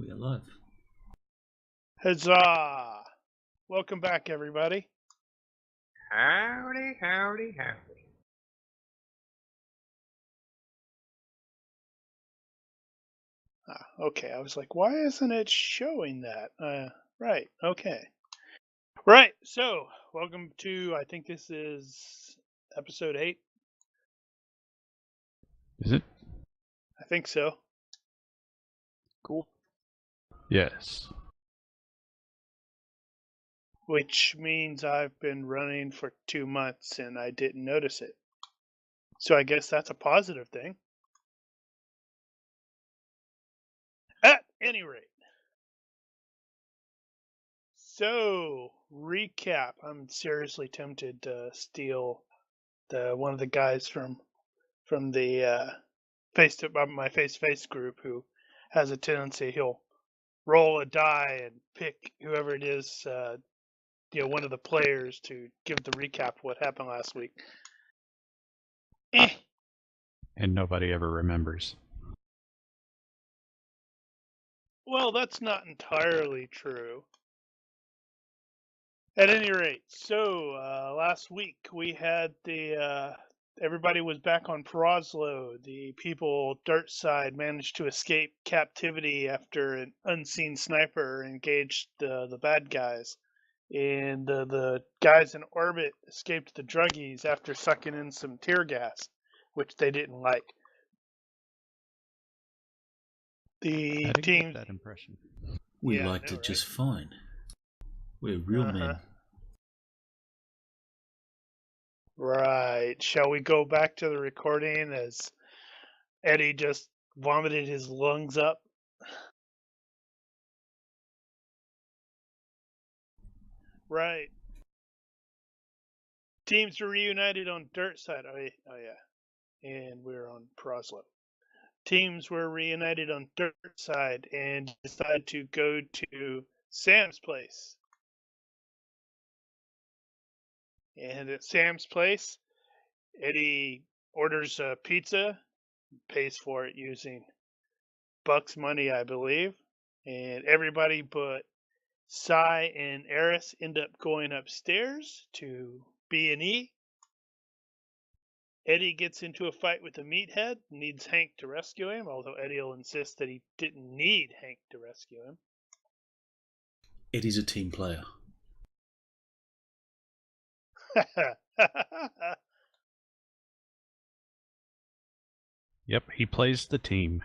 We are live. Huzzah! Welcome back, everybody. Howdy, howdy, howdy. Okay, I was like, why isn't it showing that? Right, okay. Right, so, welcome to, I think this is episode 8. Is it? I think so. Cool. Yes. Which means I've been running for 2 months and I didn't notice it. So I guess that's a positive thing. At any rate. So, recap. I'm seriously tempted to steal one of the guys from the my face-to-face group who has a tendency he'll roll a die and pick whoever it is, one of the players to give the recap of what happened last week. And nobody ever remembers. Well, that's not entirely true. At any rate, so last week we had everybody was back on Prozlo. The people dirt side managed to escape captivity after an unseen sniper engaged the bad guys. And the guys in orbit escaped the druggies after sucking in some tear gas, which they didn't like. The I didn't team get that impression. We Yeah, I liked know, it just fine. We're real men. Right. Shall we go back to the recording as Eddie just vomited his lungs up? Right. Teams were reunited on dirt side. Oh yeah. And we're on Proslo. Teams were reunited on dirt side and decided to go to Sam's place. And at Sam's place, Eddie orders a pizza, pays for it using Buck's money, I believe. And everybody but Cy and Eris end up going upstairs to B&E. Eddie gets into a fight with a meathead, needs Hank to rescue him, although Eddie will insist that he didn't need Hank to rescue him. Eddie's a team player. Yep, he plays the team.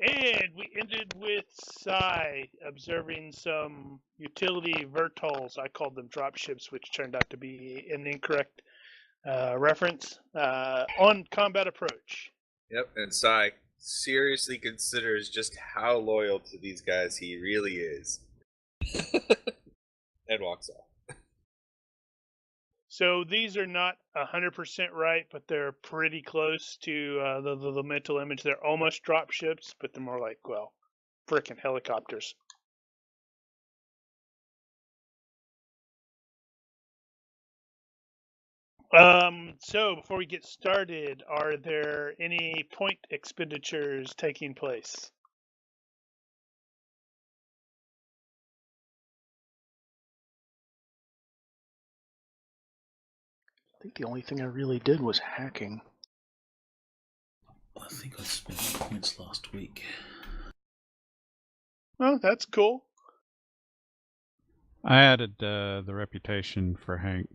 And we ended with Cy observing some utility vertols. I called them dropships, which turned out to be an incorrect reference on combat approach. Yep, and Sai seriously considers just how loyal to these guys he really is. And walks off. So these are not 100% right, but they're pretty close to the mental image. They're almost dropships, but they're more like, well, frickin' helicopters. So before we get started, are there any point expenditures taking place? I think the only thing I really did was hacking. I think I spent points last week. Oh, that's cool. I added the reputation for Hank,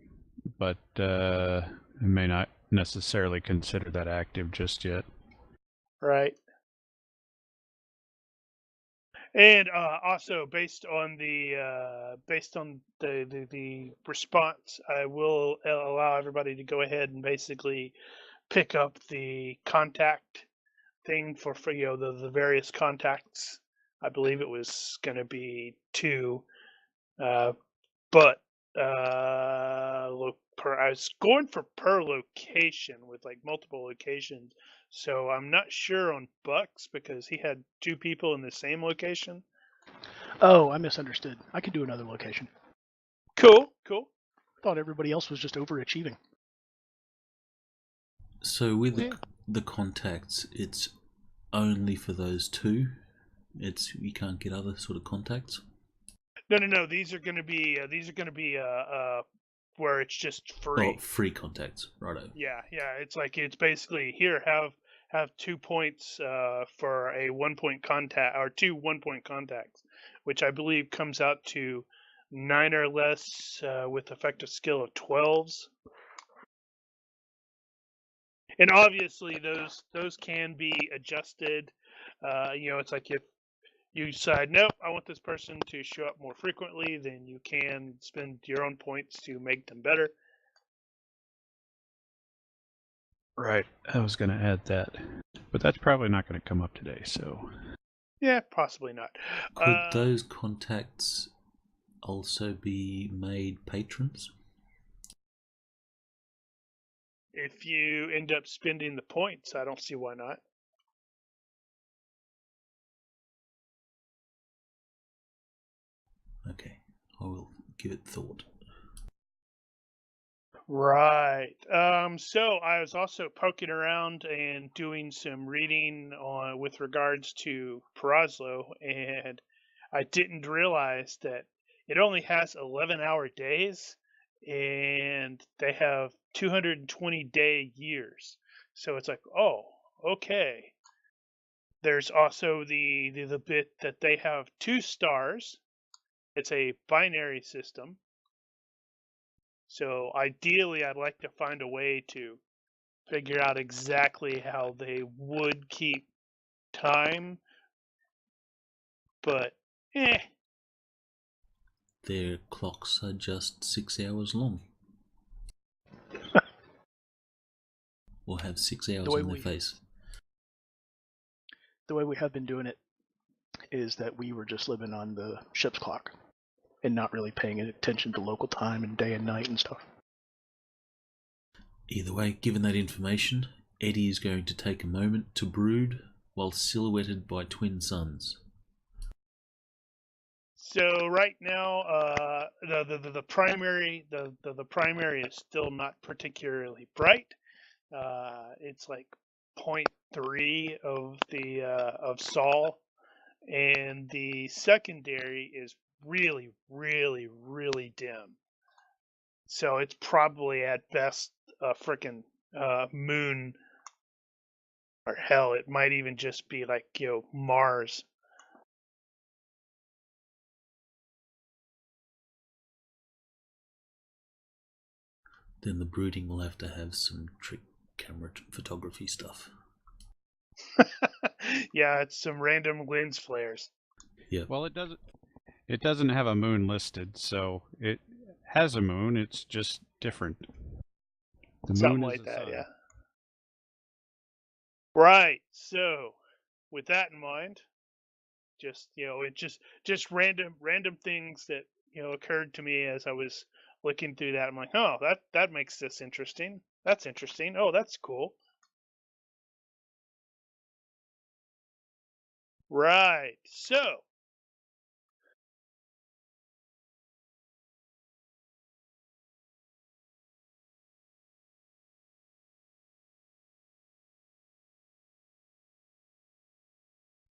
but I may not necessarily consider that active just yet. Right. And also, based on the response, I will allow everybody to go ahead and basically pick up the contact thing for the various contacts. I believe it was going to be 2, but I was going for per location with like multiple locations. So I'm not sure on Bucks because he had 2 people in the same location. Oh, I misunderstood. I could do another location. Cool. Thought everybody else was just overachieving. So with the contacts, it's only for those two? You can't get other sort of contacts? No. These are going to be where it's just free. Oh, free contacts, righto. Yeah. It's basically here have 2 points for a 1 point contact or 2 1 point contacts, which I believe comes out to 9 or less with effective skill of 12s. And obviously those can be adjusted. It's like if you decide, nope, I want this person to show up more frequently, then you can spend your own points to make them better. Right. I was going to add that. But that's probably not going to come up today, so... Yeah, possibly not. Could those contacts also be made patrons? If you end up spending the points, I don't see why not. Okay, I will give it thought. Right. So I was also poking around and doing some reading on with regards to Perazlo, and I didn't realize that it only has 11-hour days, and they have 220-day years. So it's like, oh, okay. There's also the bit that they have 2 stars. It's a binary system. So ideally, I'd like to find a way to figure out exactly how they would keep time. But, Their clocks are just 6 hours long. Or have 6 hours way on their we- face. The way we have been doing it is that we were just living on the ship's clock and not really paying attention to local time and day and night and stuff. Either way, given that information, Eddie is going to take a moment to brood while silhouetted by twin suns. so right now, the primary is still not particularly bright. It's like 0.3 of the of Sol, and the secondary is really, really, really dim. So it's probably at best a frickin' moon, or hell, it might even just be like, Mars. Then the brooding will have to have some trick camera photography stuff. Yeah, it's some random lens flares. Yeah. Well, it doesn't have a moon listed, so it has a moon, it's just different. The Something moon is like the that, sun. yeah. Right. So, with that in mind, just just random things that occurred to me as I was looking through that. I'm like, oh, that makes this interesting. That's interesting. Oh, that's cool. Right. So,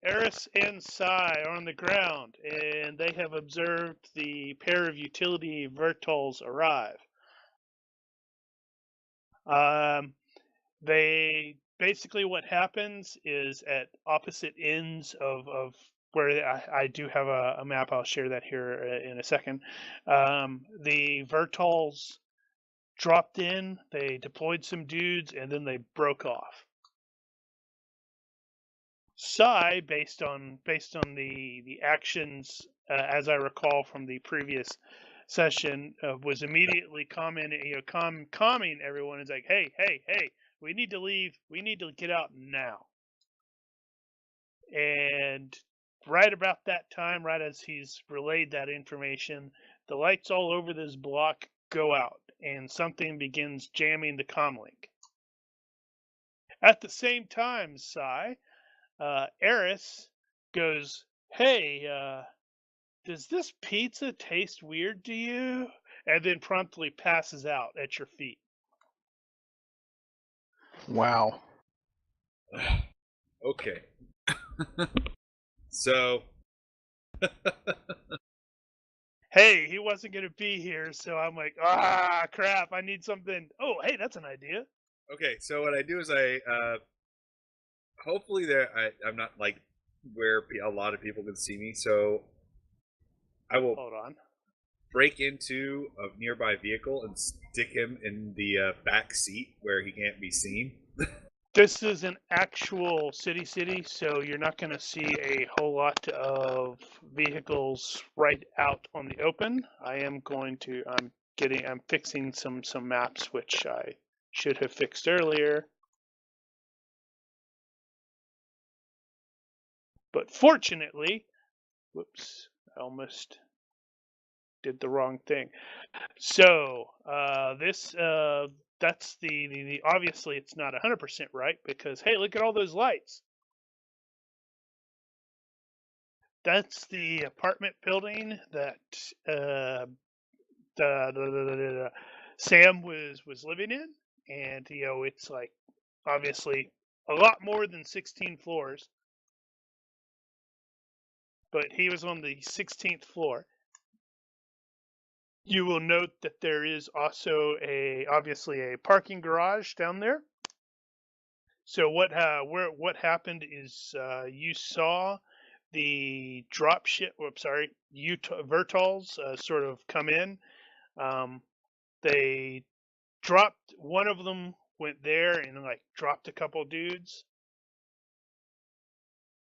Eris and Sai are on the ground, and they have observed the pair of utility Vertols arrive. They basically, what happens is at opposite ends of where I do have a map. I'll share that here in a second. The Vertols dropped in, they deployed some dudes, and then they broke off. Sai, based on the actions, as I recall from the previous session, was immediately commenting, calming everyone. Is like, hey, we need to leave. We need to get out now. And right about that time, right as he's relayed that information, the lights all over this block go out, and something begins jamming the comlink. At the same time, Sai, Eris goes, hey, does this pizza taste weird to you? And then promptly passes out at your feet. Wow. Okay. So, Hey, he wasn't gonna be here, so I'm like, ah, crap! I need something. Oh, hey, that's an idea. okay, so what I do is hopefully I'm not like where a lot of people can see me, so I will Hold on. break into a nearby vehicle and stick him in the back seat where he can't be seen. This is an actual city, so you're not going to see a whole lot of vehicles right out on the open. I'm fixing some maps which I should have fixed earlier. But fortunately, whoops, I almost did the wrong thing. So that's the obviously it's not 100% right because hey, look at all those lights. That's the apartment building that Sam was living in, and it's like obviously a lot more than 16 floors, but he was on the 16th floor. You will note that there is also obviously a parking garage down there. So what happened is you saw the drop ship. Sorry, Vertals sort of come in. They dropped one of them, went there and like dropped a couple dudes.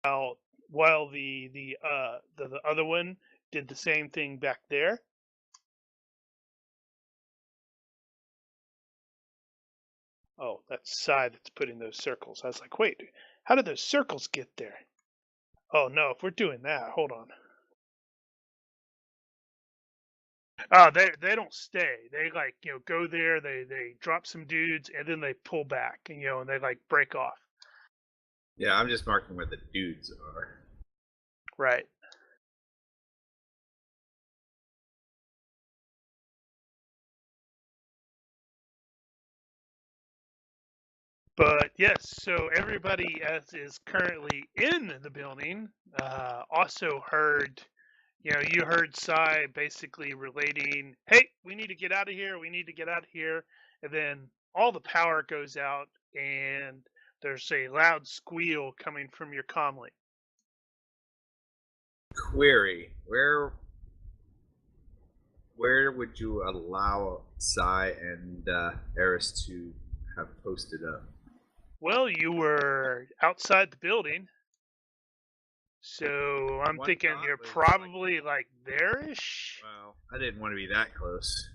While the other one did the same thing back there. Oh, that's Sai that's putting those circles. I was like, wait, how did those circles get there? Oh no, if we're doing that, hold on. They don't stay. They like go there. They drop some dudes and then they pull back and and they like break off. Yeah, I'm just marking where the dudes are. Right. But yes, so everybody as is currently in the building also heard. You heard Sai basically relating, "Hey, we need to get out of here. We need to get out of here." And then all the power goes out, and there's a loud squeal coming from your comlink. Query: where would you allow Sai and Eris to have posted up? Well, you were outside the building, so I'm One thinking thought you're was, probably like there-ish. Well, I didn't want to be that close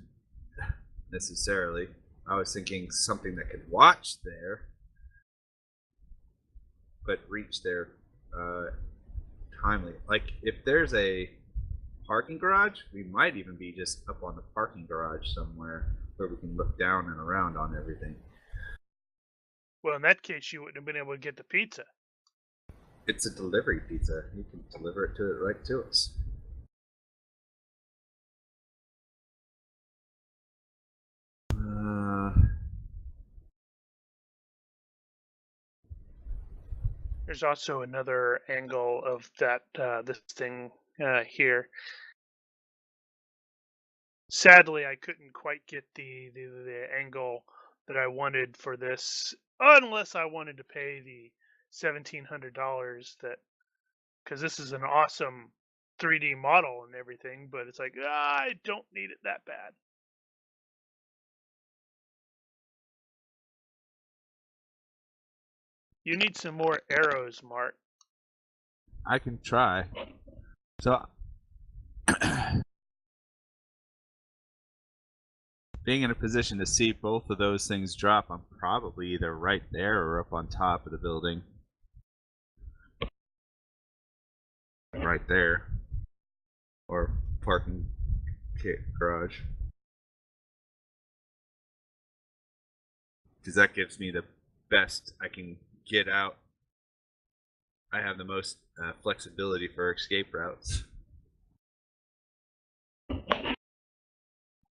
necessarily. I was thinking something that could watch there, but reach there timely. Like if there's a parking garage, we might even be just up on the parking garage somewhere where we can look down and around on everything. Well, in that case, you wouldn't have been able to get the pizza. It's a delivery pizza. You can deliver it right to us. There's also another angle of that this thing here. Sadly, I couldn't quite get the angle that I wanted for this, unless I wanted to pay the $1,700 because this is an awesome 3D model and everything, but it's like I don't need it that bad. You need some more arrows, Mark. I can try. So, being in a position to see both of those things drop, I'm probably either right there or up on top of the building. Right there. Or parking garage. Because that gives me the best I can get out. I have the most flexibility for escape routes.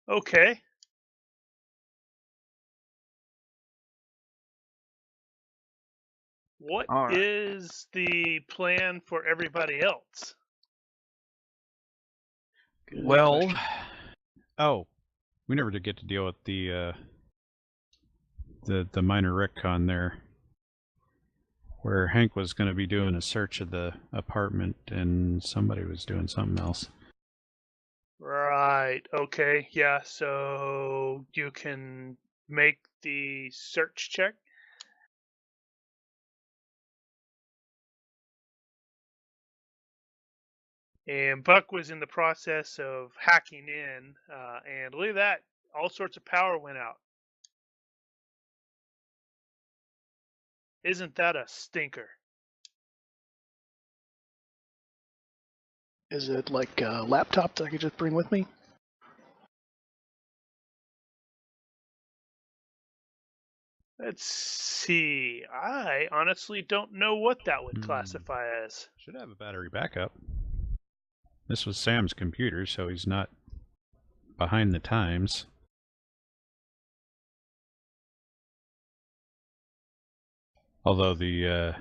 Okay. What All right. is the plan for everybody else? Good Well, question. oh, we never did get to deal with the minor retcon there, where Hank was going to be doing a search of the apartment and somebody was doing something else. Right. Okay. Yeah. So you can make the search check. And Buck was in the process of hacking in, and look at that. All sorts of power went out. Isn't that a stinker? Is it like a laptop that I could just bring with me? Let's see. I honestly don't know what that would classify as. Should have a battery backup. This was Sam's computer, so he's not behind the times. Although the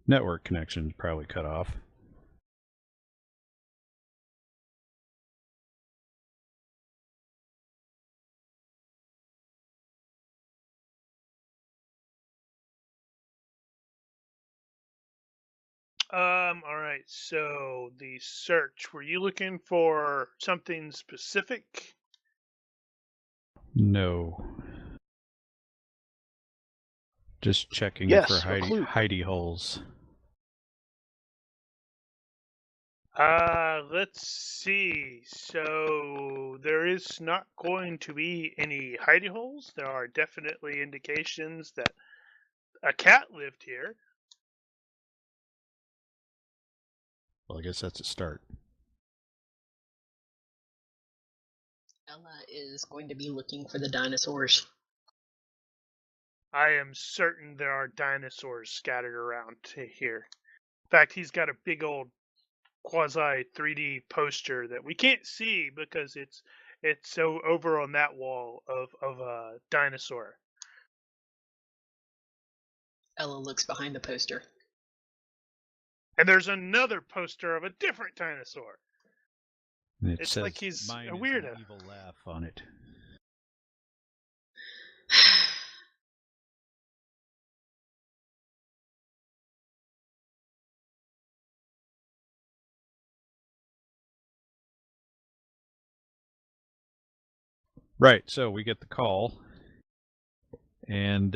network connection's probably cut off. All right. So the search. Were you looking for something specific? No. Just checking Yes, for a clue. hidey holes. Let's see. So there is not going to be any hidey holes. There are definitely indications that a cat lived here. Well, I guess that's a start. Ella is going to be looking for the dinosaurs. I am certain there are dinosaurs scattered around here. In fact, he's got a big old quasi 3D poster that we can't see because it's so over on that wall of a dinosaur. Ella looks behind the poster. And there's another poster of a different dinosaur. And it It's says, like he's "Mine a is weirdo. an evil laugh" on it. Right, so we get the call, and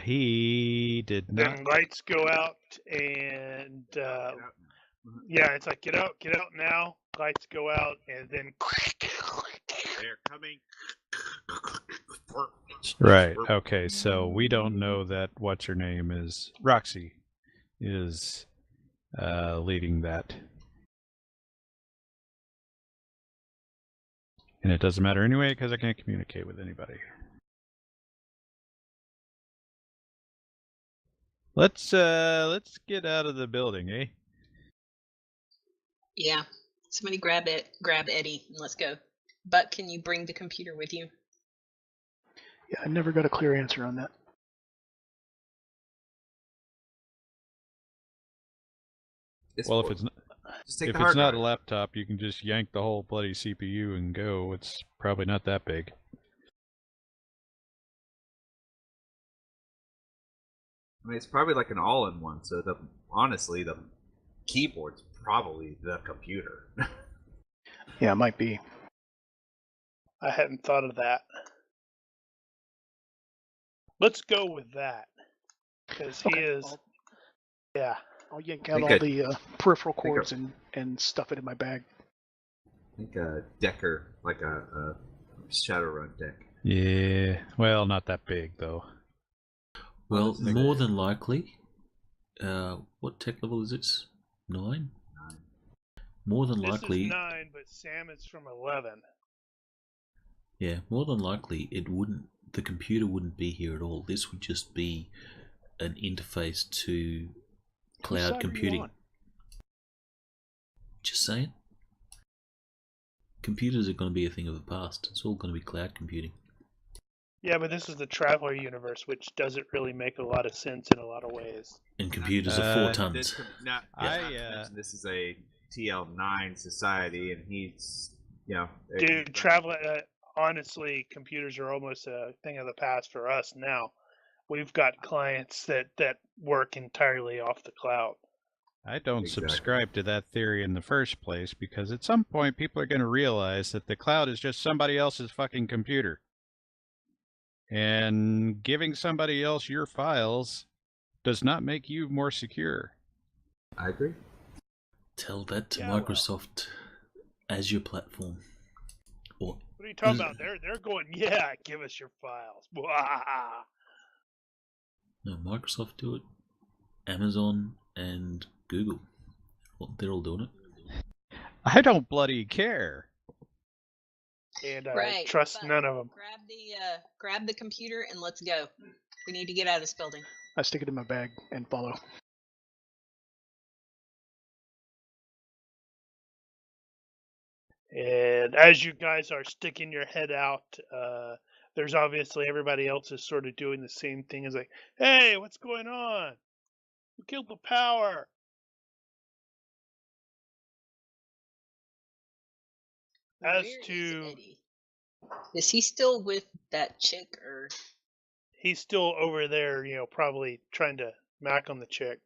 he did not. Then lights go out, and Get out now. yeah, it's like get out now. Lights go out, and then They're coming. Right, okay, so we don't know that what's her name is Roxy is leading that. And it doesn't matter anyway because I can't communicate with anybody. Let's get out of the building, eh? Yeah. Somebody grab Eddie and let's go. But can you bring the computer with you? Yeah, I never got a clear answer on that. Well, if it's not, Just take if the it's hard not drive. a laptop, you can just yank the whole bloody CPU and go. It's probably not that big. I mean, it's probably like an all-in-one. So honestly, the keyboard's probably the computer. Yeah, it might be. I hadn't thought of that. Let's go with that because he Okay, is. Yeah. I'll yank out Think all I- the peripheral think I- cords and stuff it in my bag. I think a Decker, like a Shadowrun deck. Yeah, well, not that big though. Well, that's more big. than likely, what tech level is this? 9? More than This likely, is 9, but Sam is from 11. yeah, more than likely it wouldn't. The computer wouldn't be here at all. This would just be an interface to Whose cloud side are you computing. on? Just saying. Computers are going to be a thing of the past. It's all going to be cloud computing. Yeah, but this is the Traveller universe, which doesn't really make a lot of sense in a lot of ways. And computers are 4 Uh, tons. Not I, to mention this is a TL9 society, and he's, Dude, Traveller, honestly, computers are almost a thing of the past for us now. We've got clients that work entirely off the cloud. I don't Exactly. subscribe to that theory in the first place because at some point people are going to realize that the cloud is just somebody else's fucking computer. And giving somebody else your files does not make you more secure. I agree. Tell that to Yeah, well. Microsoft Azure platform. Or What are you talking about? They're going, yeah, give us your files. no, Microsoft do it. Amazon and Google. Well, they're all doing it. I don't bloody care. And I Right, trust but none of them. grab the computer and let's go. We need to get out of this building. I stick it in my bag and follow. And as you guys are sticking your head out, there's obviously everybody else is sort of doing the same thing. Is like, hey, what's going on? We killed the power. As Where is to, Eddie? Is he still with that chick or? he's still over there, probably trying to mac on the chick.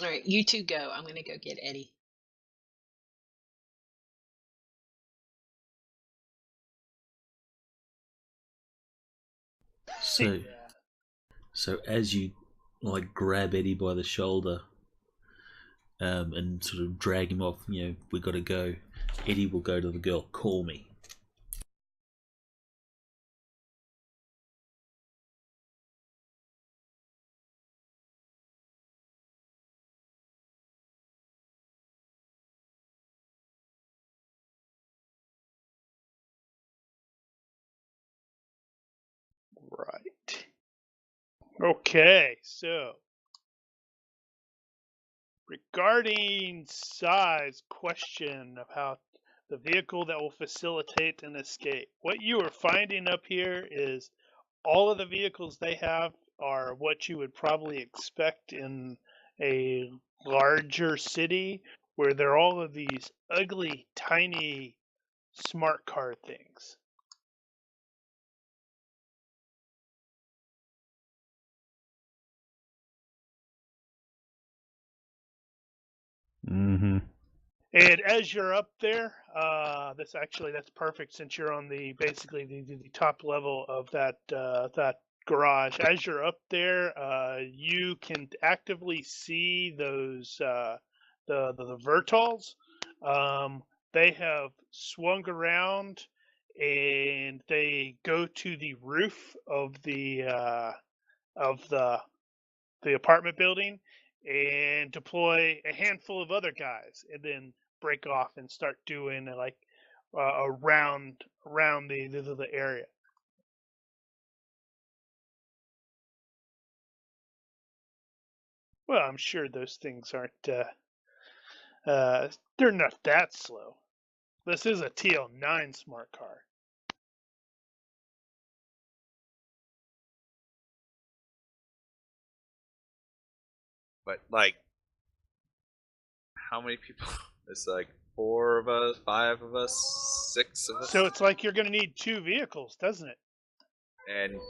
All right, you two go. I'm gonna go get Eddie. So, so as you like grab Eddie by the shoulder and sort of drag him off, we got to go. Eddie will go to the girl. Call me. Right. Okay, so regarding size question of how the vehicle that will facilitate an escape, what you are finding up here is all of the vehicles they have are what you would probably expect in a larger city, where they're all of these ugly, tiny smart car things. Mm-hmm. And as you're up there, that's perfect since you're on the basically the top level of that garage. As you're up there, you can actively see those the Vertals. They have swung around and they go to the roof of of the apartment building and deploy a handful of other guys, and then break off and start doing around the area. Well, I'm sure those things aren't they're not that slow. This is a TL9 smart car. But how many people? It's like 4 of us, 5 of us, 6 of us. So it's like you're going to need 2 vehicles, doesn't it? And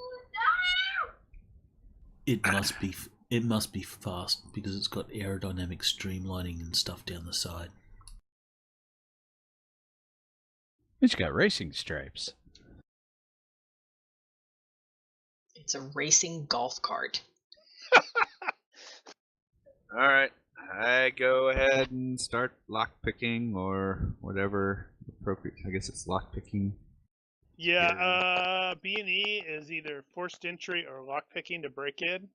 It must be fast because it's got aerodynamic streamlining and stuff down the side. It's got racing stripes. It's a racing golf cart. all right, I go ahead and start lockpicking or whatever appropriate. I guess it's lockpicking. Yeah, B&E is either forced entry or lockpicking to break in.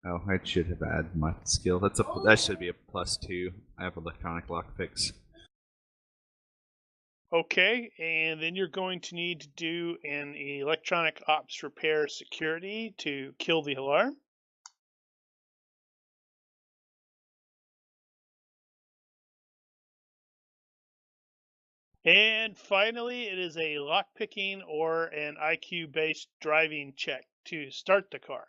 Oh, I should have added my skill. That should be a +2. I have electronic lockpicks. Okay, and then you're going to need to do an electronic ops repair security to kill the alarm. And finally, it is a lockpicking or an IQ-based driving check to start the car.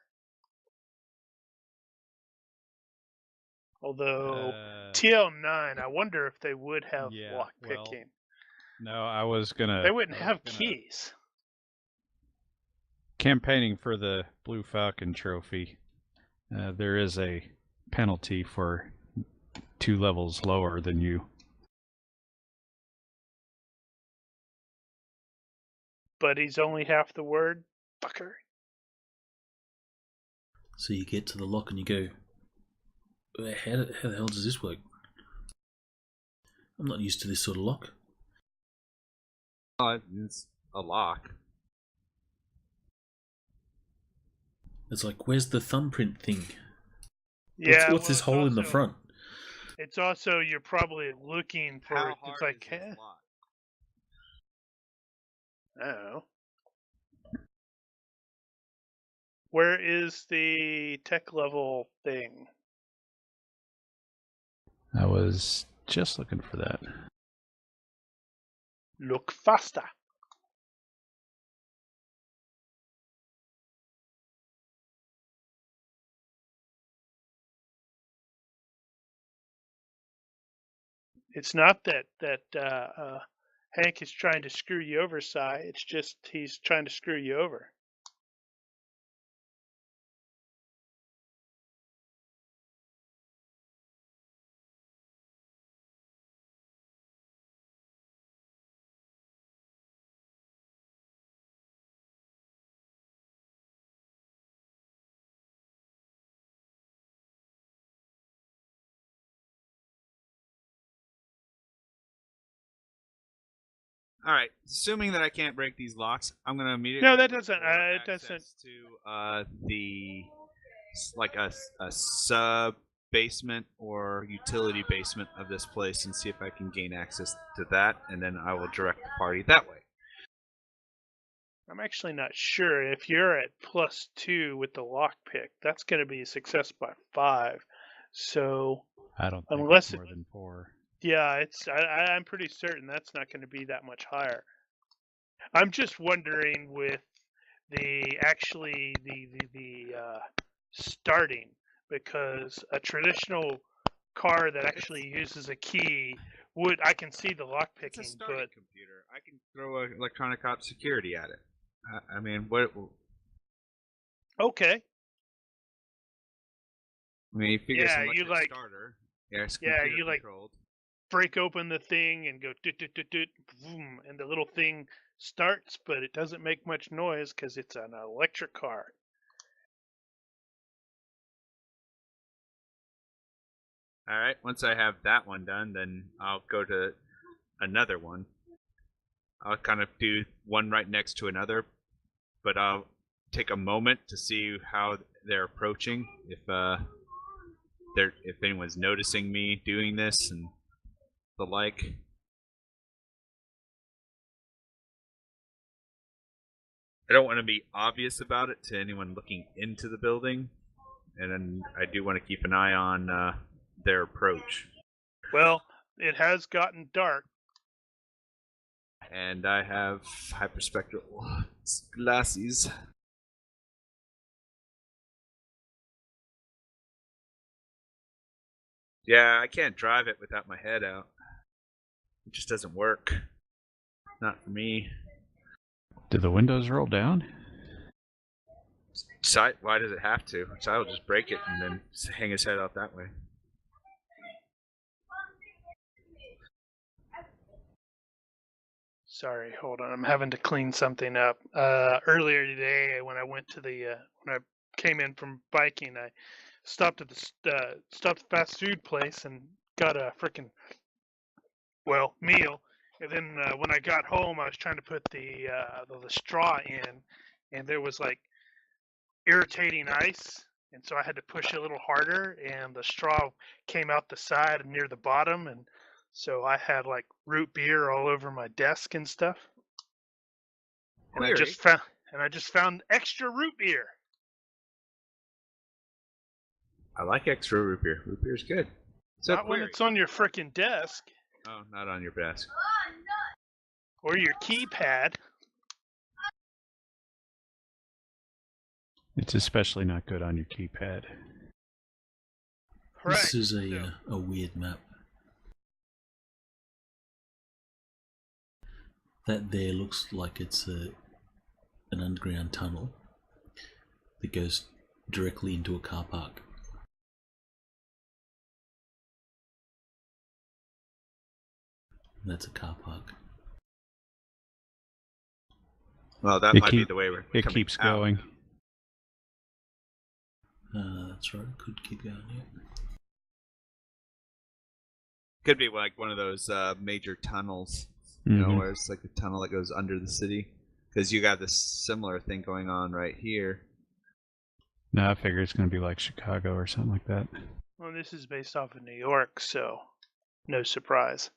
Although TL9, I wonder if they would have lockpicking. No, I was gonna. They wouldn't have keys. Campaigning for the Blue Falcon trophy, there is a penalty for 2 levels lower than you. But he's only half the word, fucker. So you get to the lock and you go, how the hell does this work? I'm not used to this sort of lock. Oh, it's a lock. It's like, where's the thumbprint thing? Yeah. What's this hole in the front? It's also, you're probably looking for. How hard it's like, is this lock? I don't know. Where is the tech level thing? I was just looking for that. Look faster. It's not that Hank is trying to screw you over, Cy. It's just he's trying to screw you over. All right. Assuming that I can't break these locks, I'm gonna immediately. No, that doesn't. look for It access doesn't. To the like a sub basement or utility basement of this place and see if I can gain access to that, and then I will direct the party that way. I'm actually not sure. If you're at +2 with the lockpick, that's going to be a success by 5. So I don't think unless it's more than 4. Yeah, I'm pretty certain that's not going to be that much higher. I'm just wondering with the starting, because a traditional car that actually uses a key I can see the lockpicking, It's a starting but computer. I can throw electronic op security at it. I mean, what? okay. I mean, you figure Yeah, some you electric starter. Yeah, it's Yeah, computer you like controlled. break open the thing and go doot doot doot doot, boom, and the little thing starts, but it doesn't make much noise because it's an electric car. All right. Once I have that one done, then I'll go to another one. I'll kind of do one right next to another, but I'll take a moment to see how they're approaching. If anyone's noticing me doing this and the like. I don't want to be obvious about it to anyone looking into the building, and then I do want to keep an eye on their approach. Well, it has gotten dark. And I have hyperspectral glasses. Yeah, I can't drive it without my head out. It just doesn't work. Not for me. Did the windows roll down? Why does it have to? So will just break it and then hang his head out that way. Sorry, hold on. I'm having to clean something up. Earlier today, when I went to when I came in from biking, I stopped at the fast food place and got a freaking meal. And then when I got home, I was trying to put the straw in, and there was like irritating ice, and so I had to push a little harder, and the straw came out the side and near the bottom, and so I had like root beer all over my desk and stuff. And I just found extra root beer. I like extra root beer. Root beer's good. So not when it's on your frickin' desk. Oh, not on your desk. Or your keypad. It's especially not good on your keypad. Right. This is so- a weird map. That there looks like it's an underground tunnel that goes directly into a car park. That's a car park. Well, that It might be keep- the way we're It coming keeps out. going. That's right, it could keep going, yeah. Could be like one of those major tunnels, you know, Mhm. where it's like a tunnel that goes under the city. Because you got this similar thing going on right here. No, I figure it's going to be like Chicago or something like that. Well, this is based off of New York, so no surprise.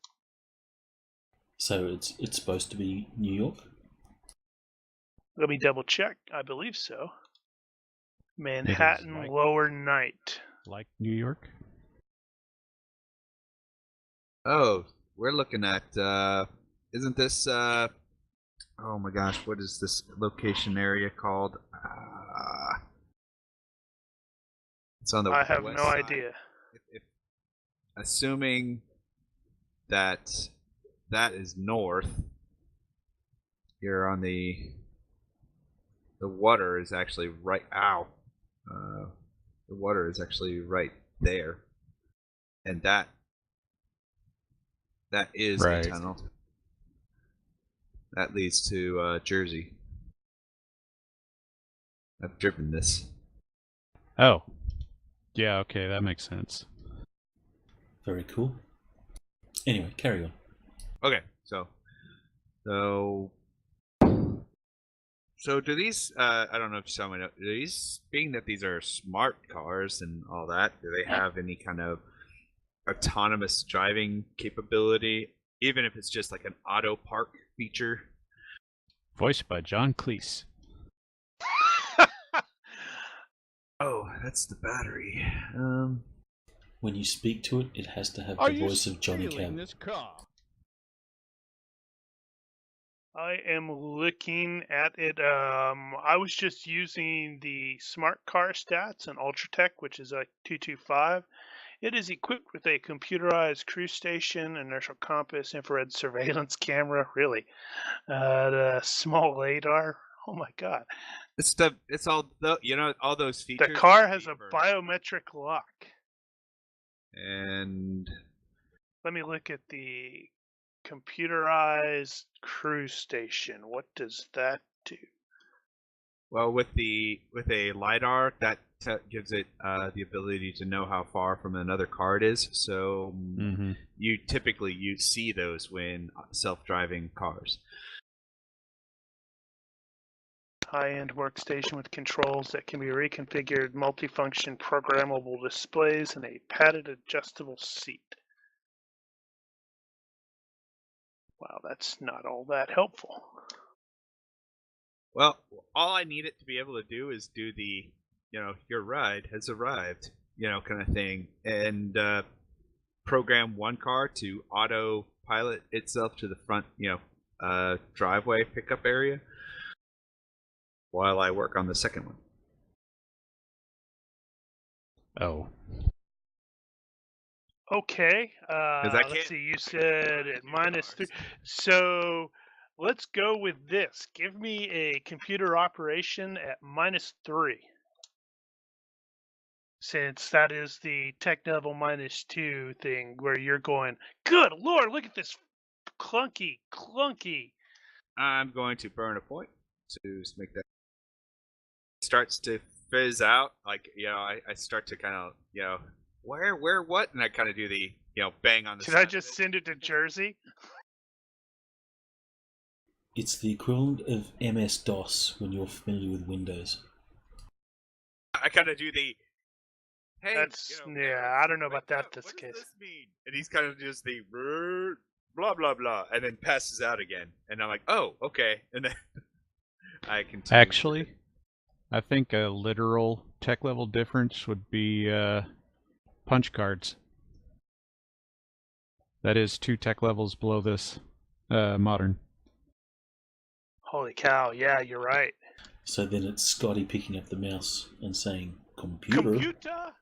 So it's supposed to be New York? Let me double check. I believe so. Manhattan like- Lower Night. Like New York? Oh, we're looking at, isn't this, oh my gosh, what is this location area called? It's on the I have west no side. idea. If, assuming that that is north, you're on the water is actually right, the water is actually right there. And that is Right. a tunnel. That leads to Jersey. I've driven this. Oh. Yeah, okay, that makes sense. Very cool. Anyway, carry on. Okay, so do these? I don't know if you saw my note. Do these, being that these are smart cars and all that, do they have any kind of autonomous driving capability? Even if it's just like an auto park feature. Voiced by John Cleese. Oh, that's the battery. When you speak to it, it has to have Are the you voice of Johnny stealing Cab. this car? I am looking at it. I was just using the smart car stats and Ultratech, which is a 225. It is equipped with a computerized cruise station, inertial compass, infrared surveillance camera. Really, the small radar. Oh my god! It's all all those features. The car would has be a for- biometric lock. And Let me look at the computerized cruise station. What does that do? well, with a lidar, that gives it the ability to know how far from another car it is. So Mm-hmm. you typically see those when self-driving cars. High-end workstation with controls that can be reconfigured, multifunction programmable displays, and a padded adjustable seat. Wow, that's not all that helpful. Well, all I need it to be able to do is do the, your ride has arrived, kind of thing, and program one car to autopilot itself to the front, driveway pickup area, while I work on the second one. Oh. Okay, I let's can't- see, you said at minus cars. 3. So let's go with this. Give me a computer operation at minus 3. Since that is the tech level minus 2 thing where you're going, good lord, look at this clunky. I'm going to burn a point to make that. Starts to fizz out, like, I start to kind of, where, what? And I kind of do the, bang on the Should side I of just it. send it to Jersey? It's the equivalent of MS-DOS when you're familiar with Windows. I kind of do the, hey, That's, yeah, Harris, I don't know about wake that up, this what case. does this mean? And he's kind of just the blah blah blah, and then passes out again. And I'm like, oh, okay. And then I continue. Actually, I think a literal tech level difference would be punch cards. That is 2 tech levels below this modern. Holy cow! Yeah, you're right. So then it's Scotty picking up the mouse and saying, "Computer." Computer.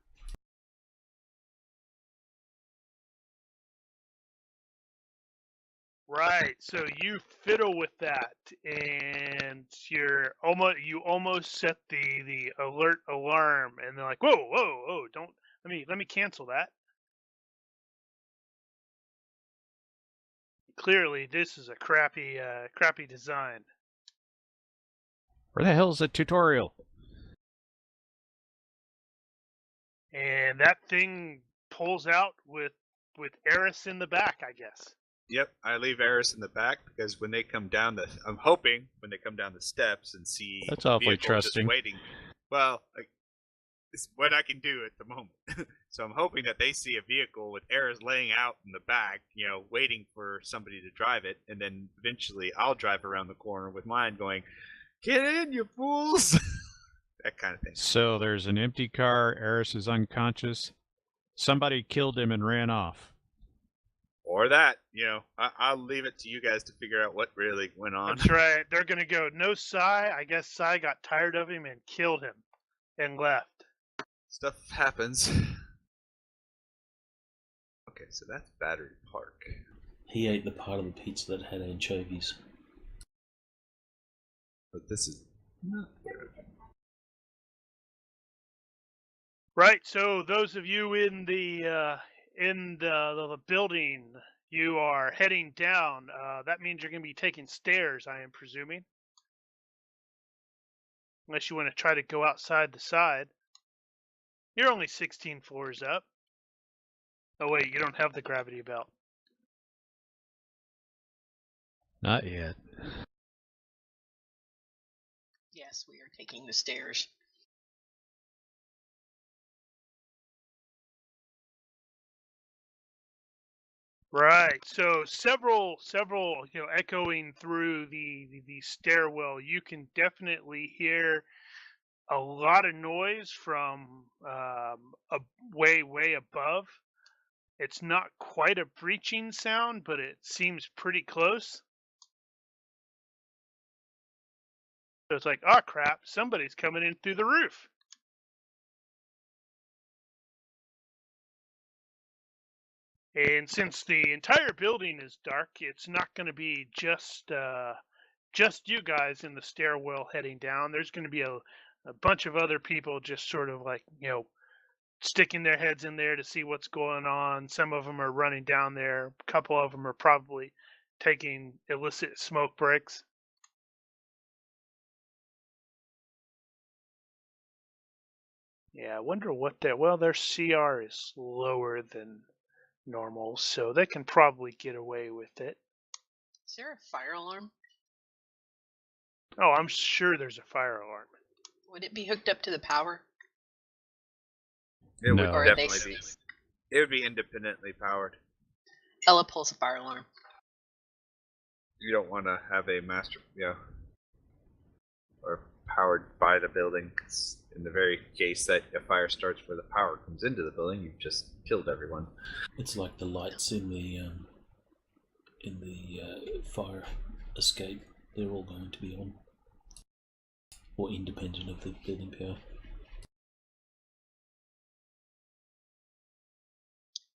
Right. So you fiddle with that, and you almost set the alert alarm, and they're like, "Whoa, whoa, whoa! Don't let me cancel that." Clearly, this is a crappy design. Where the hell's the tutorial? And that thing pulls out with Eris in the back, I guess. Yep, I leave Eris in the back because when they come down I'm hoping when they come down the steps and see That's the awfully vehicle just trusting. waiting. Well, it's what I can do at the moment. So I'm hoping that they see a vehicle with Eris laying out in the back, waiting for somebody to drive it, and then eventually I'll drive around the corner with mine going, "Get in, you fools!" That kind of thing. So there's an empty car, Eris is unconscious. Somebody killed him and ran off. Or that, I'll leave it to you guys to figure out what really went on. That's right. They're gonna go, no, Sai. I guess Sai got tired of him and killed him and left. Stuff happens. Okay, so that's Battery Park. He ate the part of the pizza that had anchovies. But this is not good. Right. So those of you in the building, you are heading down. That means you're going to be taking stairs, I am presuming, unless you want to try to go outside the side. You're only 16 floors up. Oh wait, you don't have the gravity belt. Not yet. Yes, we are taking the stairs. Right. So several, echoing through the stairwell, you can definitely hear a lot of noise from way above. It's not quite a breaching sound, but it seems pretty close. So it's like, oh crap, somebody's coming in through the roof. And since the entire building is dark, it's not going to be just you guys in the stairwell heading down. There's going to be a bunch of other people just sort of like, sticking their heads in there to see what's going on. Some of them are running down there. A couple of them are probably taking illicit smoke breaks. Yeah, I wonder what their CR is lower than normal, so they can probably get away with it. Is there a fire alarm? Oh, I'm sure there's a fire alarm. Would it be hooked up to the power? It No. would definitely be. It would be independently powered. Ella pulls a fire alarm. You don't want to have a master, or powered by the building. 'Cause in the very case that a fire starts where the power comes into the building, you've just killed everyone. It's like the lights in the fire escape. They're all going to be on, or independent of the building power.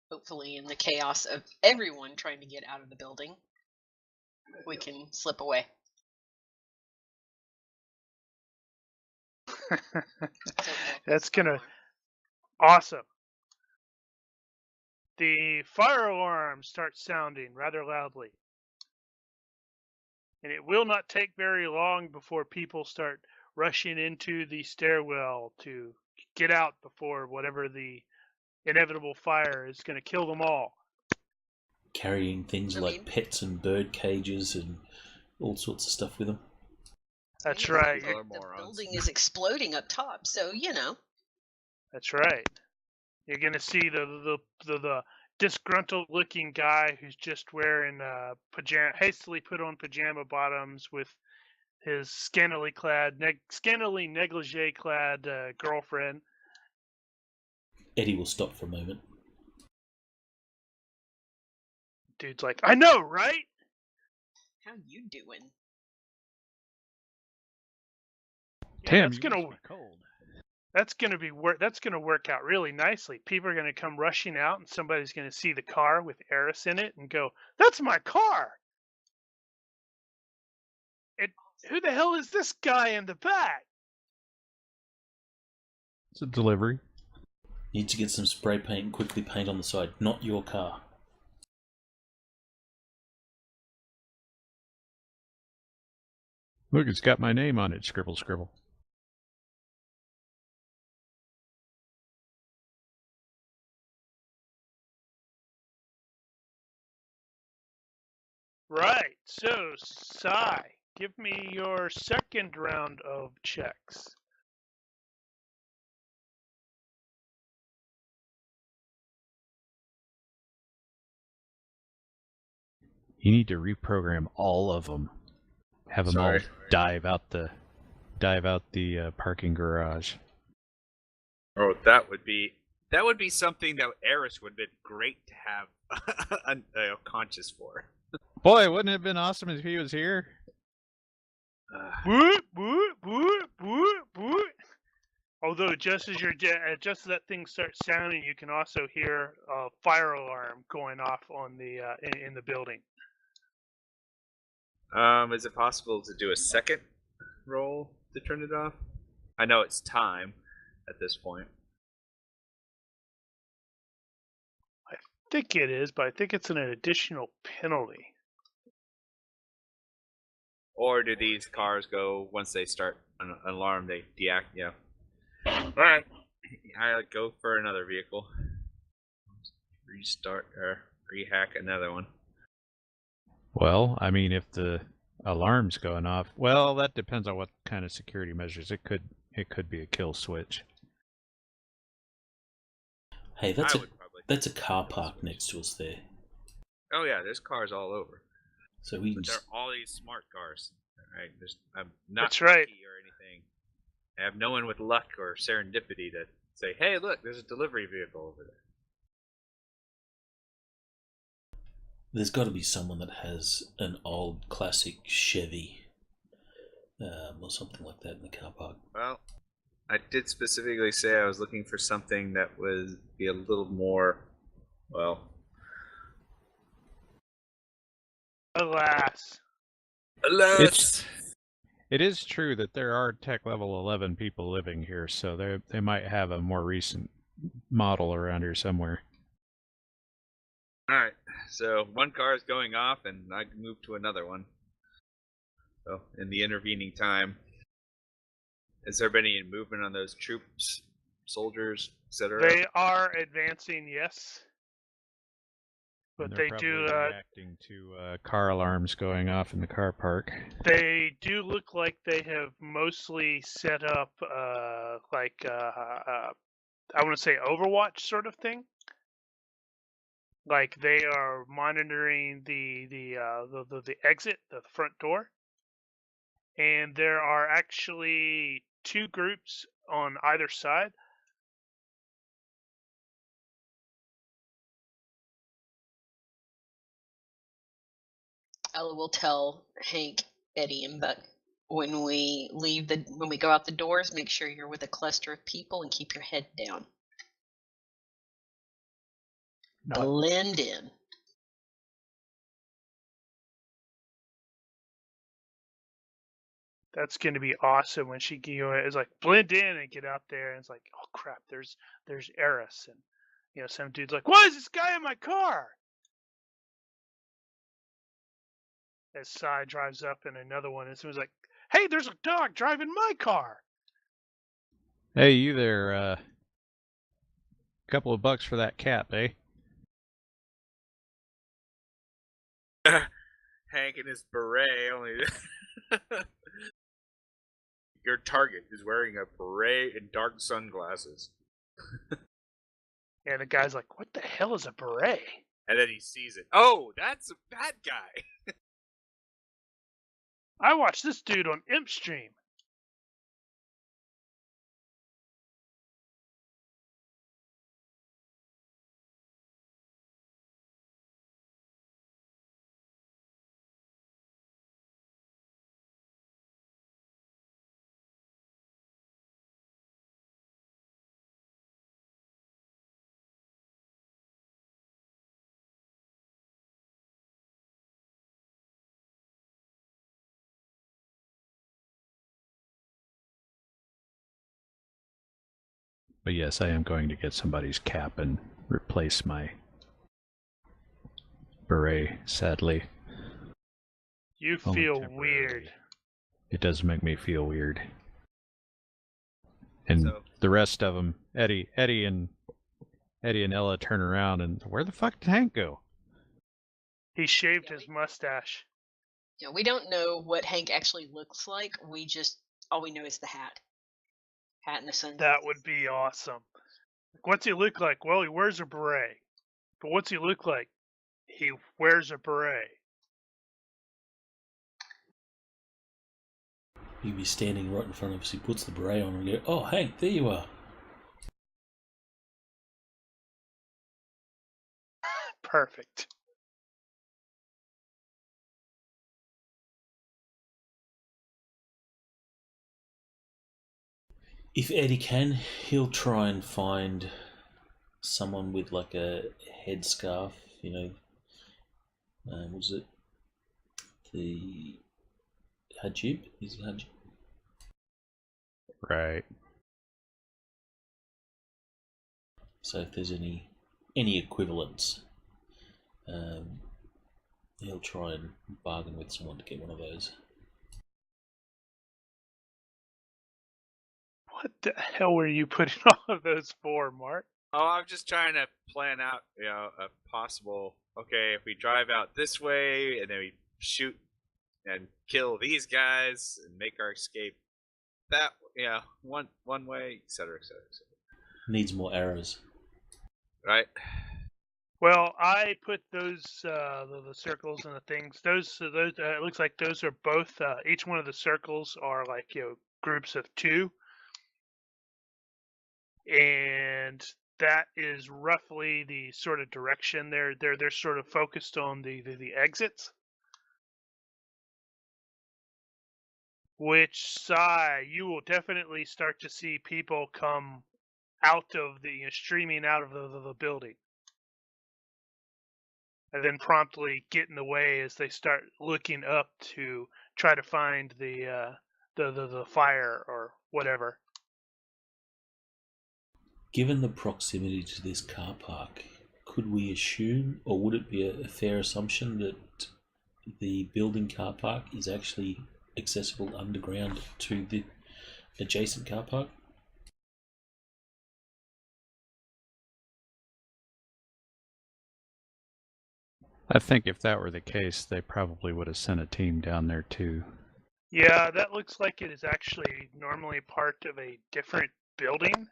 Hopefully, in the chaos of everyone trying to get out of the building, we can slip away. That's gonna awesome. The fire alarm starts sounding rather loudly. And it will not take very long before people start rushing into the stairwell to get out before whatever the inevitable fire is going to kill them all. Carrying things like pets and bird cages and all sorts of stuff with them. That's right. The building is exploding up top, so That's right. You're going to see the disgruntled-looking guy who's just wearing hastily put on pajama bottoms with his scantily negligee-clad girlfriend. Eddie will stop for a moment. Dude's like, I know, right? How you doing? Yeah, Tim, that's you gonna must be cold. that's gonna be that's gonna work out really nicely. People are gonna come rushing out, and somebody's gonna see the car with Eris in it and go, "That's my car!" It Who the hell is this guy in the back? It's a delivery. Need to get some spray paint and quickly paint on the side. Not your car. Look, it's got my name on it. Scribble, scribble. Right. So, Sai, give me your second round of checks. You need to reprogram all of them. Have them all Sorry. dive out the parking garage. Oh, that would be something that Eris would have been great to have conscious for. Boy, wouldn't it have been awesome if he was here? Woot, woot, woot, woot, woot. Although just as just as that thing starts sounding, you can also hear a fire alarm going off on the in the building. Is it possible to do a second roll to turn it off? I know it's time at this point. I think it is, but I think it's an additional penalty. Or do these cars go once they start an alarm? They deactivate. Yeah. All right. I go for another vehicle. Restart or rehack another one. Well, I mean, if the alarm's going off, well, that depends on what kind of security measures. It could be a kill switch. Hey, I would probably. that's a car park next to us there. Oh yeah, there's cars all over. So we can But they're just... all these smart cars. Right? I'm not That's right. lucky or anything. I have no one with luck or serendipity to say, "Hey, look, there's a delivery vehicle over there." There's got to be someone that has an old classic Chevy or something like that in the car park. Well, I did specifically say I was looking for something that would be a little more, well, Alas. It is true that there are tech level 11 people living here, so they might have a more recent model around here somewhere. Alright, so one car is going off and I can move to another one. So, in the intervening time, has there been any movement on those troops, soldiers, etc.? They are advancing, yes. But And they they're do probably reacting to car alarms going off in the car park. they do look like they have mostly set up I want to say Overwatch sort of thing. Like they are monitoring the exit, the front door, and there are actually two groups on either side. Ella will tell Hank, Eddie, and Buck when we go out the doors, make sure you're with a cluster of people and keep your head down. No, Blend in. That's going to be awesome when she is like blend in and get out there, and it's like, oh crap, there's Eris, and some dude's like, why is this guy in my car? As Sai drives up in another one, and someone's like, hey, there's a dog driving my car. Hey, you there, couple of bucks for that cap, eh? Hank and his beret only. Your target is wearing a beret and dark sunglasses. And the guy's like, what the hell is a beret? And then he sees it. Oh, that's a bad guy. I watched this dude on Imp Stream. But yes, I am going to get somebody's cap and replace my beret, sadly. You Only feel temporarily. weird. It does make me feel weird. And So- the rest of them, Eddie and Ella turn around and where the fuck did Hank go? He shaved Yeah, his mustache. Yeah, we don't know what Hank actually looks like. All we know is the hat. Hat and the sunglasses. That would be awesome. What's he look like? Well, he wears a beret. But what's he look like? He wears a beret. He'd be standing right in front of us. He puts the beret on and go, "Oh, Hank, there you are." Perfect. If Eddie can, he'll try and find someone with like a headscarf, was it the hajib? Is it hajib? Right. So if there's any equivalents, he'll try and bargain with someone to get one of those. What the hell were you putting all of those for, Mark? Oh, I'm just trying to plan out, a possible. Okay, if we drive out this way and then we shoot and kill these guys and make our escape that, one way, etc., etc., etc. Needs more arrows. Right? Well, I put those the circles and the things. Those it looks like those are both. Each one of the circles are like groups of 2, and that is roughly the sort of direction they're sort of focused on the exits. Which side you will definitely start to see people come out of streaming out of the building, and then promptly get in the way as they start looking up to try to find the fire or whatever. Given the proximity to this car park, could we assume, or would it be a fair assumption that the building car park is actually accessible underground to the adjacent car park? I think if that were the case, they probably would have sent a team down there too. Yeah, that looks like it is actually normally part of a different building.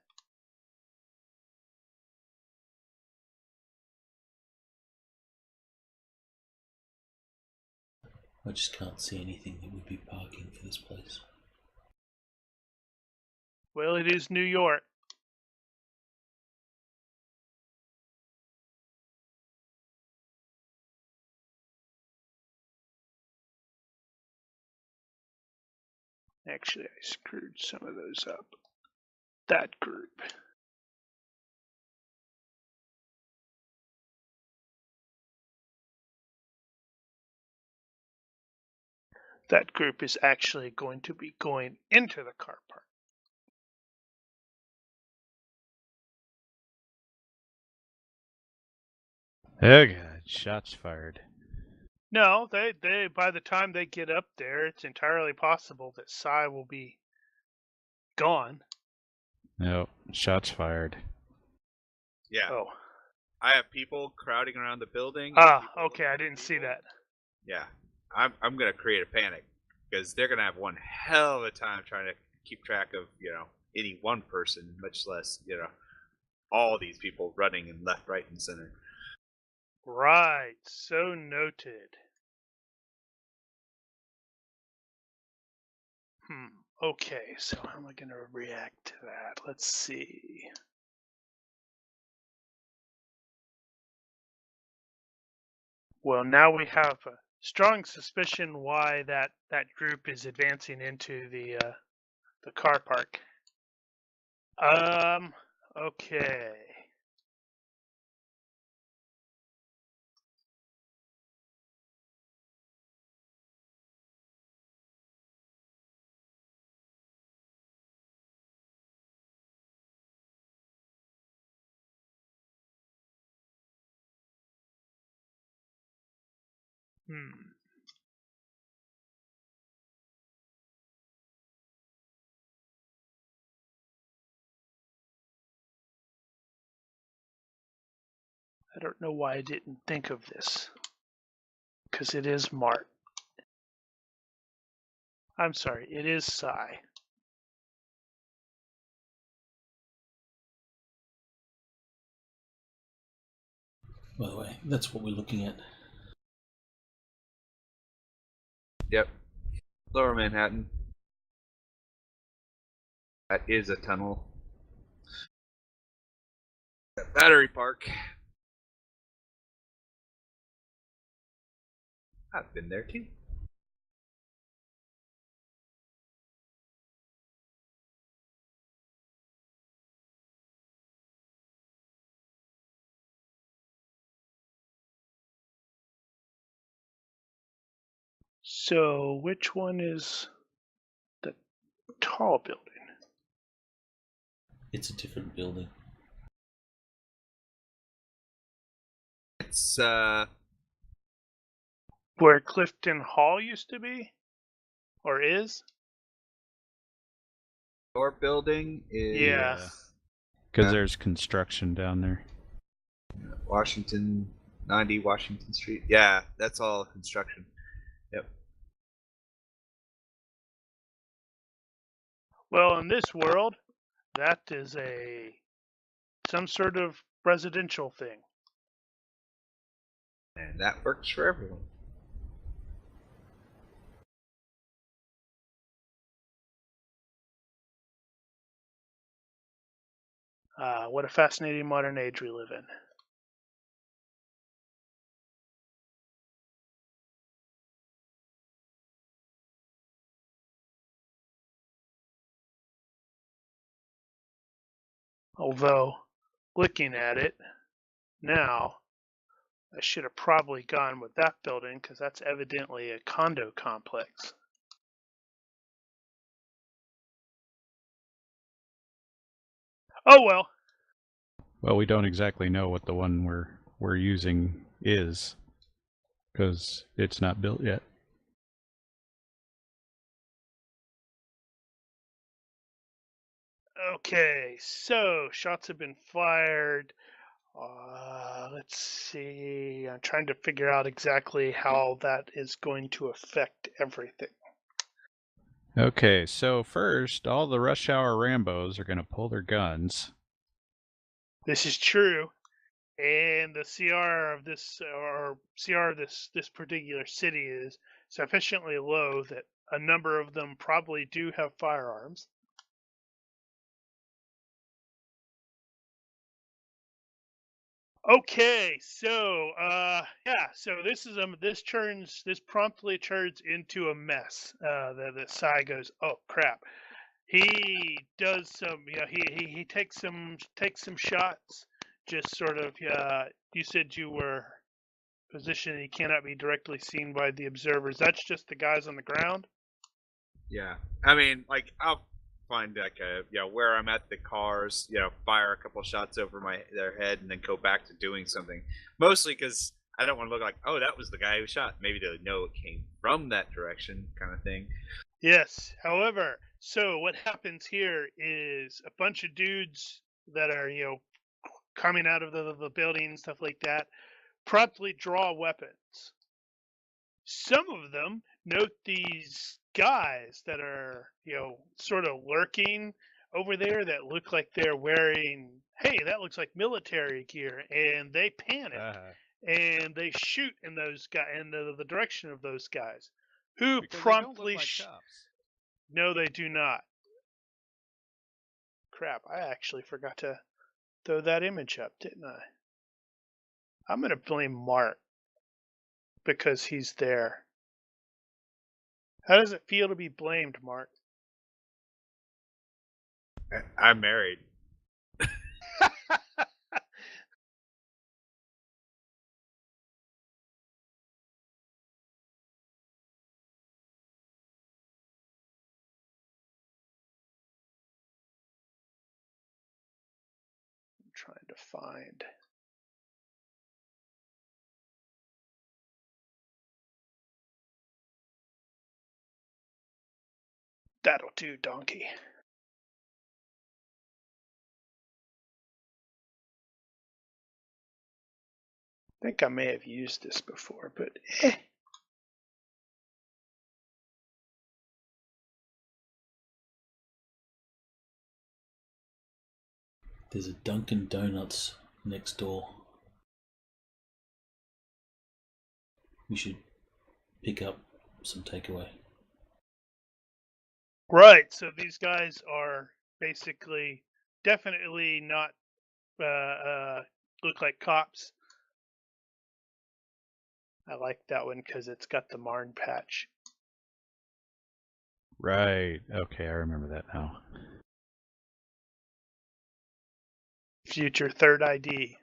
I just can't see anything that would be parking for this place. Well, it is New York. Actually, I screwed some of those up. That group. That group is actually going to be going into the car park. Oh god, shots fired. No, they by the time they get up there, it's entirely possible that Sai will be gone. No, shots fired. Yeah. Oh. I have people crowding around the building. Okay, I didn't see that. Yeah. I'm gonna create a panic because they're gonna have one hell of a time trying to keep track of, any one person, much less, all these people running in left, right, and center. Right, so noted. Okay, so how am I going to react to that? Let's see. Well, now we have a strong suspicion why that group is advancing into the car park. Okay. Hmm. I don't know why I didn't think of this. Because it is Mart. I'm sorry, it is Psy. By the way, that's what we're looking at. Yep. Lower Manhattan. That is a tunnel. That Battery Park. I've been there too. So, which one is the tall building? It's a different building. It's Where Clifton Hall used to be? Or is? your building is Yeah. Because Yeah. there's construction down there. Washington 90 Washington Street. Yeah, that's all construction. Yep. Well, in this world, that is some sort of residential thing. And that works for everyone. What a fascinating modern age we live in. Although, looking at it now, I should have probably gone with that building because that's evidently a condo complex. Oh well. Well, we don't exactly know what the one we're using is, because it's not built yet. Okay, so shots have been fired. Let's see. I'm trying to figure out exactly how that is going to affect everything. Okay, so first, all the rush hour Rambos are going to pull their guns. This is true, and the CR of this this particular city is sufficiently low that a number of them probably do have firearms. Okay, so so this promptly turns into a mess. The Psy goes, oh crap. He does some, he takes some shots. Just sort of, you said you were positioned. He cannot be directly seen by the observers. That's just the guys on the ground. Yeah. I mean, like, I'll find like a where I'm at the cars, fire a couple shots over their head and then go back to doing something. Mostly because I don't want to look like, oh, that was the guy who shot. Maybe they'll know it came from that direction, kind of thing. Yes. However, so what happens here is a bunch of dudes that are, coming out of the building and stuff like that promptly draw weapons. Some of them note these guys that are, sort of lurking over there that look like they're wearing, hey, that looks like military gear, and they panic and they shoot in those guys in the direction of those guys, who Because promptly they don't look like cops. no, they do not. Crap, I actually forgot to throw that image up, didn't I? I'm gonna blame Mark because he's there. How does it feel to be blamed, Mark? I'm married. I'm trying to find. That'll do, donkey. I think I may have used this before, but There's a Dunkin' Donuts next door. We should pick up some takeaway. Right, so these guys are basically definitely not look like cops. I like that one because it's got the Marn patch. Right. Okay, I remember that now. Future third ID.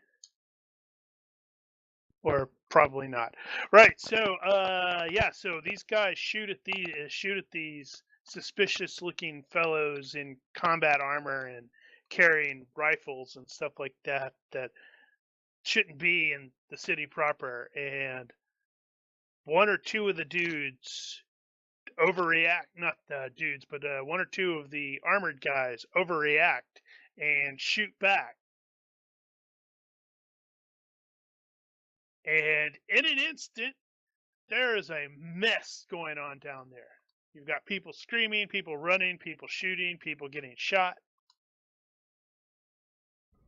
Or probably not. Right, so yeah, so these guys shoot at these suspicious looking fellows in combat armor and carrying rifles and stuff like that shouldn't be in the city proper, and one or two of the dudes overreact, not the dudes, but one or two of the armored guys overreact and shoot back. And in an instant, there is a mess going on down there. You've got people screaming, people running, people shooting, people getting shot.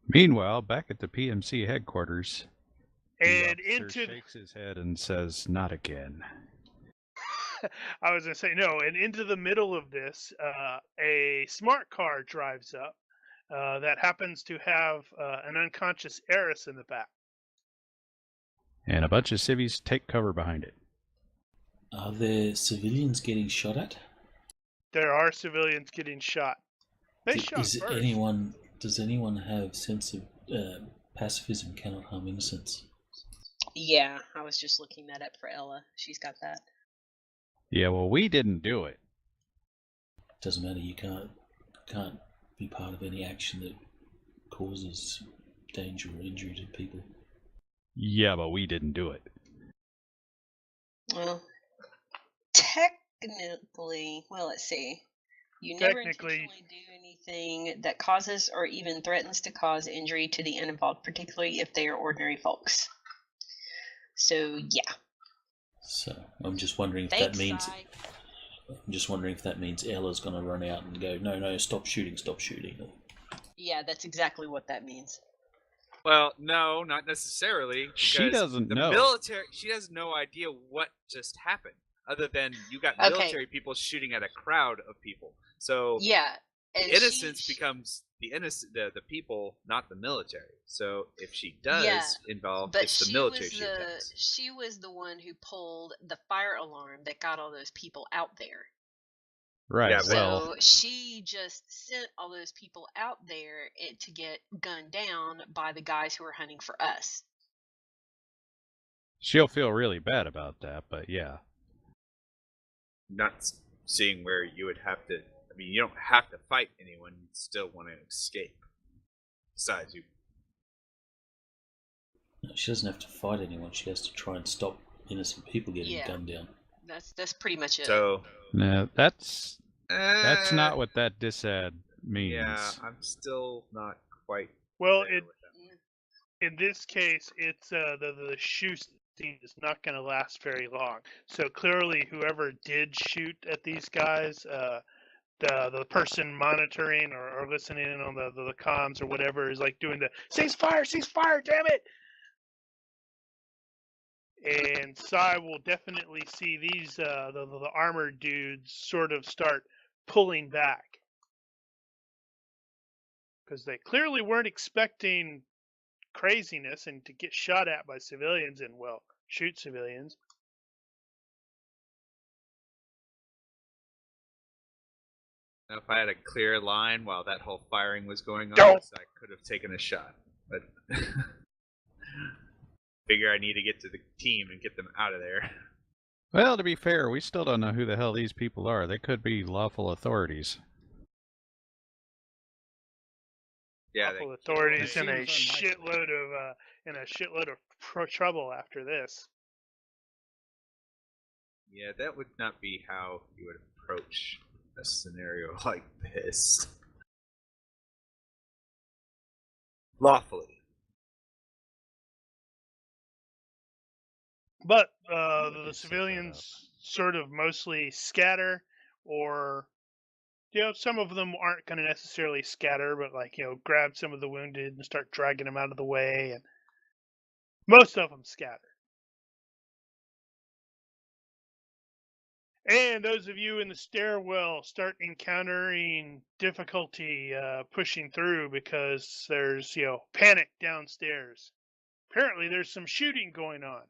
Meanwhile, back at the PMC headquarters, And the officer shakes his head and says, "Not again." I was going to say no. And into the middle of this, a smart car drives up that happens to have an unconscious heiress in the back. And a bunch of civvies take cover behind it. Are there civilians getting shot at? There are civilians getting shot. They shot Does first. anyone have sense of pacifism cannot harm innocence? Yeah, I was just looking that up for Ella. She's got that. Yeah, well, we didn't do it. Doesn't matter. You can't be part of any action that causes danger or injury to people. Yeah, but we didn't do it. Well, technically, well, let's see. You never intentionally do anything that causes or even threatens to cause injury to the uninvolved, particularly if they are ordinary folks. So, yeah. So I'm just wondering if Thanks, that means. Sai. I'm just wondering if that means Ella's going to run out and go, no, stop shooting. Yeah, that's exactly what that means. Well, no, not necessarily. She doesn't know. Military. She has no idea what just happened, other than you got military people shooting at a crowd of people. So yeah, and innocence becomes the people, not the military. So if she does involve, it's the military she attacks. She was the one who pulled the fire alarm that got all those people out there. Right. Yeah, so she just sent all those people out there to get gunned down by the guys who were hunting for us. She'll feel really bad about that, but yeah. Not seeing where you would have to. I mean, you don't have to fight anyone. You still want to escape. Besides, you. No, she doesn't have to fight anyone. She has to try and stop innocent people getting gunned down. That's pretty much it. So no, that's not what that disad means. Yeah, I'm still not quite. Well, in this case, it's the shoot scene is not going to last very long. So clearly, whoever did shoot at these guys, the person monitoring or listening in on the comms or whatever is like doing the ceasefire, damn it. And Sai will definitely see these the armored dudes sort of start pulling back because they clearly weren't expecting craziness and to get shot at by civilians and shoot civilians. Now, if I had a clear line while that whole firing was going on, I could have taken a shot. But figure I need to get to the team and get them out of there. Well, to be fair, we still don't know who the hell these people are. They could be lawful authorities. Yeah, lawful authorities in a shitload of trouble after this. Yeah, that would not be how you would approach a scenario like this lawfully. But What the did he set that civilians sort of mostly scatter, or some of them aren't going to necessarily scatter, but grab some of the wounded and start dragging them out of the way, and most of them scatter. And those of you in the stairwell start encountering difficulty pushing through because there's panic downstairs. Apparently, there's some shooting going on.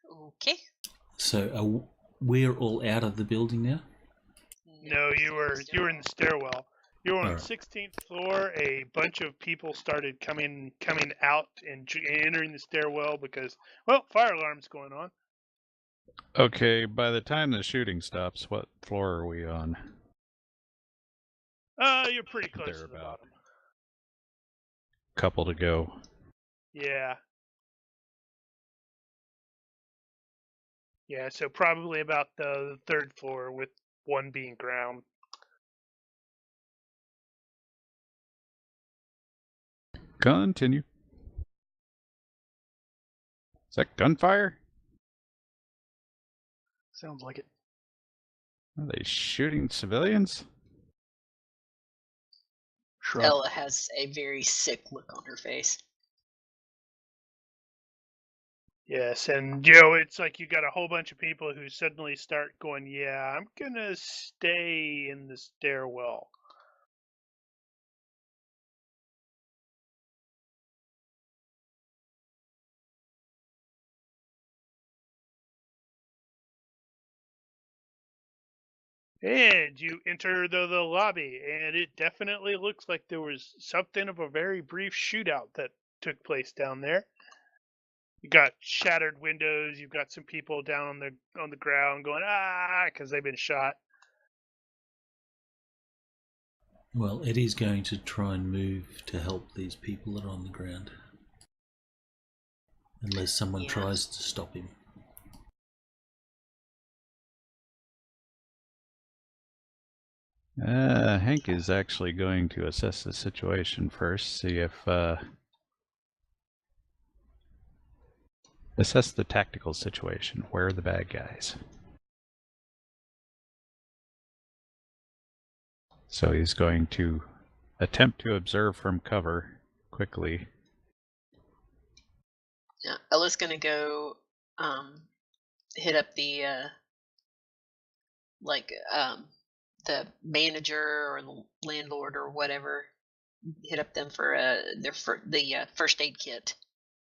Okay. So we're all out of the building now? No, you were in the stairwell. You were on the Alright. 16th floor. A bunch of people started coming out and entering the stairwell because, fire alarm's going on. Okay, by the time the shooting stops, what floor are we on? You're pretty close to the Thereabout. bottom. Couple to go. Yeah. Yeah, so probably about the third floor with one being ground. Continue. Is that gunfire? Sounds like it. Are they shooting civilians? Shrug. Ella has a very sick look on her face. Yes, and it's like you got a whole bunch of people who suddenly start going, yeah, I'm gonna stay in the stairwell. And you enter the lobby, and it definitely looks like there was something of a very brief shootout that took place down there. You got shattered windows. You've got some people down on the ground going because they've been shot. Well, Eddie's going to try and move to help these people that are on the ground. Unless someone Yeah. tries to stop him. Hank is actually going to assess the situation first, see if assess the tactical situation. Where are the bad guys? So he's going to attempt to observe from cover quickly. Yeah, Ella's gonna go hit up the the manager or the landlord or whatever. Hit up them for the first aid kit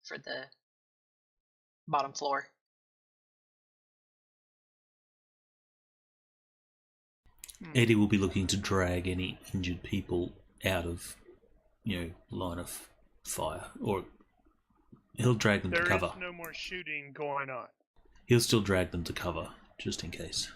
for the bottom floor. Eddie will be looking to drag any injured people out of, line of fire. Or he'll drag them to cover. There is no more shooting going on. He'll still drag them to cover, just in case.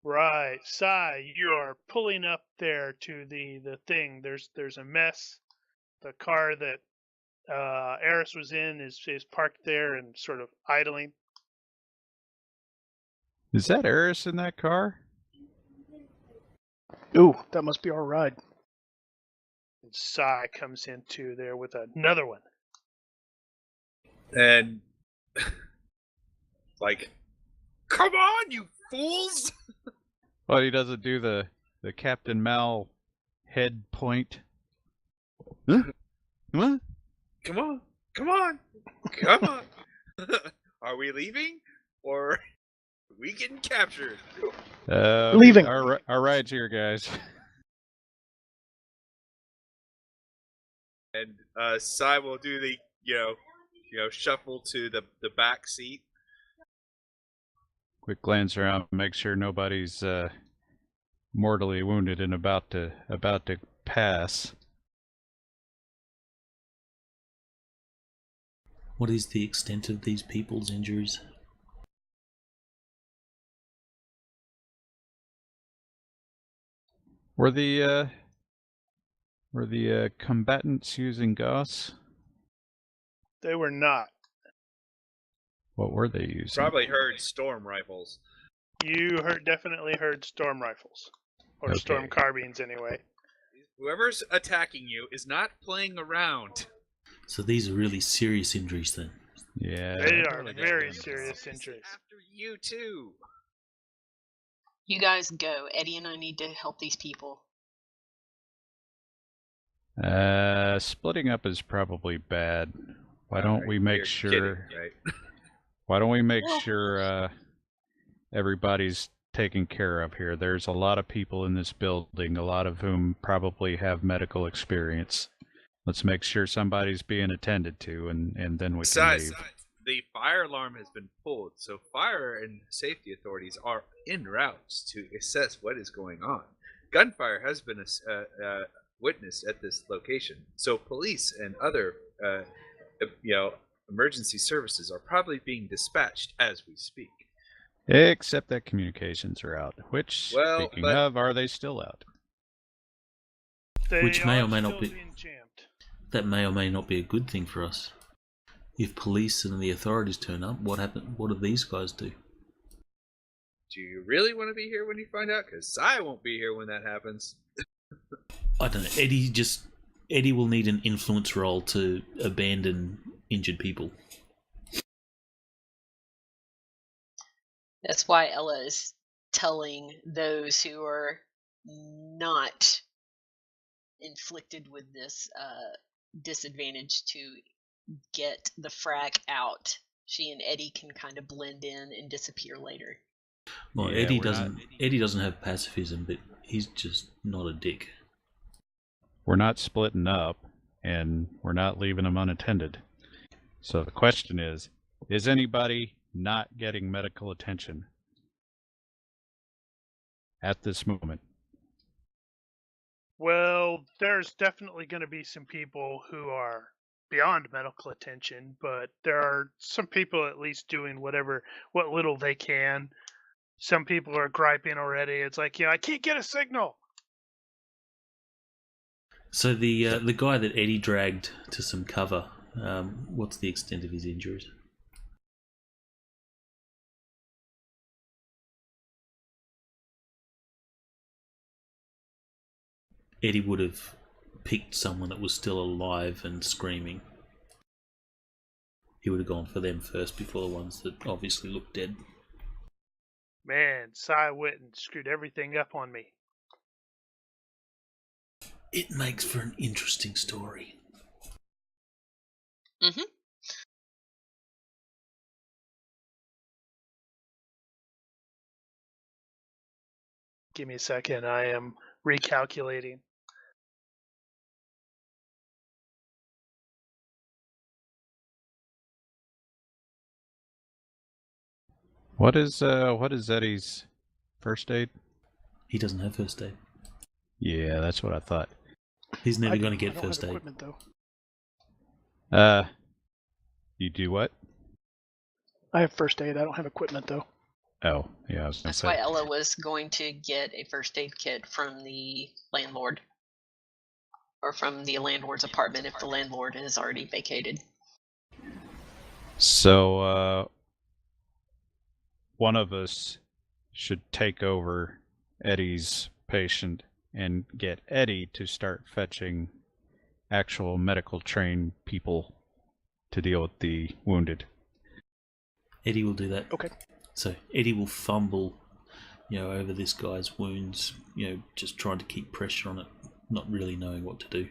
Right, Sai, you are pulling up there to the thing. There's a mess. The car that Eris was in is parked there and sort of idling. Is that Eris in that car? Ooh, that must be our ride. And Sai comes into there with another one. And like, come on, you fools! Well, he doesn't do the Captain Mal head point. Huh? What? Come on, come on, come on! Are we leaving, or are we getting captured? Leaving. Our ride's here, guys. And Sai will do the shuffle to the back seat. Quick glance around, make sure nobody's mortally wounded and about to pass. What is the extent of these people's injuries? Were the combatants using gas? They were not. What were they using? Probably heard storm rifles. You definitely heard storm rifles. Or Okay. storm carbines, anyway. Whoever's attacking you is not playing around. So these are really serious injuries then. Yeah. They I'd are really very get serious Seriously, injuries. After you too. You guys go. Eddie and I need to help these people. Splitting up is probably bad. Why don't we make You're sure? kidding, right? Why don't we make Well- sure everybody's taken care of here? There's a lot of people in this building, a lot of whom probably have medical experience. Let's make sure somebody's being attended to, and then we can Besides, leave. the fire alarm has been pulled, so fire and safety authorities are en route to assess what is going on. Gunfire has been witnessed at this location, so police and other, emergency services are probably being dispatched as we speak. Except that communications are out. Which, Well, speaking but- of, are they still out? They Which may are or may still not be- being jammed. That may or may not be a good thing for us. If police and the authorities turn up, what happen? What do these guys do? Do you really want to be here when you find out? Because I won't be here when that happens. I don't know. Eddie will need an influence role to abandon injured people. That's why Ella is telling those who are not inflicted with this disadvantage to get the frack out. She and Eddie can kind of blend in and disappear later. Well, Yeah, Eddie we're doesn't. Eddie doesn't have pacifism, but he's just not a dick. We're not splitting up, and we're not leaving them unattended. So the question is anybody not getting medical attention at this moment? Well, there's definitely going to be some people who are beyond medical attention, but there are some people at least doing what little they can. Some people are griping already. It's like, I can't get a signal. So the guy that Eddie dragged to some cover, what's the extent of his injuries? Eddie would have picked someone that was still alive and screaming. He would have gone for them first before the ones that obviously looked dead. Man, Cy Witten screwed everything up on me. It makes for an interesting story. Mm-hmm. Give me a second. I am recalculating. What is Eddie's first aid? He doesn't have first aid. Yeah, that's what I thought. He's never I going to do. get I don't first have aid. equipment, though. You do what? I have first aid. I don't have equipment, though. Oh, yeah, I was gonna That's say. why Ella was going to get a first aid kit from the landlord. Or from the landlord's apartment if the landlord has already vacated. So, one of us should take over Eddie's patient and get Eddie to start fetching actual medical trained people to deal with the wounded. Eddie will do that. Okay. So Eddie will fumble, over this guy's wounds, just trying to keep pressure on it, not really knowing what to do.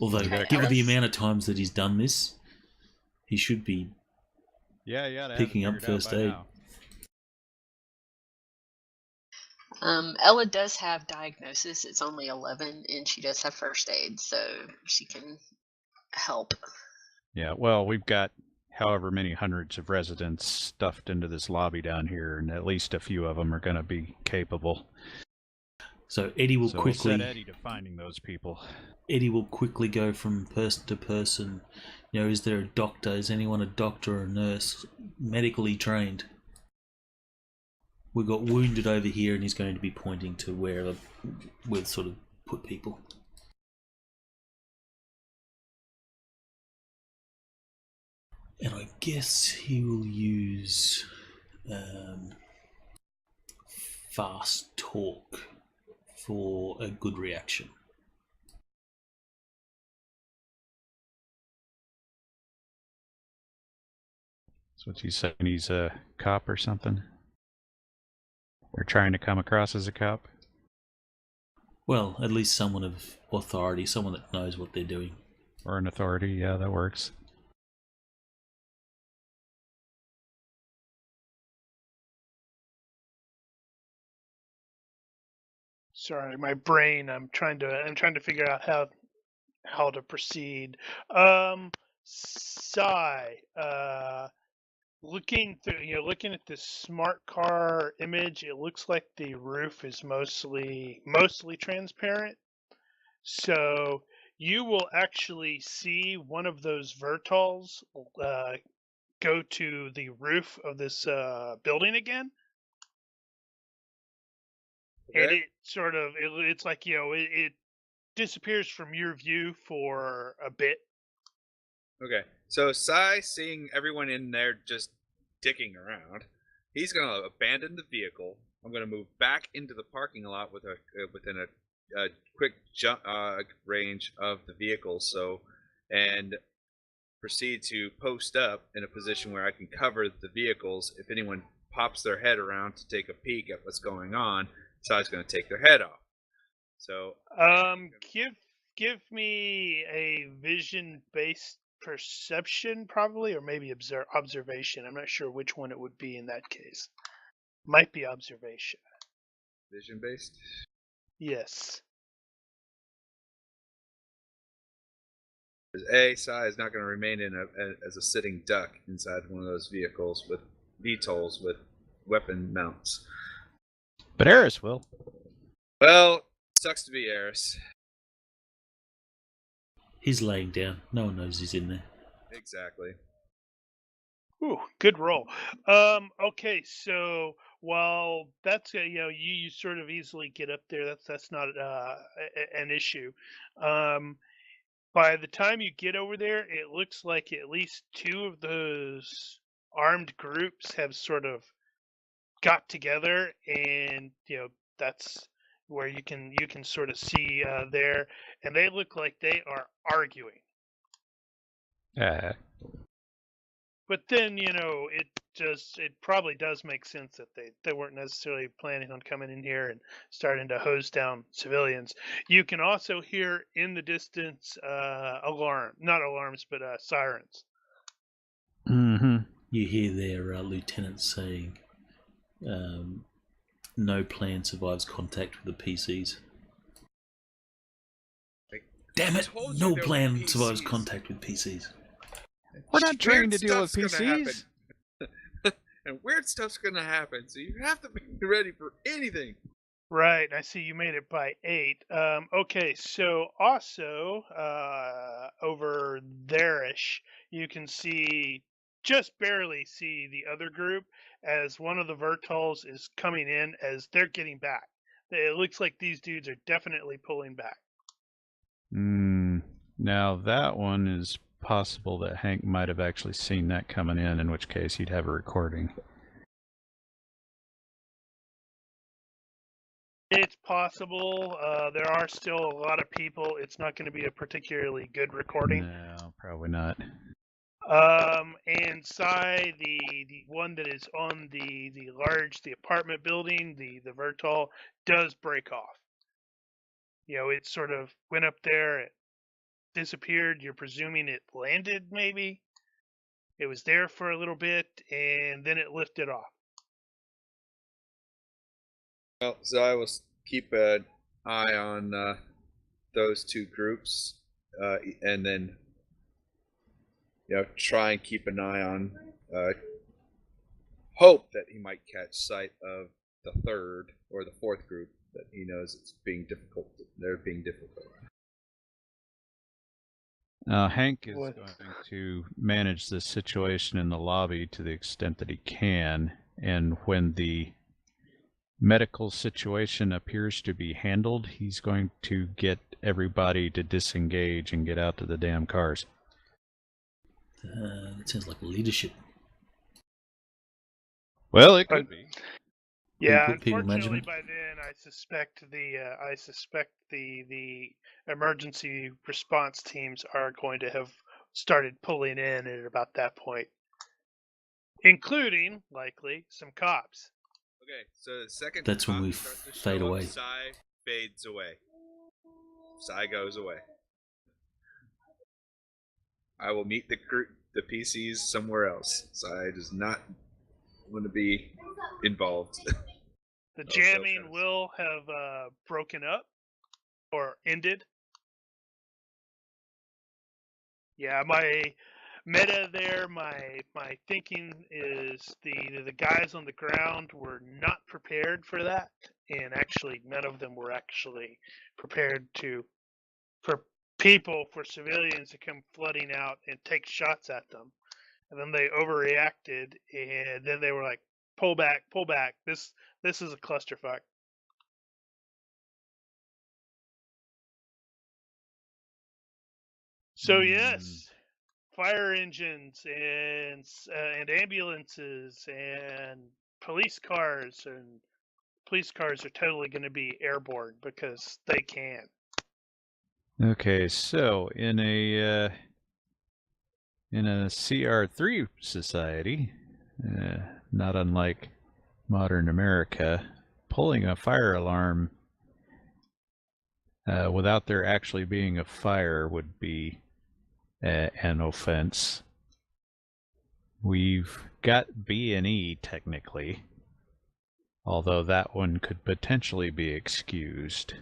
Although, Okay, given the Ellis? amount of times that he's done this, he should be Yeah, Picking up first aid. Ella does have diagnosis. It's only 11, and she does have first aid, so she can help. Yeah, well, we've got however many hundreds of residents stuffed into this lobby down here, and at least a few of them are going to be capable. So Eddie will So we'll quickly set Eddie to finding those people. Eddie will quickly go from person to person. Is there a doctor? Is anyone a doctor or a nurse, medically trained? We got wounded over here, and he's going to be pointing to where we've sort of put people. And I guess he will use fast talk for a good reaction. So what you saying? He's a cop or something? Or trying to come across as a cop? Well, at least someone of authority, someone that knows what they're doing. Or an authority, yeah, that works. Sorry, my brain. I'm trying to figure out how to proceed. Sai, looking through, looking at this smart car image, it looks like the roof is mostly transparent. So you will actually see one of those vertals go to the roof of this building again. Okay. And it sort of, it's like, it disappears from your view for a bit. Okay. So Sai, seeing everyone in there just dicking around, he's gonna abandon the vehicle. I'm gonna move back into the parking lot within a quick jump range of the vehicle. And proceed to post up in a position where I can cover the vehicles. If anyone pops their head around to take a peek at what's going on, Sai's going to take their head off. So, give me a vision-based perception, probably, or maybe observation. I'm not sure which one it would be in that case. Might be observation. Vision based? Yes. Sai is not going to remain as a sitting duck inside one of those vehicles with VTOLs with weapon mounts. But Eris will. Well, sucks to be Eris. He's laying down. No one knows he's in there. Exactly. Ooh, good roll. Okay, so while that's you sort of easily get up there. That's not an issue. By the time you get over there, it looks like at least two of those armed groups have sort of got together, and that's where you can sort of see there, and they look like they are arguing. But then it probably does make sense that they weren't necessarily planning on coming in here and starting to hose down civilians. You can also hear in the distance not alarms, but sirens. Mm-hmm. You hear their lieutenant saying, no plan survives contact with the PCs. Damn it! No plan survives contact with PCs. We're not trained to deal with PCs. And weird stuff's gonna happen, so you have to be ready for anything. Right, I see you made it by 8. Okay, so also over there-ish, you can just barely see the other group as one of the Vertals is coming in as they're getting back. It looks like these dudes are definitely pulling back. Now that one is possible that Hank might have actually seen that coming in which case he'd have a recording. It's possible. There are still a lot of people. It's not going to be a particularly good recording. No, probably not. And Sai, the one that is on the apartment building, the Vertol, does break off. It sort of went up there, it disappeared. You're presuming it landed, maybe? It was there for a little bit, and then it lifted off. Well, so I will keep an eye on those two groups, and then try and keep an eye on hope that he might catch sight of the third or the fourth group that he knows it's being difficult. They're being difficult. Hank is going to manage this situation in the lobby to the extent that he can, and when the medical situation appears to be handled, he's going to get everybody to disengage and get out to the damn cars. That sounds like leadership. Well, it could be. Yeah, People unfortunately, management. by then I suspect the emergency response teams are going to have started pulling in at about that point, including likely some cops. Okay, so the second That's when cop we starts to fade show up, away. Psy fades away. Psy goes away. I will meet the PCs somewhere else. Psy does not want to be involved. The jamming will have broken up or ended. Yeah, my meta there, my thinking is the guys on the ground were not prepared for that, and actually none of them were actually prepared for civilians to come flooding out and take shots at them. And then they overreacted, and then they were like, pull back. This is a clusterfuck. So yes, fire engines and ambulances and police cars are totally going to be airborne because they can. Okay, so in a CR3 society, not unlike modern America, pulling a fire alarm without there actually being a fire would be an offense. We've got B&E technically, although that one could potentially be excused.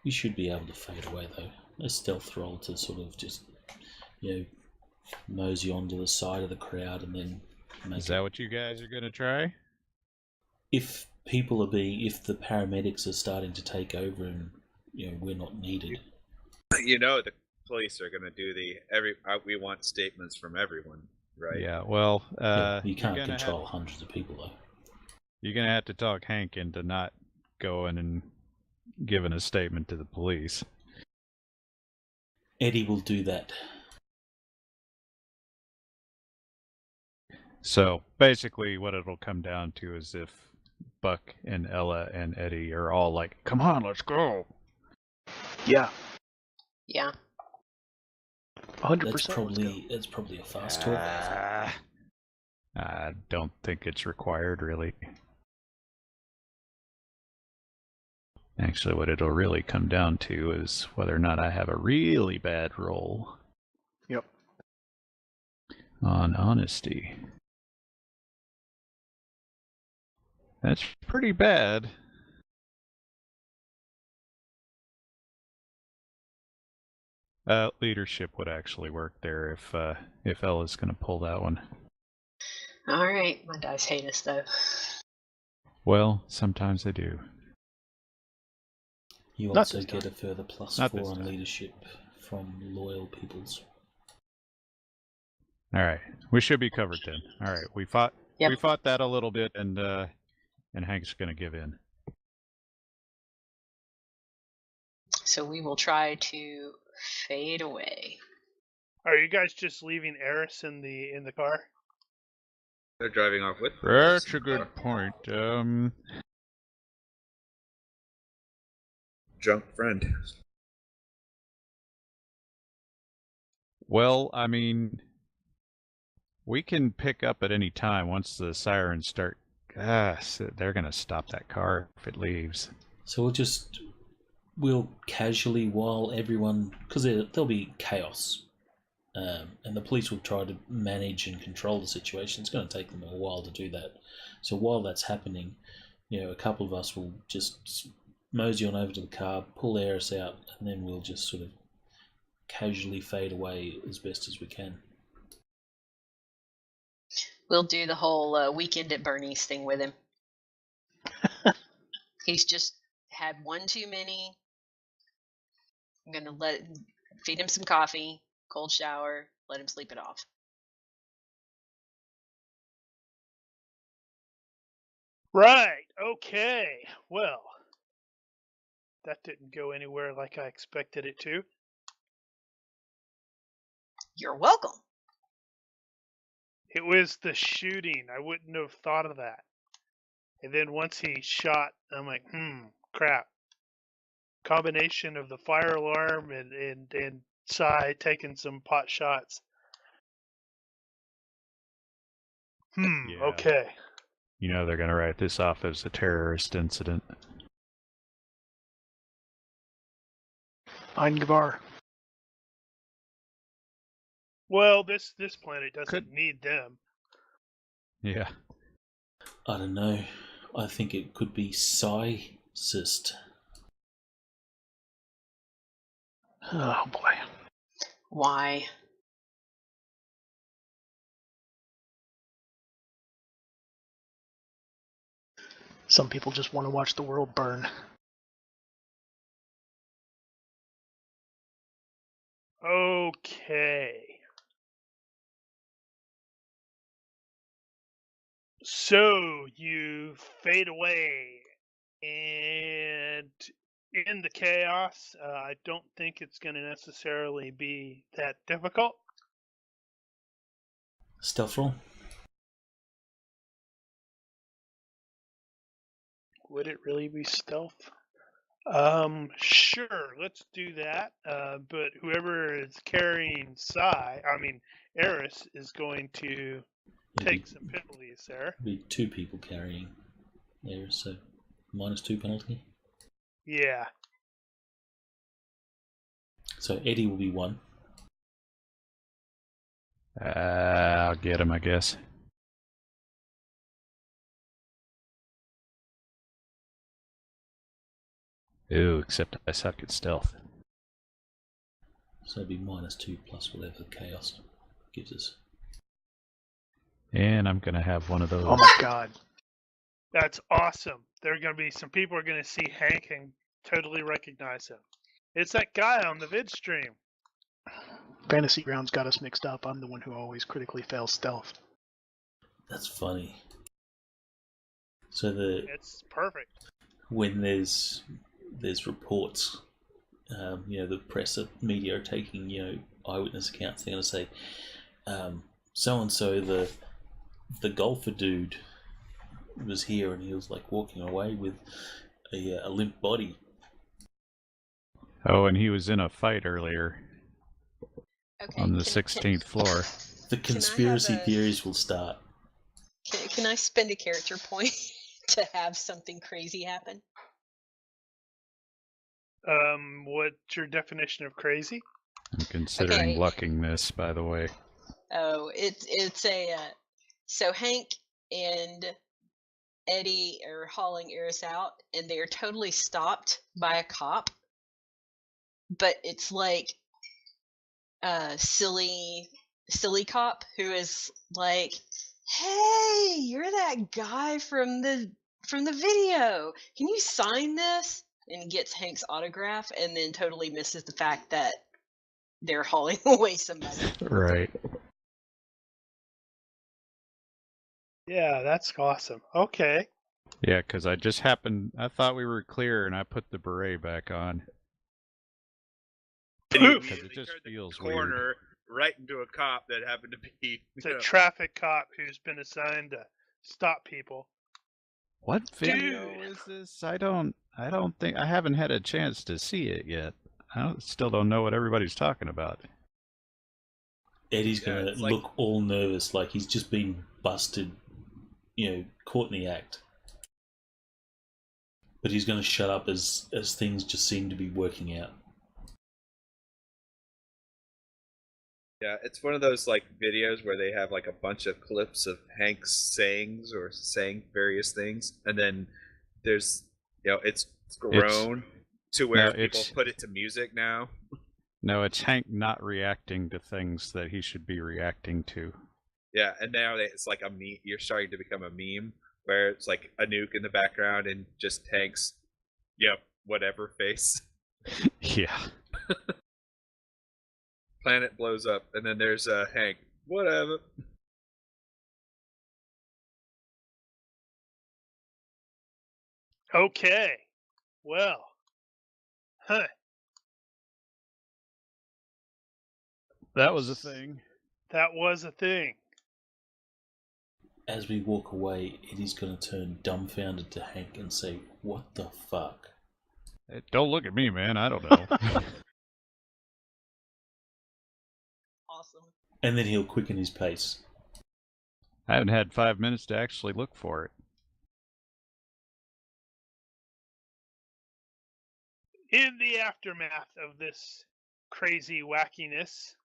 You should be able to fade away though. A stealth roll to sort of just, mosey onto the side of the crowd and then make Is that what you guys are going to try? If the paramedics are starting to take over and we're not needed. The police are going to do we want statements from everyone, right? Yeah, well, you can't control hundreds of people though. You're going to have to talk Hank into not going and giving a statement to the police. Eddie will do that. So basically what it'll come down to is if Buck and Ella and Eddie are all like, come on, let's go. Yeah. Yeah. 100%. That's probably a fast talk. I don't think it's required, really. Actually, what it'll really come down to is whether or not I have a really bad roll. Yep. On honesty. That's pretty bad. Leadership would actually work there if Ella's going to pull that one. All right, my dice hate us though. Well, sometimes they do. You Not also this get time. a further plus Not 4 this on time. leadership from loyal peoples. All right, we should be covered then. All right, we fought that a little bit, and Hank's going to give in. So we will try to fade away. Are you guys just leaving Eris in the car? They're driving off with. That's a good point. Drunk friend. Well, I mean, we can pick up at any time once the sirens start. They're going to stop that car if it leaves. So we'll casually, while everyone, because there'll be chaos, and the police will try to manage and control the situation. It's going to take them a while to do that. So while that's happening, a couple of us will just mosey on over to the car, pull Eris out, and then we'll just sort of casually fade away as best as we can. We'll do the whole weekend at Bernie's thing with him. He's just had one too many. I'm going to feed him some coffee, cold shower, let him sleep it off. Right. Okay. Well, that didn't go anywhere like I expected it to. You're welcome. It was the shooting. I wouldn't have thought of that. And then once he shot, I'm like, crap. Combination of the fire alarm and Sai taking some pot shots. Yeah. Okay. You know they're going to write this off as a terrorist incident. Eingevar. Well, this planet doesn't need them. Yeah. I don't know. I think it could be Psy-cyst. Oh boy. Why? Some people just want to watch the world burn. Okay. So you fade away, and in the chaos, I don't think it's going to necessarily be that difficult. Stealth roll? Would it really be stealth? Sure, let's do that. But whoever is carrying Eris is going to take some penalties there. Be 2 people carrying there, so -2 penalty. Yeah. So Eddie will be 1. I'll get him, I guess. Ooh, except I suck at stealth. So it'd be -2 plus whatever the chaos gives us. And I'm going to have one of those. Oh my god. That's awesome. There are going to be some people are going to see Hank and totally recognize him. It's that guy on the vid stream. Fantasy Grounds got us mixed up. I'm the one who always critically fails stealth. That's funny. So It's perfect. when there's reports, the press or media are taking, eyewitness accounts. They're going to say, so and so the golfer dude was here and he was like walking away with a limp body. Oh, and he was in a fight earlier Okay. on the 16th floor. The conspiracy theories will start. Can I spend a character point to have something crazy happen? What's your definition of crazy? I'm considering Okay. lucking this, by the way. Oh, it's a so Hank and Eddie are hauling Eris out, and they are totally stopped by a cop. But it's like a silly cop who is like, "Hey, you're that guy from the video. Can you sign this?" And gets Hank's autograph, and then totally misses the fact that they're hauling away somebody. Right. Yeah, that's awesome. Okay. Yeah, because I thought we were clear, and I put the beret back on. Poof! Because it just feels corner weird. right into a cop that happened to be. It's a traffic cop who's been assigned to stop people. What video is this? I haven't had a chance to see it yet. Still don't know what everybody's talking about. Eddie's going to look all nervous, like he's just been busted, caught in the act. But he's going to shut up as things just seem to be working out. Yeah, it's one of those videos where they have a bunch of clips of Hank's sayings or saying various things, and then there's it's grown to where people put it to music now. No, it's Hank not reacting to things that he should be reacting to. Yeah, and now it's like a meme. You're starting to become a meme where it's like a nuke in the background and just Hank's, whatever face. Yeah. Planet blows up, and then there's Hank. Whatever. Okay. Well. Huh. That was a thing. That was a thing. As we walk away, Eddie's going to turn dumbfounded to Hank and say, "What the fuck?" Hey, don't look at me, man. I don't know. Awesome. And then he'll quicken his pace. I haven't had 5 minutes to actually look for it. In the aftermath of this crazy wackiness,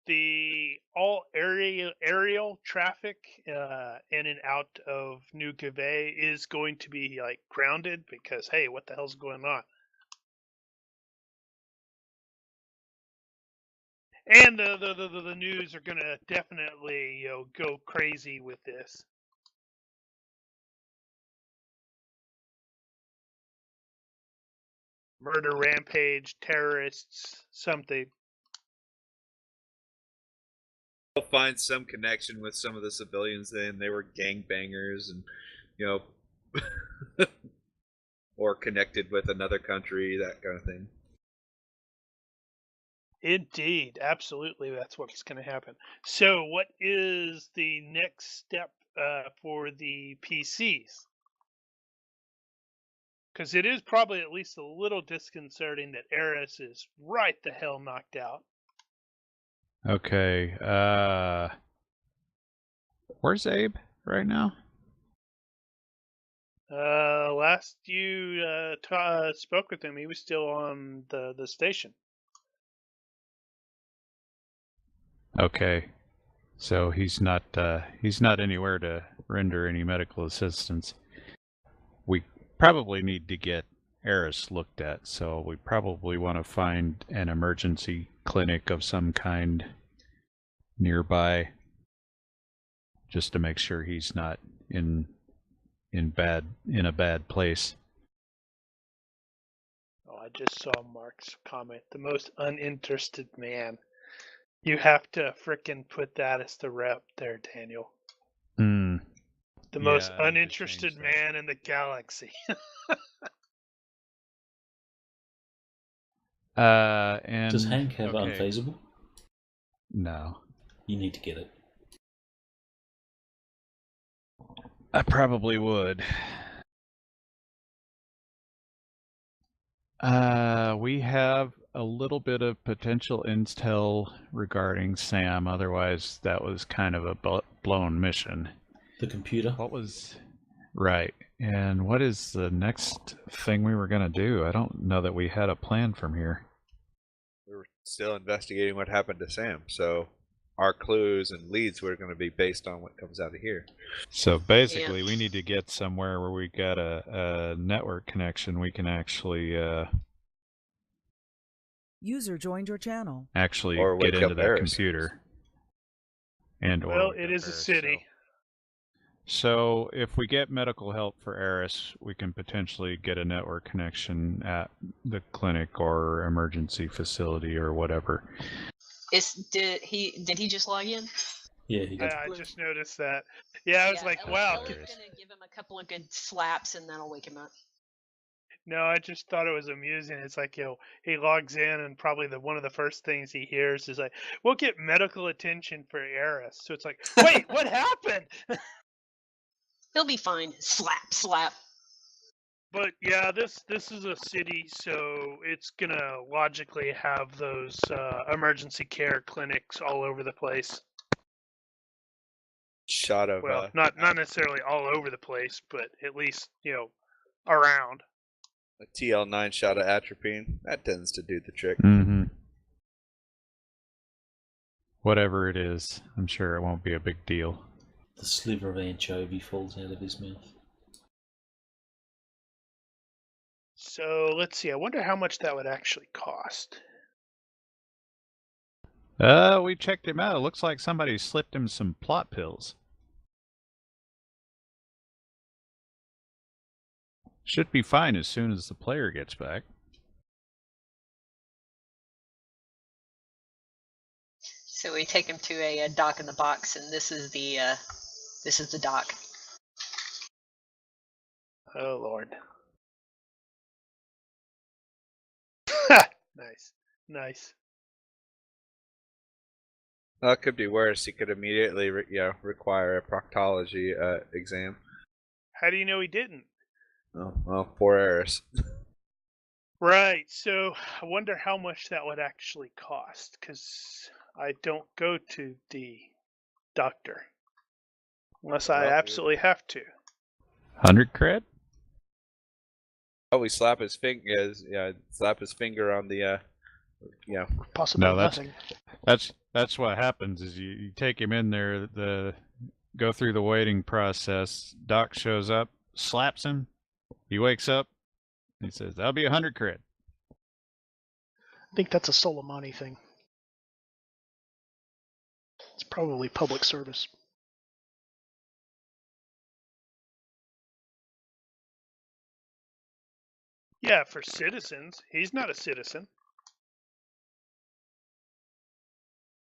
the all aerial traffic in and out of New Cavey is going to be like grounded because hey, what the hell's going on? And the news are gonna definitely go crazy with this. Murder rampage, terrorists, something. I'll find some connection with some of the civilians. Then they were gangbangers, and or connected with another country, that kind of thing. Indeed, absolutely, that's what's going to happen. So, what is the next step for the PCs? Because it is probably at least a little disconcerting that Eris is right the hell knocked out. Okay. Where's Abe right now? Last you spoke with him, he was still on the station. Okay. So he's not anywhere to render any medical assistance. We probably need to get Eris looked at, so we probably want to find an emergency clinic of some kind nearby, just to make sure he's not in a bad place. Oh, I just saw Mark's comment. The most uninterested man. You have to frickin' put that as the rep there, Daniel. Hmm. The Yeah, most I need to uninterested change that. man in the galaxy. And Does Hank have okay. unfeasible? No. You need to get it. I probably would. We have a little bit of potential intel regarding Sam. Otherwise, that was kind of a blown mission. The computer? What was... Right. And what is the next thing we were going to do? I don't know that we had a plan from here. We were still investigating what happened to Sam, so our clues and leads were going to be based on what comes out of here. So basically, we need to get somewhere where we got a network connection. We can actually User joined your channel. actually Or get wake into up that Eris. computer. And Well, wake it up is a Eris, city. So if we get medical help for Eris, we can potentially get a network connection at the clinic or emergency facility or whatever. Did he just log in? Yeah, he did. I just noticed that. Yeah, I was like, wow. Ella's gonna give him a couple of good slaps and that'll wake him up. No, I just thought it was amusing. It's like, he logs in and probably one of the first things he hears is like, we'll get medical attention for Eris. So it's like, wait, what happened? He'll be fine. Slap, slap. But yeah, this is a city, so it's gonna logically have those emergency care clinics all over the place. Shot of Well, not necessarily all over the place, but at least around. a TL9 shot of atropine. That tends to do the trick. Mm-hmm. Whatever it is, I'm sure it won't be a big deal. The sliver of anchovy falls out of his mouth. So let's see. I wonder how much that would actually cost. We checked him out. It looks like somebody slipped him some plot pills. Should be fine as soon as the player gets back. So we take him to a dock in the box, and this is the dock. Oh, Lord. Nice. Nice. Well, it could be worse. He could immediately, require a proctology exam. How do you know he didn't? Oh, well, poor Eris. Right. So I wonder how much that would actually cost, because I don't go to the doctor unless I Well, absolutely have to. 100 cred? Oh, we slap his finger. Slap his finger on the. Possibly No, nothing. that's what happens is you take him in there, go through the waiting process. Doc shows up, slaps him. He wakes up. He says, "That'll be 100 cred." I think that's a Soleimani thing. It's probably public service. Yeah, for citizens. He's not a citizen.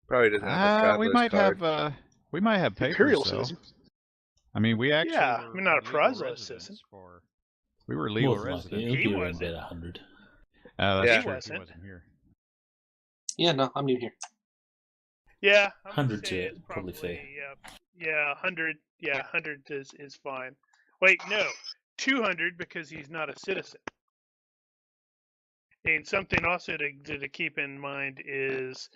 Probably doesn't have a traveler's card. We might have papers Imperial though. citizen. I mean, we actually Yeah, were, I mean, not a legal Perazzo residents citizen. we were legal More than likely, residents. it'll He be around wasn't. about 100. That's Yeah. true. He wasn't. here. Yeah, no, I'm new here. Yeah, I'm 100 gonna say to it's probably fair. Yeah, 100. Yeah, 100 is fine. Wait, no, 200 because he's not a citizen. And something also to keep in mind is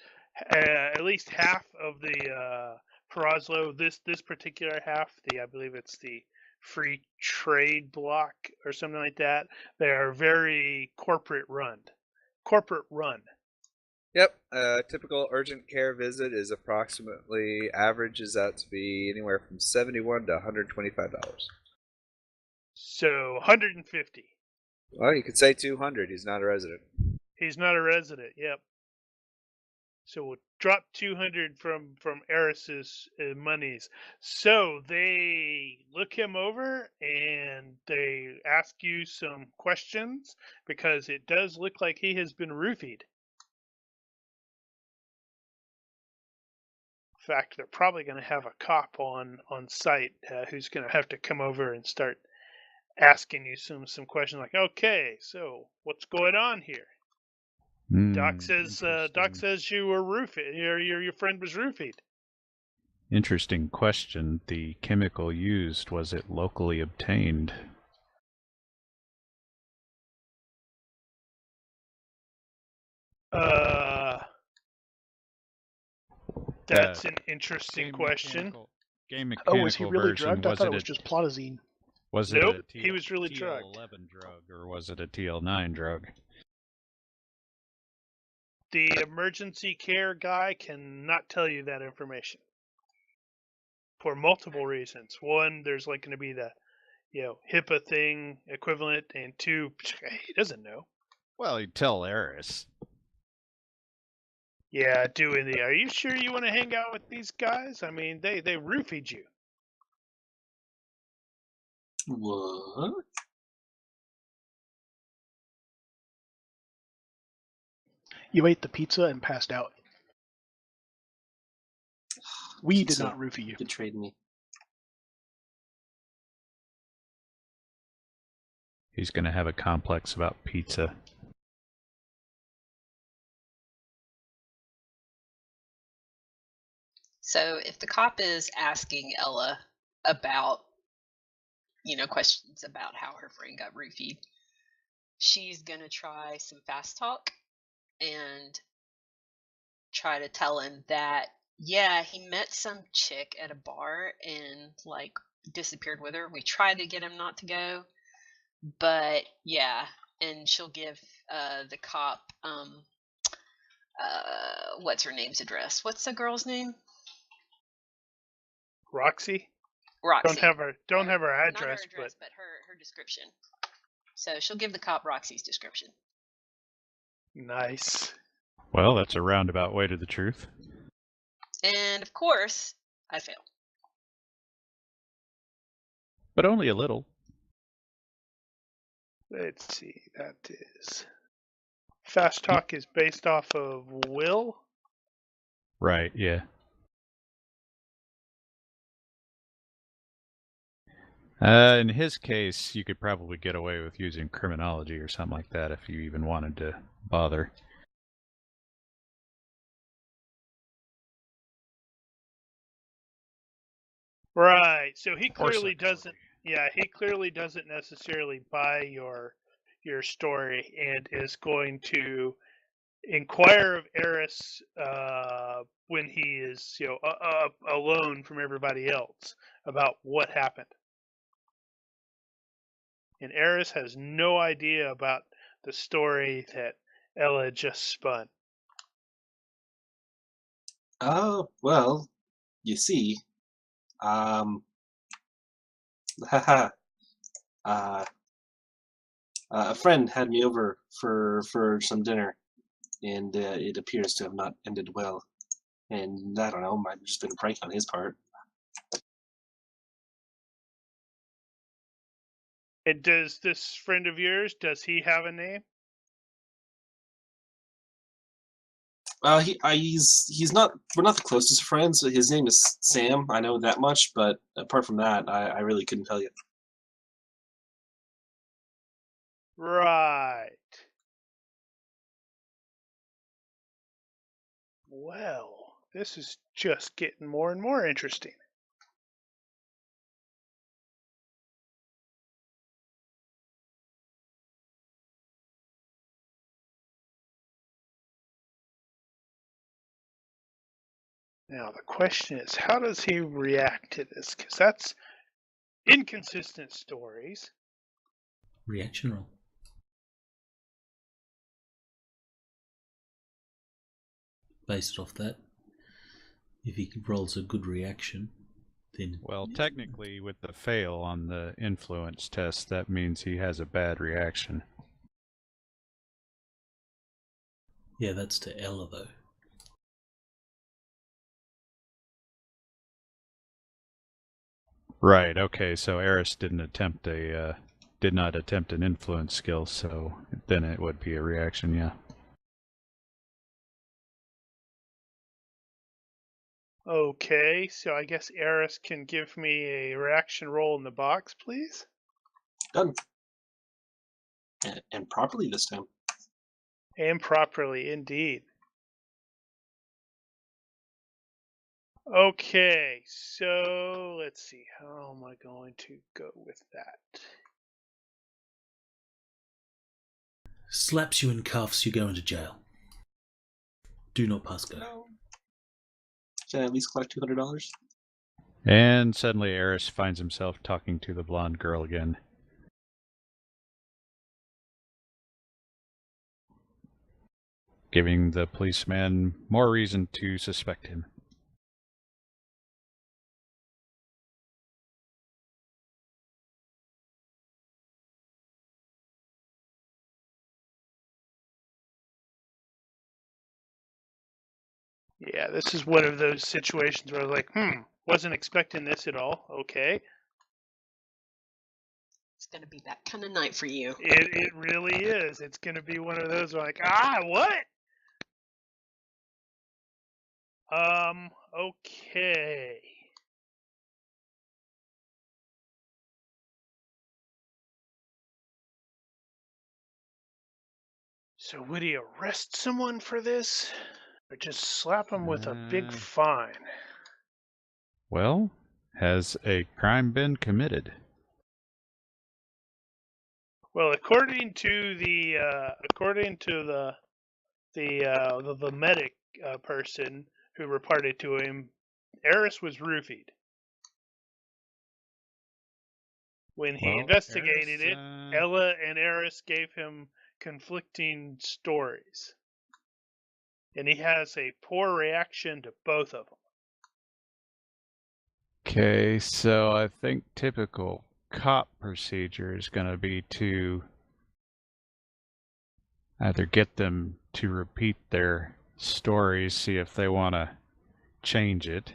at least half of the Perazzo, this particular half, I believe it's the free trade block or something like that. They are very corporate run. Yep. A typical urgent care visit is approximately averages out to be anywhere from $71 to $125. So 150. Well, you could say 200. He's not a resident. He's not a resident. Yep. So we'll drop 200 from Eris's monies. So they look him over and they ask you some questions because it does look like he has been roofied. In fact, they're probably going to have a cop on site who's going to have to come over and start asking you some questions like, okay, so what's going on here? Doc says you were roofied. Your friend was roofied. Interesting question. The chemical used, was it locally obtained? That's an interesting question. Game mechanical Was he really version, drugged? I thought it was just plotazine. Was Nope, it a he was really drugged. TL11 drug or was it a TL9 drug? The emergency care guy cannot tell you that information for multiple reasons. One, there's like going to be the HIPAA thing equivalent, and two, he doesn't know. Well, he'd tell Eris. Yeah, are you sure you want to hang out with these guys? I mean, they roofied you. What? You ate the pizza and passed out. We did Pizza not roofie you. betrayed me. He's going to have a complex about pizza. So if the cop is asking Ella about, questions about how her friend got roofied, she's going to try some fast talk and try to tell him that, yeah, he met some chick at a bar and, disappeared with her. We tried to get him not to go, but, yeah. And she'll give the cop, what's her name's address? What's the girl's name? Roxy? Roxy. Don't have her address, not her address, but her description. So she'll give the cop Roxy's description. Nice. Well, that's a roundabout way to the truth. And of course, I fail. But only a little. Let's see. That is fast talk is based off of will. Right, yeah. In his case, you could probably get away with using criminology or something like that if you even wanted to bother. Right. So he Or clearly psychology. doesn't. Yeah, he clearly doesn't necessarily buy your story and is going to inquire of Eris when he is, alone from everybody else about what happened. And Eris has no idea about the story that Ella just spun. Well, you see, haha, a friend had me over for some dinner, and it appears to have not ended well. And I don't know, might have just been a prank on his part. And does this friend of yours, does he have a name? He's not. We're not the closest friends. His name is Sam. I know that much, but apart from that, I really couldn't tell you. Right. Well, this is just getting more and more interesting. Now, the question is, how does he react to this? Because that's inconsistent stories. Reaction roll. Based off that, if he rolls a good reaction, then... Well, technically, with the fail on the influence test, that means he has a bad reaction. Yeah, that's to Ella, though. Right. Okay. So Eris did not attempt an influence skill, so then it would be a reaction. Yeah. Okay, so I guess Eris can give me a reaction roll in the box, please. Done. And properly this time. And properly, indeed. Okay, so let's see. How am I going to go with that? Slaps you in cuffs, you go into jail. Do not pass go. No. Should I at least collect $200? And suddenly Eris finds himself talking to the blonde girl again. Giving the policeman more reason to suspect him. Yeah, this is one of those situations where I was like, wasn't expecting this at all. Okay. It's going to be that kind of night for you. It really is. It's going to be one of those where like, what? Okay. So would he arrest someone for this? Or just slap him with a big fine? Well, has a crime been committed? Well, according to the medic person who reported to him, Eris was roofied. When he investigated it, Ella and Eris gave him conflicting stories. And he has a poor reaction to both of them. Okay, so I think typical cop procedure is going to be to either get them to repeat their stories, see if they want to change it.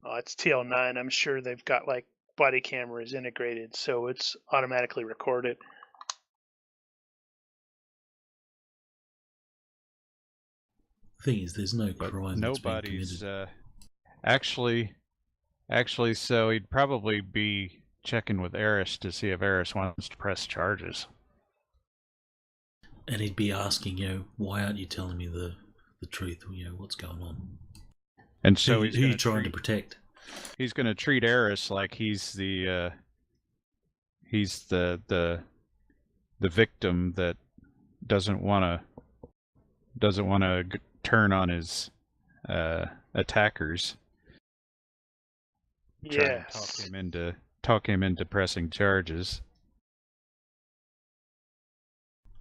Oh, it's TL9. I'm sure they've got like body cameras integrated, so it's automatically recorded. Thing is, there's no crime that's been committed. Actually, so he'd probably be check in with Eris to see if Eris wants to press charges. And he'd be asking, why aren't you telling me the truth? What's going on? And so who are you trying to protect? He's going to treat Eris like he's the victim that doesn't want to turn on his attackers. Yes. Try and talk him into pressing charges.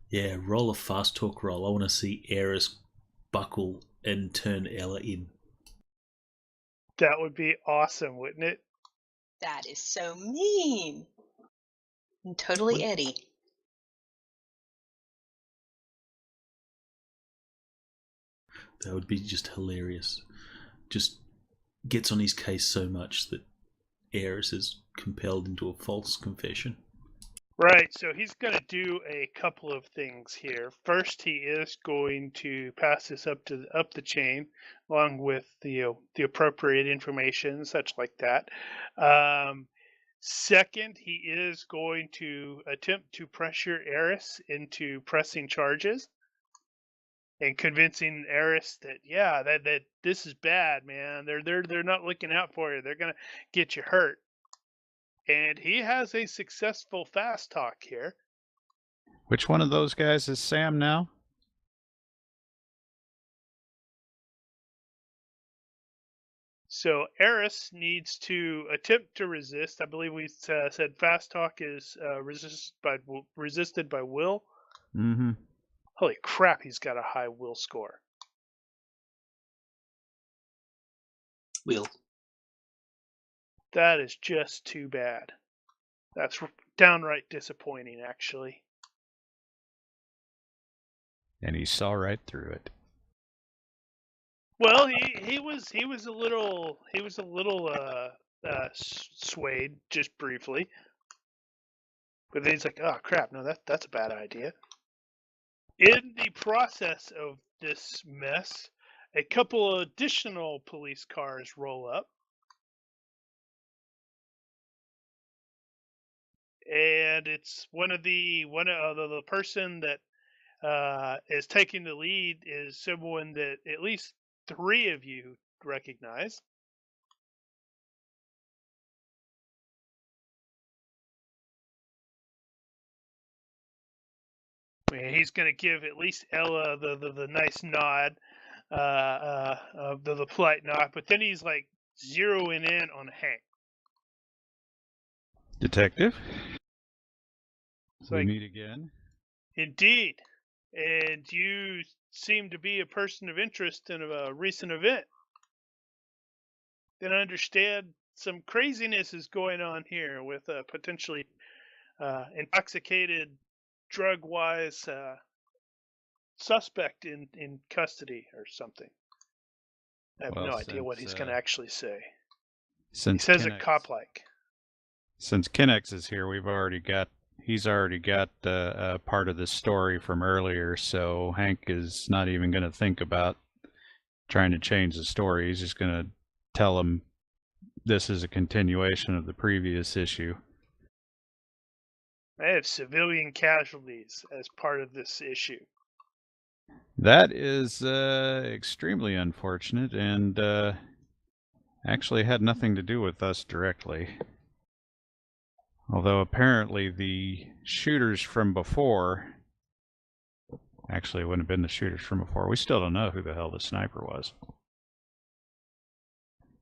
Yeah, roll a fast talk roll. I want to see Eris buckle and turn Ella in. That would be awesome, wouldn't it? That is so mean. And totally Eddie. That would be just hilarious. Just gets on his case so much that Eris is compelled into a false confession. Right, so he's going to do a couple of things here. First, he is going to pass this up the chain, along with the appropriate information, such like that. Second, he is going to attempt to pressure Eris into pressing charges and convincing Eris that that this is bad, man. They're not looking out for you. They're going to get you hurt. And he has a successful fast talk here. Which one of those guys is Sam now? So Eris needs to attempt to resist. I believe we said fast talk is resisted by will. Mm-hmm. Holy crap, he's got a high will score. Will. That is just too bad. That's downright disappointing, actually. And he saw right through it. Well, he was a little swayed just briefly, but then he's like, oh crap, no, that's a bad idea. In the process of this mess, a couple of additional police cars roll up. And it's one of the person that is taking the lead is someone that at least 3 of you recognize. I mean, he's going to give at least Ella the nice nod, the polite nod, but then he's like zeroing in on Hank. Detective? It's We like, meet again? Indeed. And you seem to be a person of interest in a recent event. Then I understand some craziness is going on here with a potentially intoxicated, drug-wise suspect in custody or something. I have no idea what he's going to actually say. He says it cop-like. Since Kinnex is here, he's already got part of the story from earlier, so Hank is not even going to think about trying to change the story. He's just going to tell him this is a continuation of the previous issue. I have civilian casualties as part of this issue. That is extremely unfortunate and actually had nothing to do with us directly. Although apparently the shooters from before, actually it wouldn't have been the shooters from before. We still don't know who the hell the sniper was.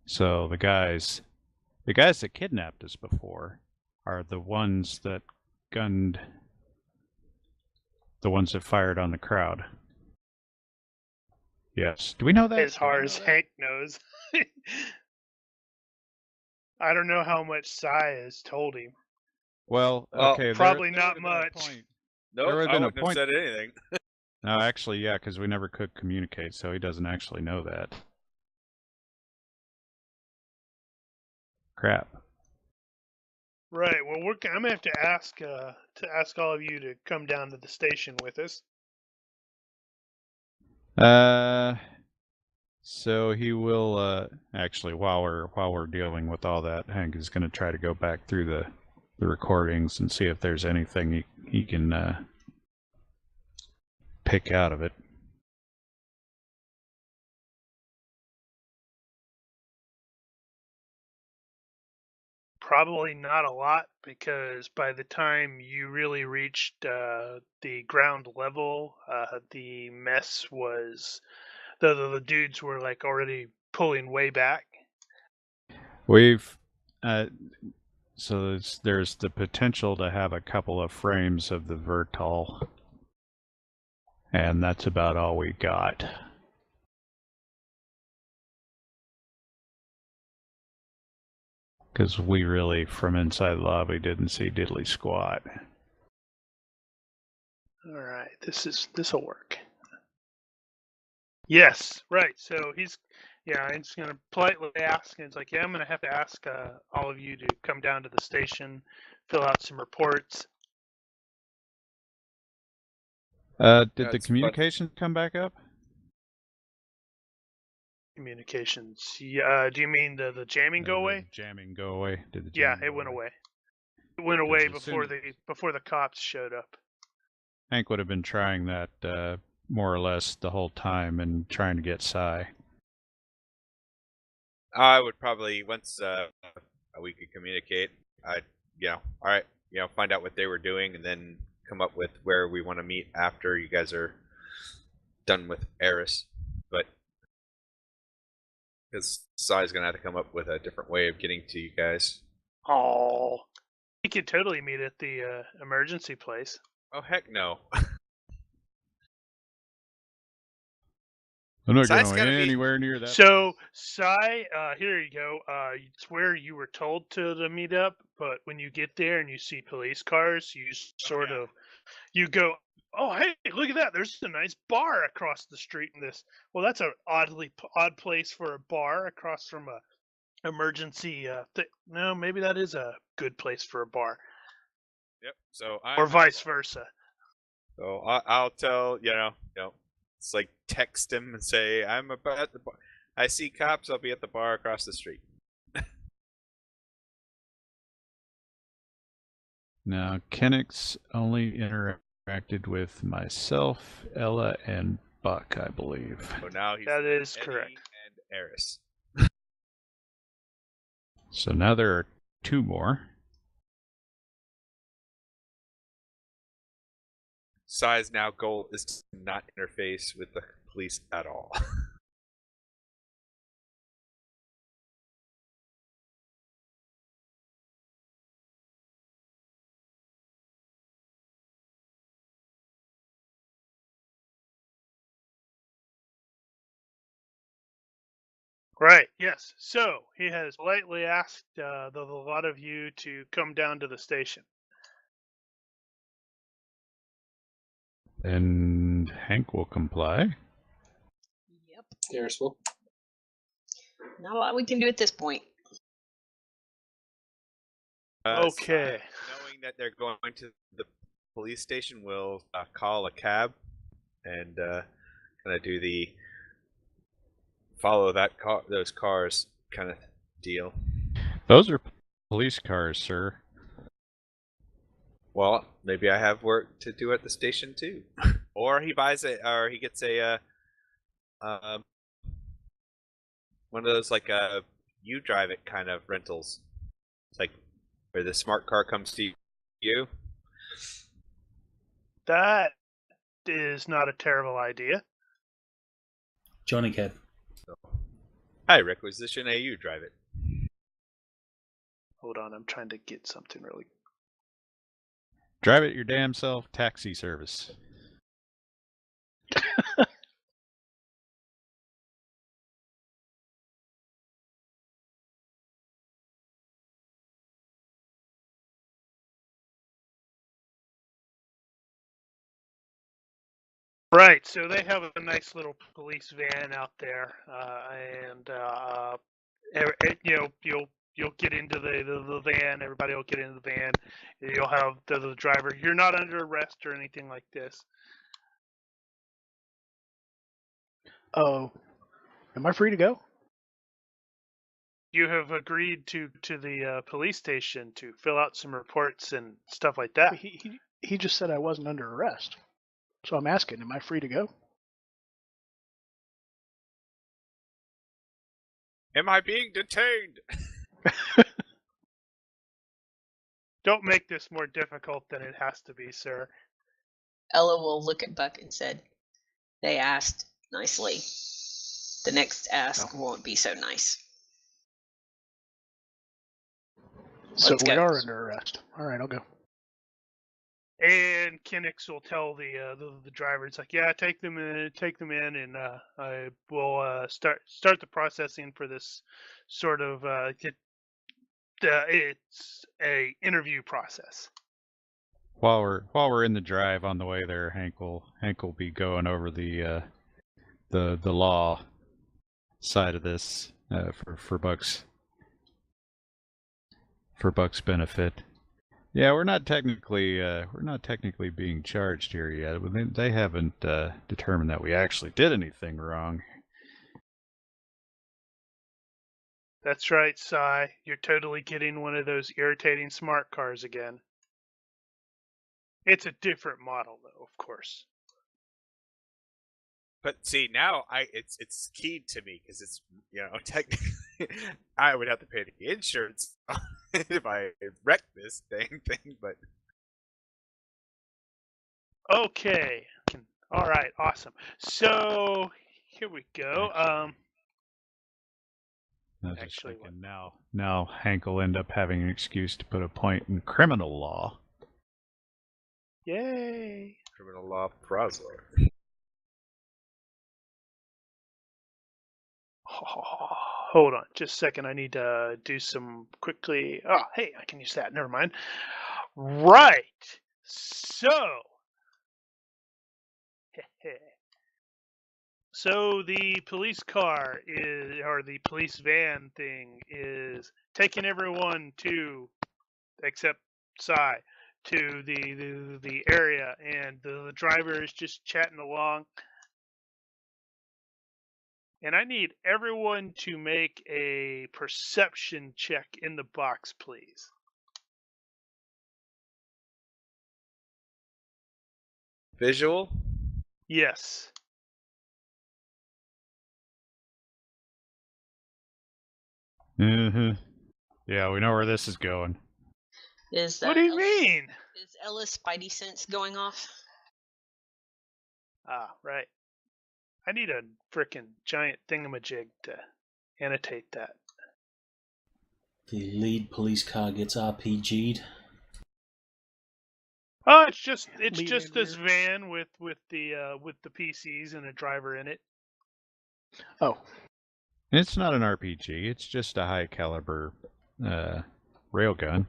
So the guys that kidnapped us before are the ones that fired on the crowd. Yes. Do we know that? As far as Hank knows. I don't know how much Sai has told him. Well, okay. Probably not much. No, I wouldn't have said anything. No, actually, yeah, because we never could communicate, so he doesn't actually know that. Crap. Right. Well, I'm gonna have to ask all of you to come down to the station with us. So he will actually while we're dealing with all that, Hank is going to try to go back through the recordings and see if there's anything he can pick out of it. Probably not a lot, because by the time you really reached the ground level, the mess was the dudes were like already pulling way back. We've so there's the potential to have a couple of frames of the Vertol, and that's about all we got. Because we really, from inside the lobby, didn't see diddly squat. All right, this'll work. Yes, right. So he's gonna politely ask, and it's like, yeah, I'm gonna have to ask all of you to come down to the station, fill out some reports. Did the communications come back up? Communications. Yeah. Do you mean the jamming go away? Jamming go away. Did the Yeah, jamming it go went away? away. It went away Because before the cops showed up. Hank would have been trying that more or less the whole time and trying to get Psy. I would probably, once we could communicate, I'd, all right, find out what they were doing and then come up with where we want to meet after you guys are done with Eris. But because Psy's going to have to come up with a different way of getting to you guys. Oh, we could totally meet at the emergency place. Oh, heck no. I'm not going anywhere near that. So, Psy, here you go. It's where you were told to meet up, but when you get there and you see police cars, you you go, oh, hey, look at that. There's a nice bar across the street in this. Well, that's an odd place for a bar across from a emergency no, maybe that is a good place for a bar. Yep. So or vice versa. So I'll tell, it's like text him and say, I'm about at the bar. I see cops, I'll be at the bar across the street. Now, Kennex only interacted with myself, Ella, and Buck, I believe. So now that is Eddie correct. And Eris. So now there are two more. Psy's now goal is to not interface with the police at all. Right, yes. So he has politely asked the lot of you to come down to the station. And Hank will comply. Yep. Eris will. Not a lot we can do at this point. Okay. Knowing that they're going to the police station, we'll call a cab and kind of do the follow those cars kind of deal. Those are police cars, sir. Well, maybe I have work to do at the station too. Or he buys it, or he gets a one of those like you drive it kind of rentals. It's like where the smart car comes to you. That is not a terrible idea. Johnny Cab. I requisition a you drive it. Hold on, I'm trying to get something really. Drive it your damn self, taxi service. Right, so they have a nice little police van out there, and you'll get into the van. Everybody will get into the van. You'll have the driver. You're not under arrest or anything like this. Oh, am I free to go? You have agreed to the police station to fill out some reports and stuff like that. He just said I wasn't under arrest. So I'm asking, am I free to go? Am I being detained? Don't make this more difficult than it has to be, sir. Ella will look at Buck and said, "They asked nicely. The next ask won't be so nice." So Let's we go. are under arrest. All right, I'll go. And Kinix will tell the driver, it's like, yeah, take them in, and I will start the processing for this sort of it's a interview process. While we're in the drive on the way there, Hank will be going over the law side of this for Buck's benefit. Yeah, we're not technically being charged here yet. They haven't determined that we actually did anything wrong. That's right, Cy. You're totally getting one of those irritating smart cars again. It's a different model, though, of course. But see, now it's keyed to me because it's technically I would have to pay the insurance if I wreck this dang thing. But okay, all right, awesome. So here we go. I was just thinking now Hank will end up having an excuse to put a point in criminal law. Yay! criminal law Frazzler. Hold on, just a second. I need to do some quickly. Oh, hey, I can use that. Never mind. Right. So, so the police car is, or the police van thing is taking everyone to, except Cy, to the area, and the driver is just chatting along. And I need everyone to make a perception check in the box, please. Visual? Yes. Mm-hmm. Yeah, we know where this is going. What do you mean? Is Ella's spidey sense going off? Ah, right. I need a frickin' giant thingamajig to annotate that. The lead police car gets RPG'd. Oh, it's just Lead this rear. van with the PCs and a driver in it. Oh, It's not an RPG. It's just a high caliber railgun.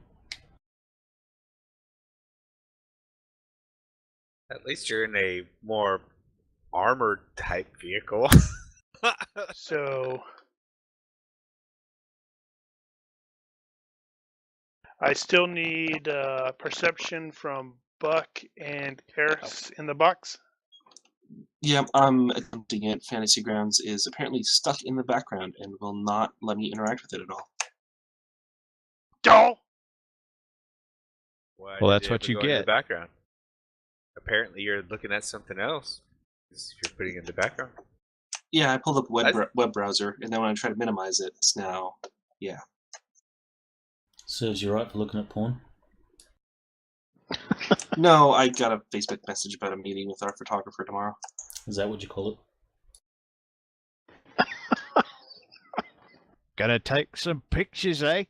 At least you're in a more armored type vehicle. So I still need perception from Buck and Harris in the box. Yeah, I'm attempting it. Fantasy Grounds is apparently stuck in the background and will not let me interact with it at all. Oh! Why Well, did that's it what ever you go into get. the background. Apparently, you're looking at something else. You're putting it in the background. Yeah, I pulled up That's- web browser, and then when I try to minimize it, it's now, yeah. Serves you right for looking at porn. No, I got a Facebook message about a meeting with our photographer tomorrow. Is that what you call it? Gotta take some pictures, eh?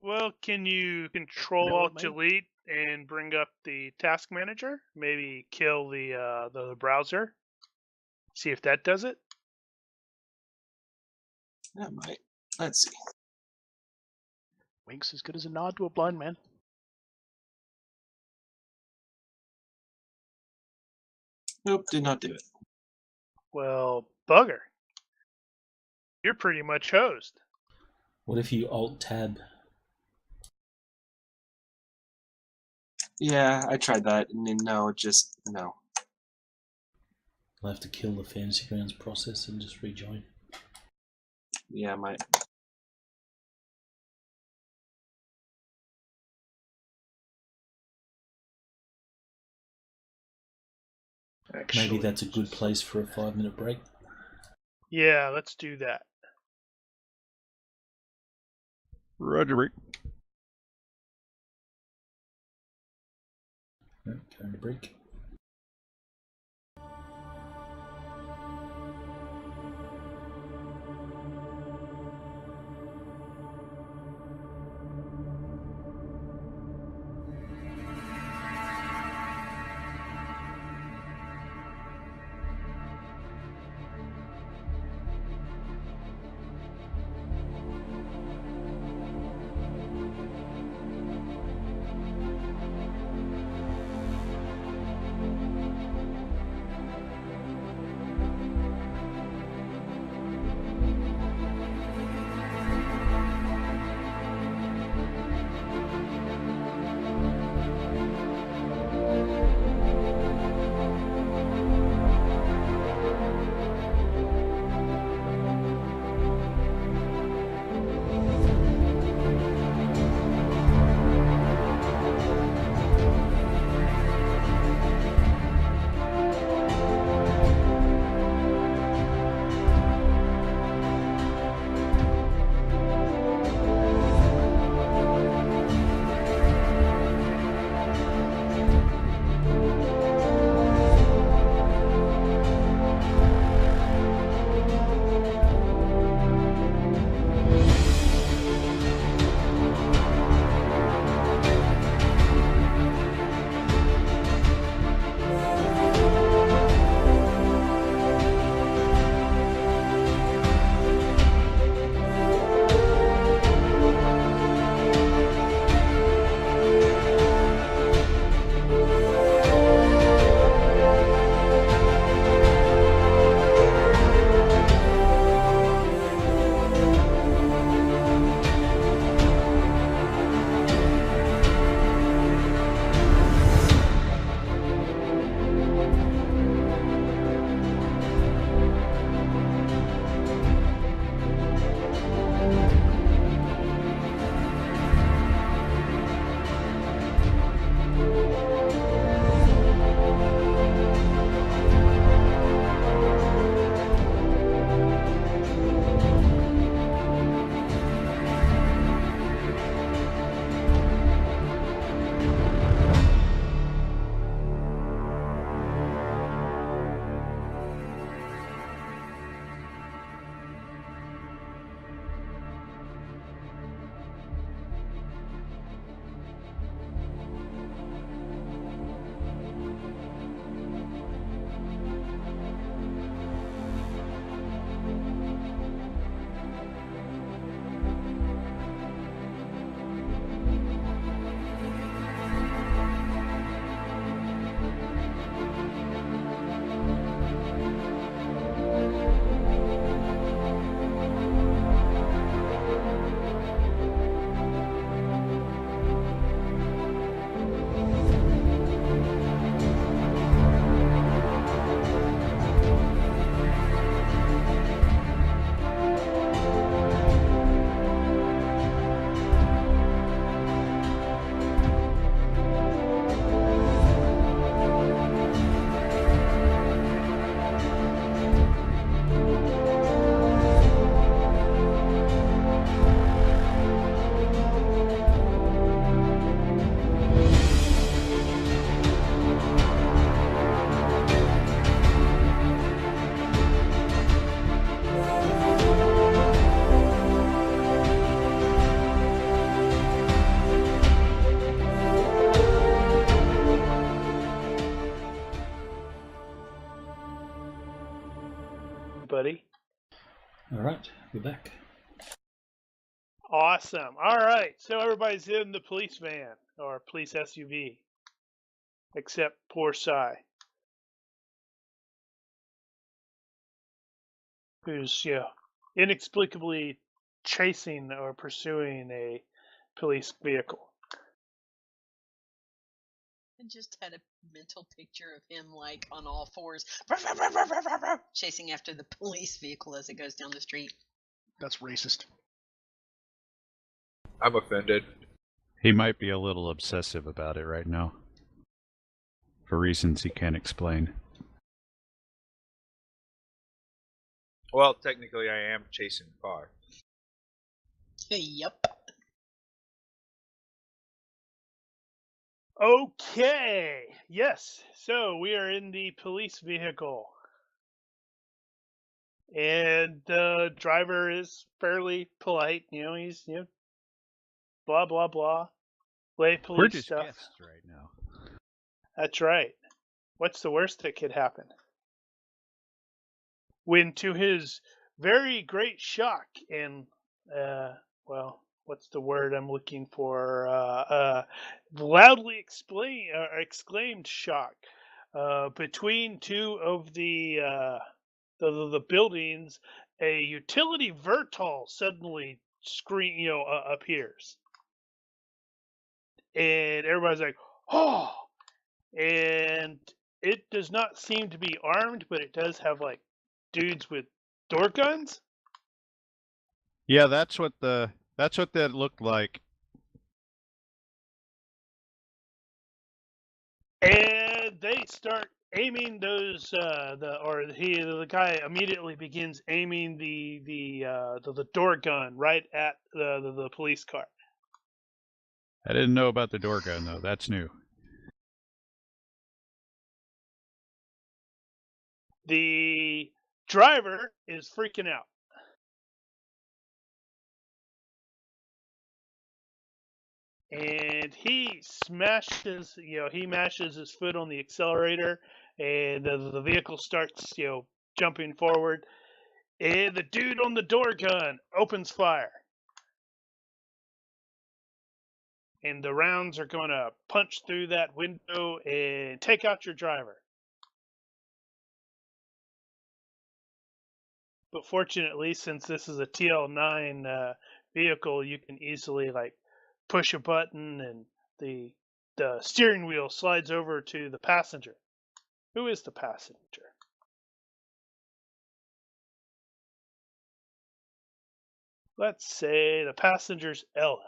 Well, can you Control Alt man. Delete and bring up the task manager? Maybe kill the browser. See if that does it. That might. Let's see. wink's as good as a nod to a blind man. Nope, did not do it. Well, bugger. You're pretty much hosed. What if you Alt Tab? Yeah, I tried that, and then no, just no. I'll have to kill the Fantasy Grounds process and just rejoin. Yeah, I might. Actually, Maybe that's a good place for a 5-minute break. Yeah, let's do that. Roger. Right, going to break. Buddy. All right, we're back. Awesome. All right. So everybody's in the police van or police SUV, except poor Cy, who's inexplicably chasing or pursuing a police vehicle. I just had a mental picture of him like on all fours, chasing after the police vehicle as it goes down the street. That's racist. I'm offended. He might be a little obsessive about it right now, for reasons he can't explain. Well, technically, I am chasing the car. Yep. Okay. Yes. So we are in the police vehicle. And the driver is fairly polite. He's, blah, blah, blah. Lay We're police just stuff. guests right now. That's right. What's the worst that could happen? When, to his very great shock and, what's the word I'm looking for? Loudly exclaimed shock. Between two of the buildings, a utility Vertol suddenly appears, and everybody's like, "Oh!" And it does not seem to be armed, but it does have like dudes with door guns. Yeah, that's what that looked like. And they start aiming those the guy immediately begins aiming the door gun right at the police car. I didn't know about the door gun though. That's new. The driver is freaking out. And he mashes his foot on the accelerator, and the vehicle starts, jumping forward. And the dude on the door gun opens fire. And the rounds are going to punch through that window and take out your driver. But fortunately, since this is a TL9 vehicle, you can easily push a button and the steering wheel slides over to the passenger. Who is the passenger? Let's say the passenger's Ella.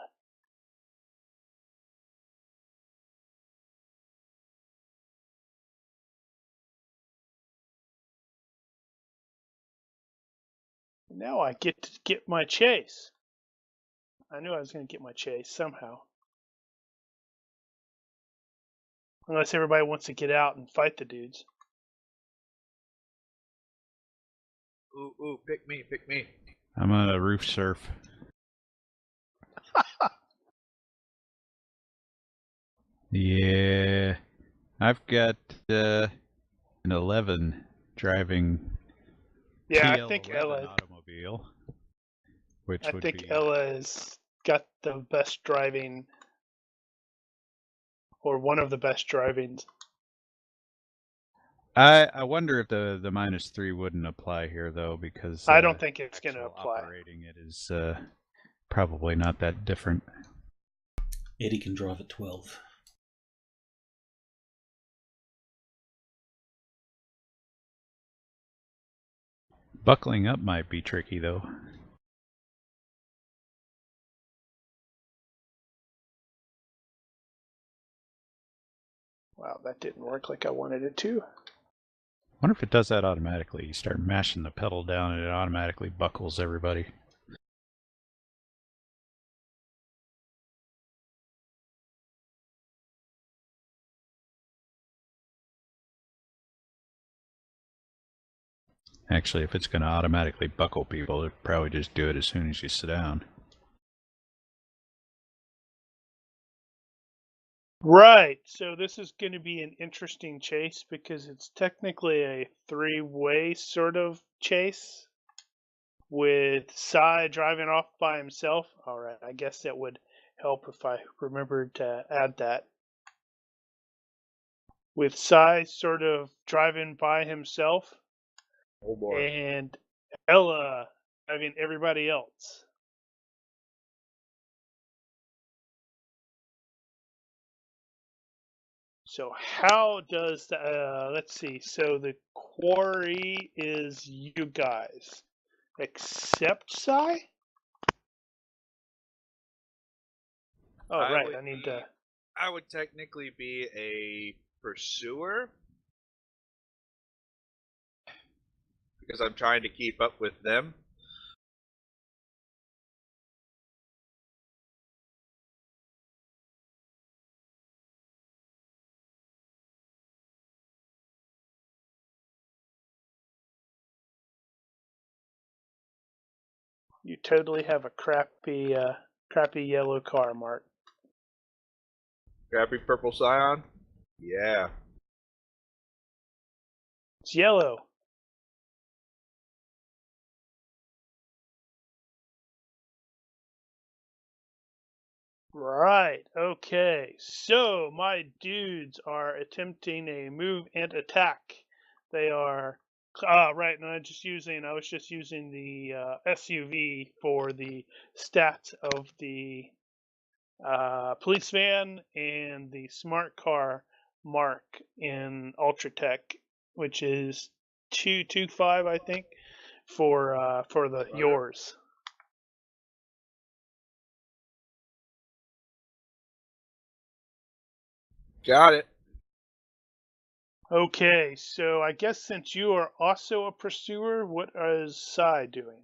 Now I get to get my chase. I knew I was going to get my chase somehow. Unless everybody wants to get out and fight the dudes. Ooh, pick me. I'm on a roof surf. Yeah, I've got an 11 driving. Yeah, TL11 I think Ella. automobile, which I would think be Ella has got the best driving, or one of the best drivings. I wonder if the -3 wouldn't apply here though, because I don't think it's going to actual apply. operating it is probably not that different. Eddie can drive at 12. Buckling up might be tricky though. Wow, that didn't work like I wanted it to. Wonder if it does that automatically. You start mashing the pedal down and it automatically buckles everybody. Actually, if it's going to automatically buckle people, it'd probably just do it as soon as you sit down. Right, so this is going to be an interesting chase because it's technically a three-way sort of chase with Sai driving off by himself. All right, I guess that would help if I remembered to add that. With Sai sort of driving by himself. Oh boy. And Ella driving everybody else. So how does the, let's see, so the quarry is you guys, except Sai? Oh, right, I need to... I would technically be a pursuer. because I'm trying to keep up with them. You totally have a crappy yellow car, Mark. Crappy purple Scion? Yeah. It's yellow. Right, okay. So my dudes are attempting a move and attack. They are right, and I was just using the SUV for the stats of the police van and the smart car mark in Ultratech, which is 225, I think, for the yours. Got it. Okay, so I guess since you are also a pursuer, what is Sai doing?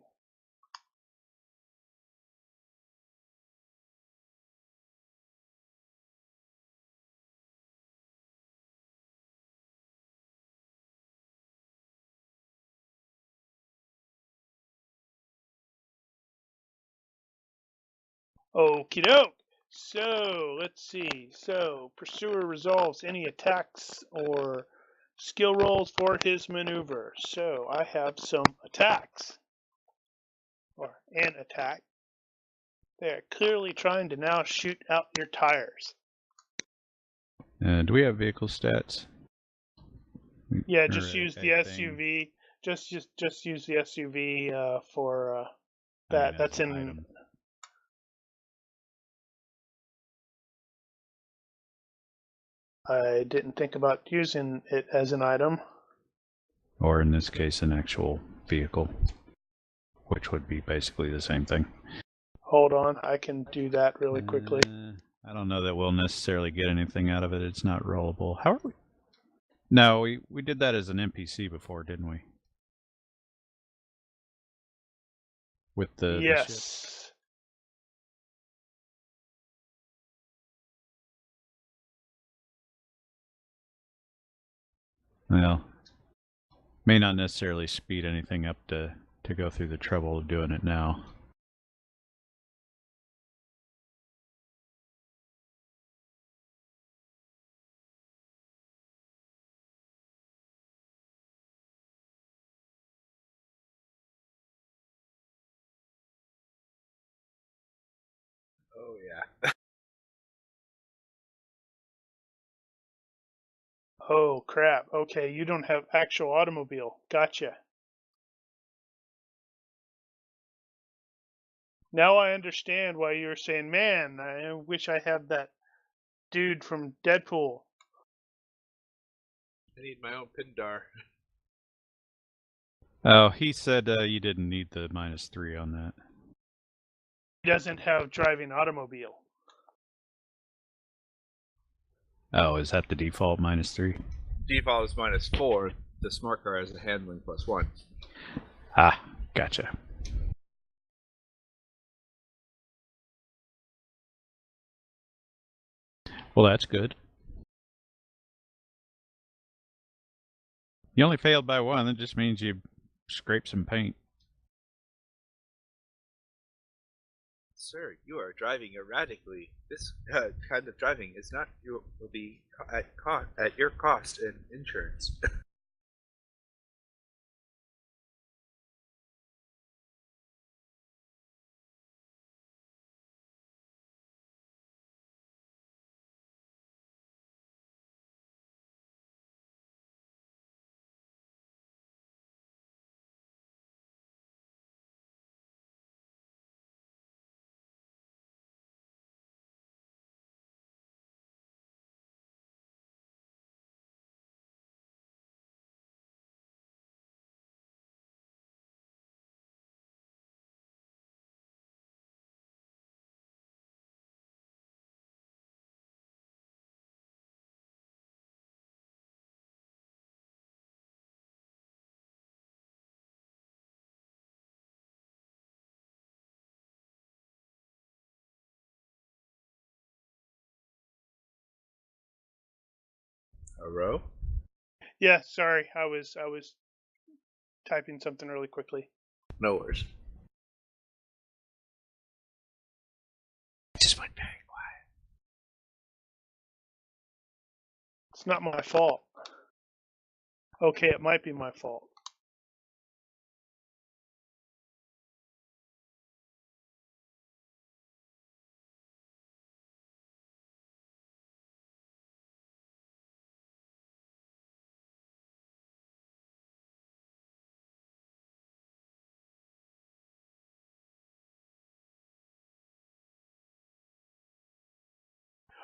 Okie doke. So let's see. So pursuer resolves any attacks or skill rolls for his maneuver. So I have some attacks, or an attack. They're clearly trying to now shoot out your tires. Do we have vehicle stats? Yeah, just Or use the a thing? SUV. Just use the SUV for I mean, that. as That's an in. item. I didn't think about using it as an item. Or in this case, an actual vehicle, which would be basically the same thing. Hold on, I can do that really quickly. I don't know that we'll necessarily get anything out of it. It's not rollable. How are we? No, we did that as an NPC before, didn't we? With the ship. Yes. Well, may not necessarily speed anything up to go through the trouble of doing it now. Oh, yeah. Oh crap. Okay, you don't have actual automobile. Gotcha. Now I understand why you were saying, man, I wish I had that dude from Deadpool. I need my own Pindar. Oh, he said you didn't need the -3 on that. He doesn't have driving automobile. Oh, is that the default -3? Default is -4. The smart car has a handling +1. Ah, gotcha. Well, that's good. You only failed by 1. That just means you scraped some paint. Sir, you are driving erratically. This kind of driving is not will be at your cost in insurance. A row? Yeah, sorry, I was typing something really quickly. No worries. Just went very quiet. It's not my fault. Okay, it might be my fault.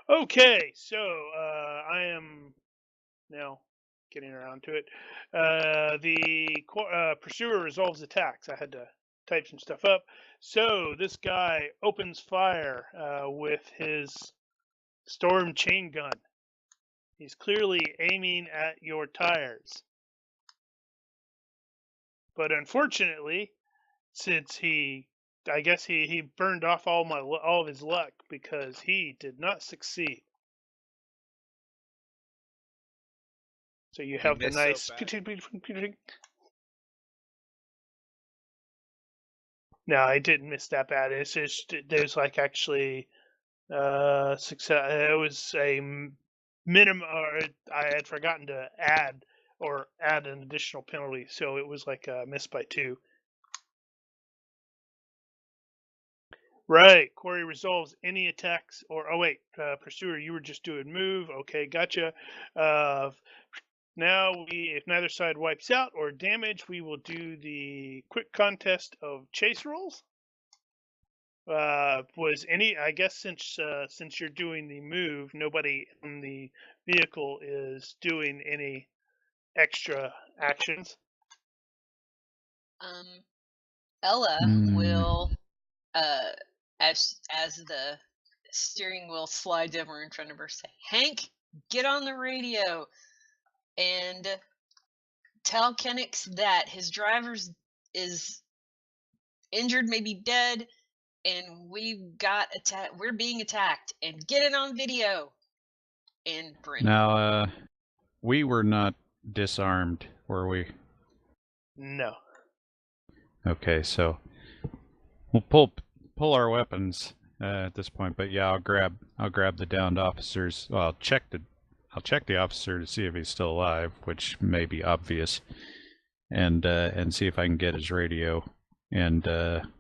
Okay, so I am now getting around to it. The pursuer resolves attacks. I had to type some stuff up. So this guy opens fire with his storm chain gun. He's clearly aiming at your tires. But unfortunately, since I guess he burned off all of his luck because he did not succeed. So you have the nice. So bad. No, I didn't miss that bad. It's just there's like actually success. It was a minimum, or I had forgotten to add an additional penalty, so it was like a miss by 2. Right. Quarry resolves any attacks or pursuer, you were just doing move. Okay, gotcha. Now if neither side wipes out or damage, we will do the quick contest of chase rolls. I guess since you're doing the move, nobody in the vehicle is doing any extra actions. Ella will as the steering wheel slides over in front of her, say, "Hank, get on the radio and tell Kenix that his driver is injured, maybe dead, and we're being attacked, and get it on video." And bring. Now, we were not disarmed, were we? No. Okay, so we'll pull our weapons at this point. But yeah, I'll grab the downed officers. Well, I'll check the officer to see if he's still alive, which may be obvious, and see if I can get his radio and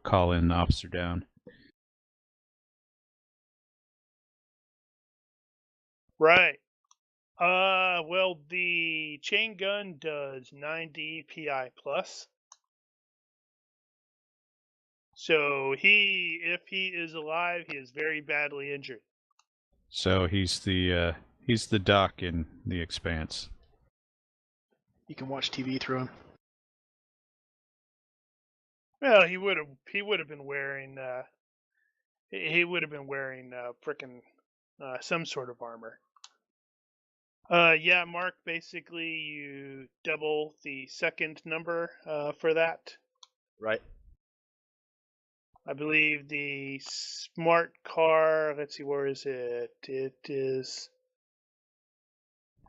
call in the officer down. Right. Well, the chain gun does 90 PI plus. So if he is alive, he is very badly injured. So he's the doc in The Expanse. You can watch TV through him. Well, he would have been wearing frickin' some sort of armor. Yeah, Mark, basically you double the second number for that. Right. I believe the smart car, let's see, where is it? It is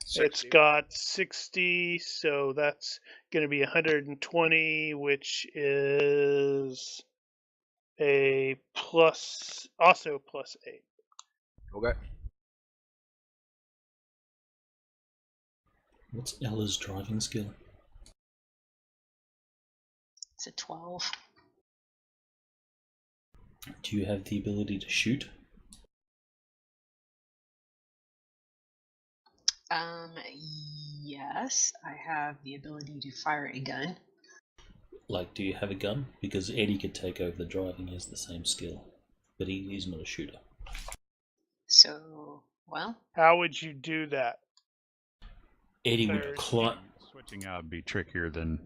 60. It's got 60, so that's going to be 120, which is a plus 8. Okay. What's Ella's driving skill? It's a 12. Do you have the ability to shoot? Yes, I have the ability to fire a gun. Like, do you have a gun? Because Eddie could take over the driving, he has the same skill. But he's not a shooter. So, well... How would you do that? Eddie would climb... Switching out would be trickier than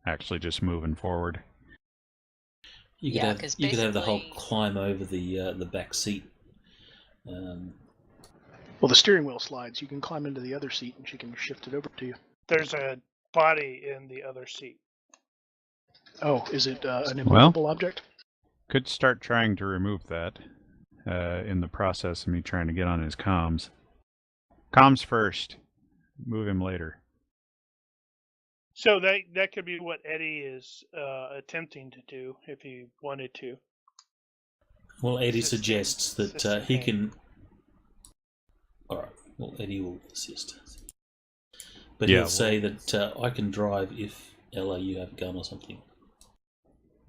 actually just moving forward. You could have the whole climb over the back seat. Well, the steering wheel slides. You can climb into the other seat and she can shift it over to you. There's a body in the other seat. Oh, is it an immovable object? Could start trying to remove that in the process of me trying to get on his comms. Comms first. move him later. So that could be what Eddie is attempting to do if he wanted to. Well, Eddie Assist suggests him. that Assist he him. can. All right. Well, Eddie will assist, but Yeah, he'll say that I can drive if Ella, you have a gun or something.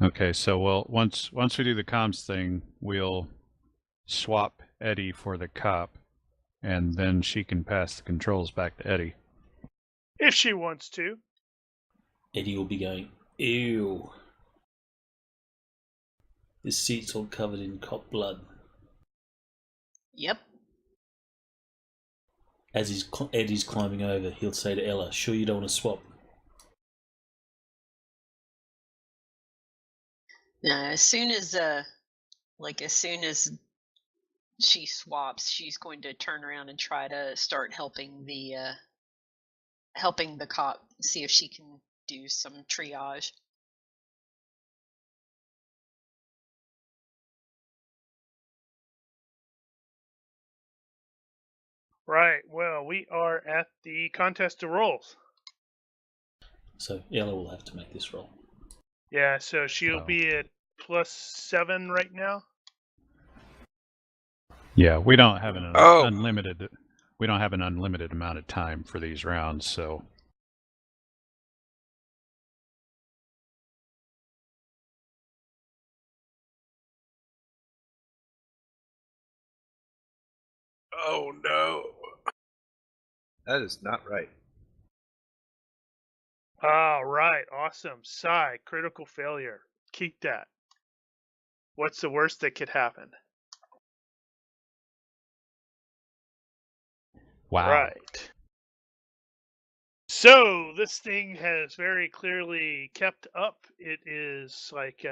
Okay, so once we do the comms thing, we'll swap Eddie for the cop, and then she can pass the controls back to Eddie. If she wants to. Eddie will be going, ew. This seat's all covered in cop blood. Yep. As Eddie's climbing over, he'll say to Ella, sure you don't want to swap? Now, as soon as she swaps, she's going to turn around and try to start helping the cop, see if she can do some triage. Right. Well, we are at the contest of rolls. So Ella will have to make this roll. Yeah, so she'll Wow. be at +7 right now. Yeah, we don't have an Oh. unlimited. We don't have an unlimited amount of time for these rounds, so. Oh no. That is not right. All right. Awesome. Sigh. Critical failure. Keep that. What's the worst that could happen? Wow. Right. So this thing has very clearly kept up. It is like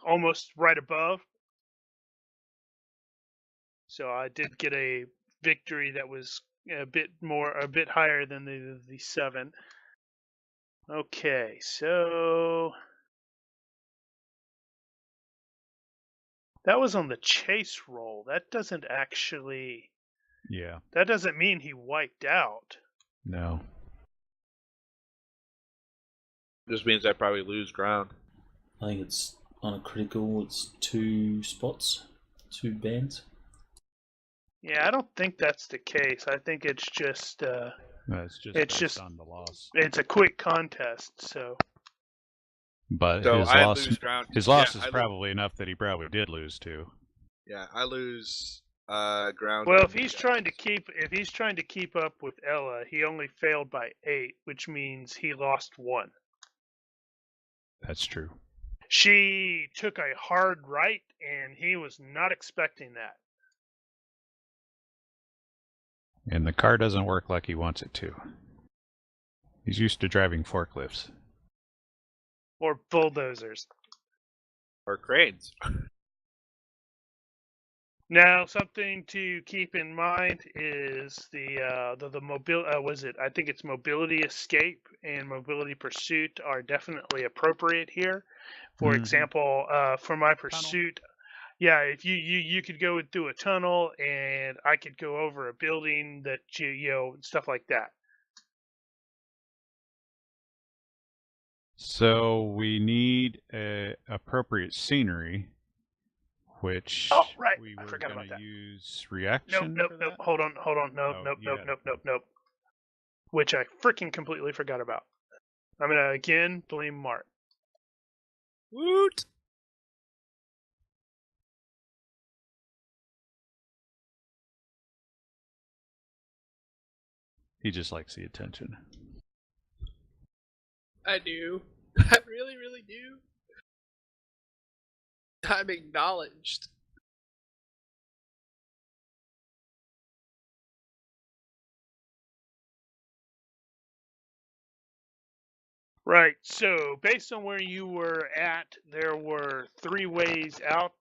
almost right above. So I did get a victory that was a bit higher than the 7. Okay, so that was on the chase roll. That doesn't actually. Yeah. That doesn't mean he wiped out. No. Just means I probably lose ground. I think it's on a critical, it's 2 spots, 2 bands. Yeah, I don't think that's the case. I think it's just It's It's based just- on the loss. it's a quick contest. So But So his I loss, lose ground. his loss Yeah, is probably enough that he probably did lose to. Yeah, I lose ground. well, on if he's the trying to deck. keep up with Ella, he only failed by 8, which means he lost 1. That's true. She took a hard right, and he was not expecting that. And the car doesn't work like he wants it to. He's used to driving forklifts. Or bulldozers. Or cranes. Now, something to keep in mind is the mobility. Was it? I think it's mobility escape and mobility pursuit are definitely appropriate here. For Mhm. example, for my pursuit, yeah, if you could go through a tunnel and I could go over a building that you know stuff like that. So we need appropriate scenery, which Oh, right. we I were forgot going about to that. use reaction. Nope. for that? Hold on. Oh, Nope. Which I freaking completely forgot about. I'm gonna again blame Mark. Woot! He just likes the attention. I do. I really, really do. I'm acknowledged. Right. So, based on where you were at, there were 3 ways out.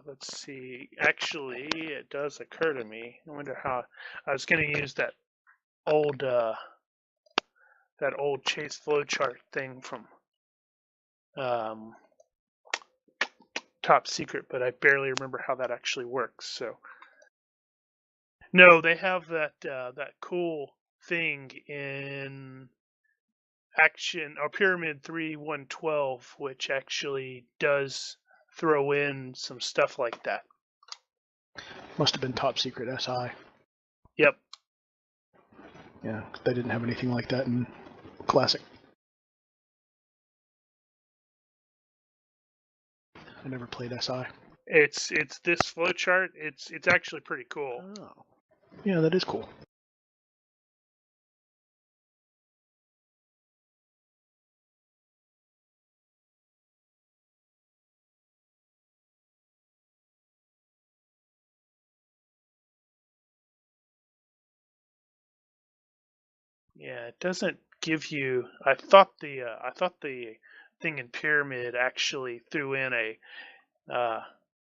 Let's see. Actually, it does occur to me. I wonder how. I was going to use that old chase flowchart thing from Top Secret, but I barely remember how that actually works. So, No, they have that cool thing in Action or Pyramid 3.1.12, which actually does throw in some stuff like that. Must have been top secret SI. Yep. Yeah, they didn't have anything like that in Classic. I never played SI. It's this flowchart. It's actually pretty cool. Oh. Yeah, that is cool. Yeah, it doesn't give you. I thought the thing in Pyramid actually threw in a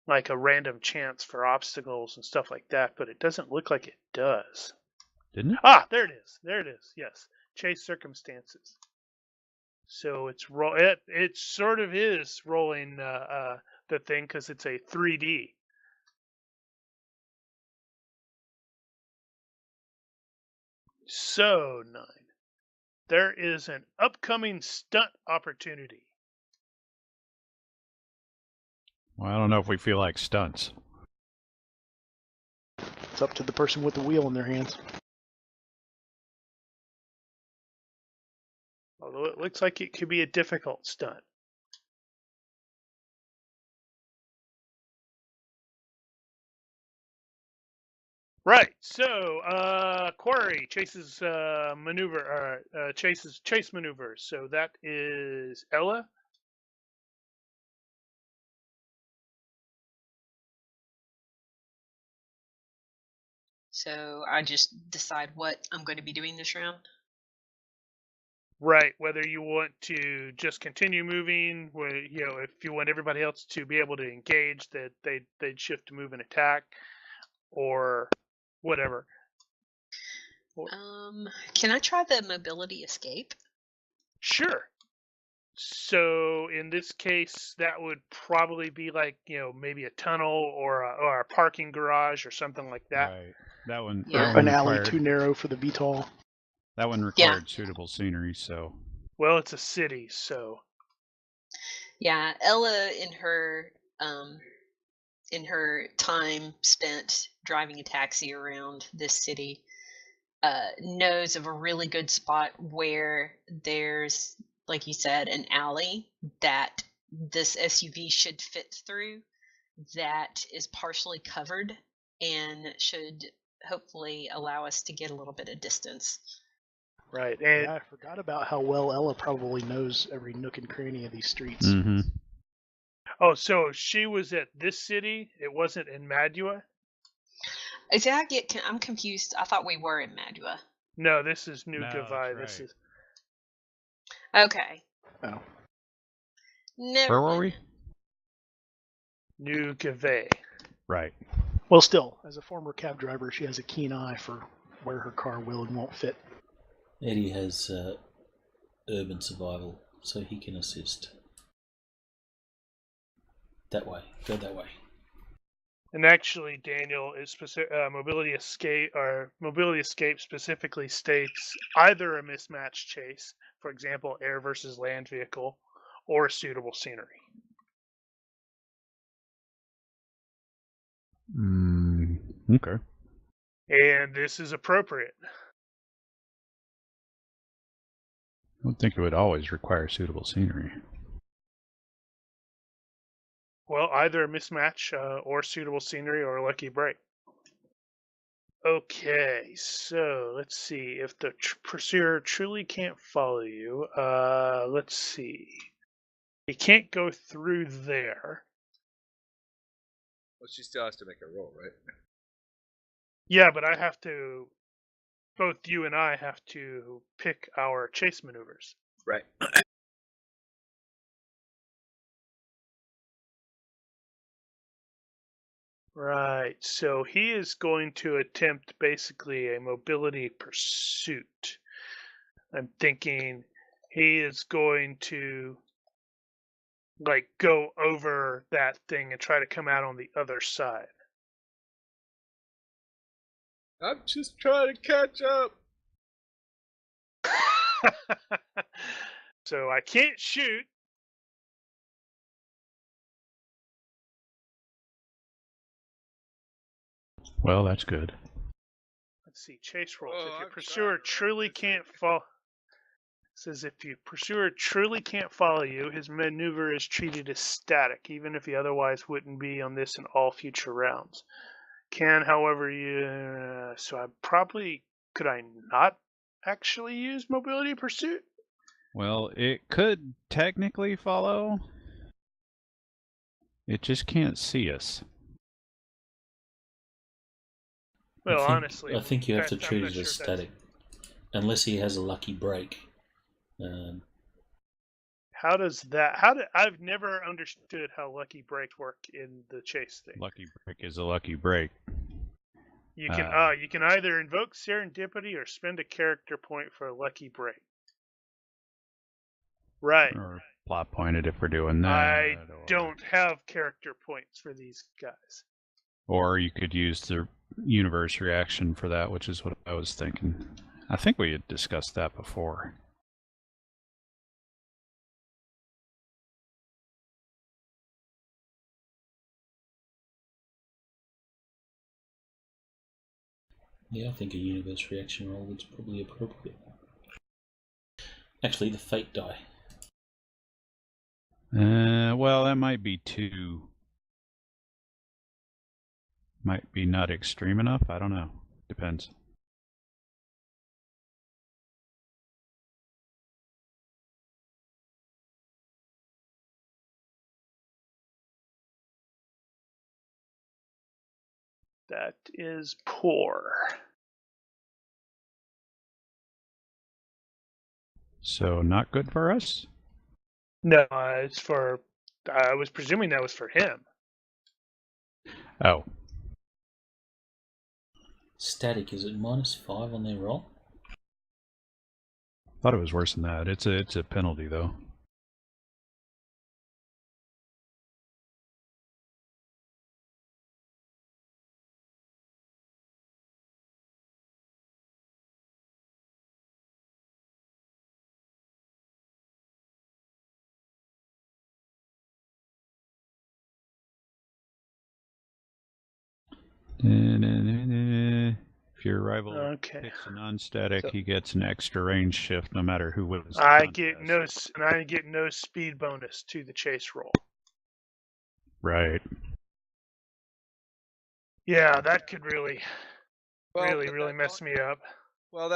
like a random chance for obstacles and stuff like that, but it doesn't look like it does. Didn't it? Ah, there it is. There it is. Yes, chase circumstances. So it sort of is rolling the thing because it's a 3D. So 9. There is an upcoming stunt opportunity. Well, I don't know if we feel like stunts. It's up to the person with the wheel in their hands. Although it looks like it could be a difficult stunt. Right. So Quarry chases chase maneuvers. So that is Ella. So I just decide what I'm going to be doing this round. Right. Whether you want to just continue moving, where if you want everybody else to be able to engage, that they'd shift to move and attack, or whatever. Can I try the mobility escape? Sure. So in this case, that would probably be like maybe a tunnel or a parking garage or something like that. Right. That one. Yeah. That one An alley required, too narrow for the VTOL. That one required suitable scenery. So. Well, it's a city, so. Yeah, Ella in her time spent driving a taxi around this city, knows of a really good spot where there's, like you said, an alley that this SUV should fit through that is partially covered and should hopefully allow us to get a little bit of distance. Right. And Yeah, I forgot about how well Ella probably knows every nook and cranny of these streets. Mm-hmm. oh, so she was at this city. It wasn't in Madua. I'm confused. I thought we were in Madua. No, this is New No, Gavai. that's This right. is. Okay. Oh. Never Where were mind. we? New Gavai. Right. Well, still, as a former cab driver, she has a keen eye for where her car will and won't fit. Eddie has urban survival, so he can assist. That way. Go that way. And actually, Daniel is mobility escape specifically states either a mismatched chase, for example, air versus land vehicle, or suitable scenery. Okay. And this is appropriate. I would think it would always require suitable scenery. Well, either a mismatch or suitable scenery or a lucky break. Okay, so let's see. If the pursuer truly can't follow you, let's see. He can't go through there. Well, she still has to make a roll, right? Yeah, but I have to. Both you and I have to pick our chase maneuvers. Right. Right, so he is going to attempt basically a mobility pursuit. I'm thinking he is going to like go over that thing and try to come out on the other side. I'm just trying to catch up. So I can't shoot. Well, that's good. Let's see, chase rolls. Oh, If your I'm pursuer trying to truly write this can't in. follow, says if your pursuer truly can't follow you, his maneuver is treated as static, even if he otherwise wouldn't be on this in all future rounds. Can, however, you. So I probably could I not actually use mobility pursuit? Well, it could technically follow. It just can't see us. Well, honestly, I think you have to I'm treat not it sure as if that's- static, unless he has a lucky break. How does that? I've never understood how lucky break work in the chase thing. Lucky break is a lucky break. You can either invoke serendipity or spend a character point for a lucky break. Right. Or plot pointed if we're doing that. I don't have character points for these guys. Or you could use the universe reaction for that, which is what I was thinking. I think we had discussed that before. Yeah, I think a universe reaction roll is probably appropriate. Actually, the fate die. Well, that might be too... Might be not extreme enough. I don't know. Depends. That is poor. So not good for us? No, it's for. I was presuming that was for him. Oh. Static, is it -5 on their roll? Thought it was worse than that. It's a penalty though. If your rival picks a non-static, he gets an extra range shift no matter who wins the I contest. get no speed bonus to the chase roll. Right. Yeah, that could really Well, really mess me up. Well,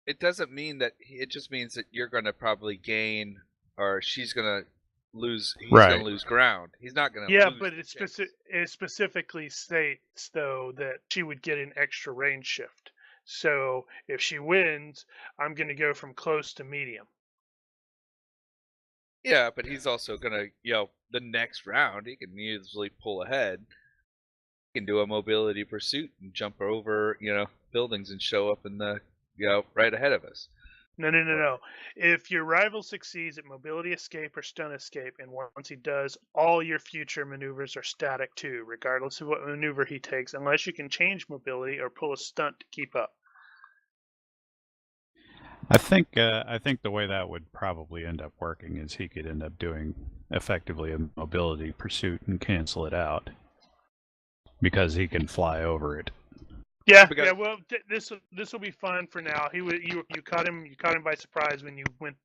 it doesn't mean that. It just means that you're going to probably gain, or she's going to lose. He's going to lose ground. He's not going to. Yeah, lose but it specifically states though that she would get an extra range shift. So if she wins, I'm going to go from close to medium. Yeah, but he's also going to, the next round he can easily pull ahead. He can do a mobility pursuit and jump over, buildings and show up in the, right ahead of us. No. If your rival succeeds at mobility escape or stun escape, and once he does, all your future maneuvers are static too, regardless of what maneuver he takes, unless you can change mobility or pull a stunt to keep up. I think the way that would probably end up working is he could end up doing effectively a mobility pursuit and cancel it out because he can fly over it. Yeah. Well, this will be fun for now. You caught him by surprise when you went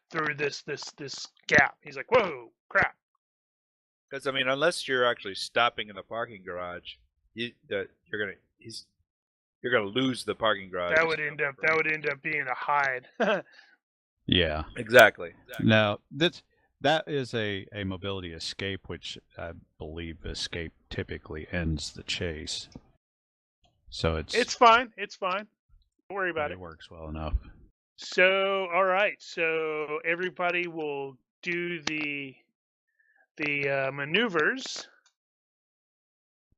through this gap. He's like, whoa, crap. Because unless you're actually stopping in the parking garage, you're gonna lose the parking garage. That would end up being a hide. Yeah. Exactly. Now that is a mobility escape, which I believe escape typically ends the chase. So it's fine. Don't worry about it. It works well enough. So all right. So everybody will do the maneuvers.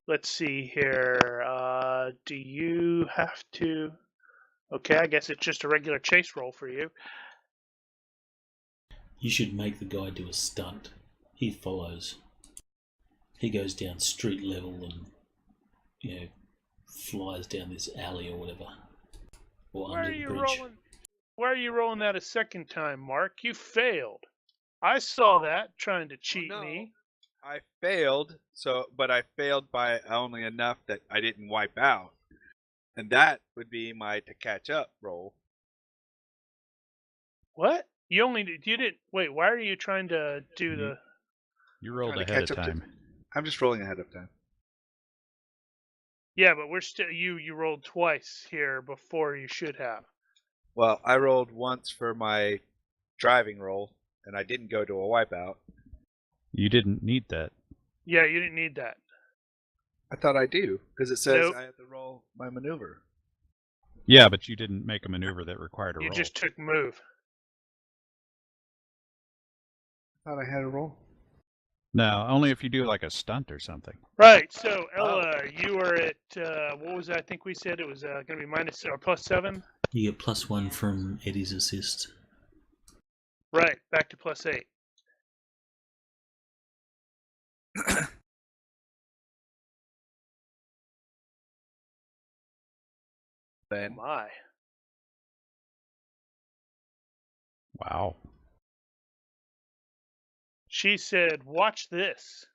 Let's see here. Do you have to? Okay, I guess it's just a regular chase roll for you. You should make the guy do a stunt. He follows. He goes down street level and, flies down this alley or whatever, or Why under are the you bridge. rolling? Why are you rolling that a second time, Mark? You failed. I saw that trying to cheat no. me. I failed, but I failed by only enough that I didn't wipe out. And that would be my to catch up roll. What? You didn't wait. Why are you trying to do the? You rolled Trying to ahead of catch up to- time. I'm just rolling ahead of time. Yeah, but we're still you rolled twice here before you should have. Well, I rolled once for my driving roll, and I didn't go to a wipeout. You didn't need that. Yeah, you didn't need that. I thought I do, because it says Nope. I have to roll my maneuver. Yeah, but you didn't make a maneuver that required a You roll. just took move. I thought I had a roll. No, only if you do like a stunt or something. Right. So Ella, you were at what was that? I think we said it was going to be minus or +7. You get +1 from Eddie's assist. Right. Back to +8. Then My. Wow. She said, "Watch this,"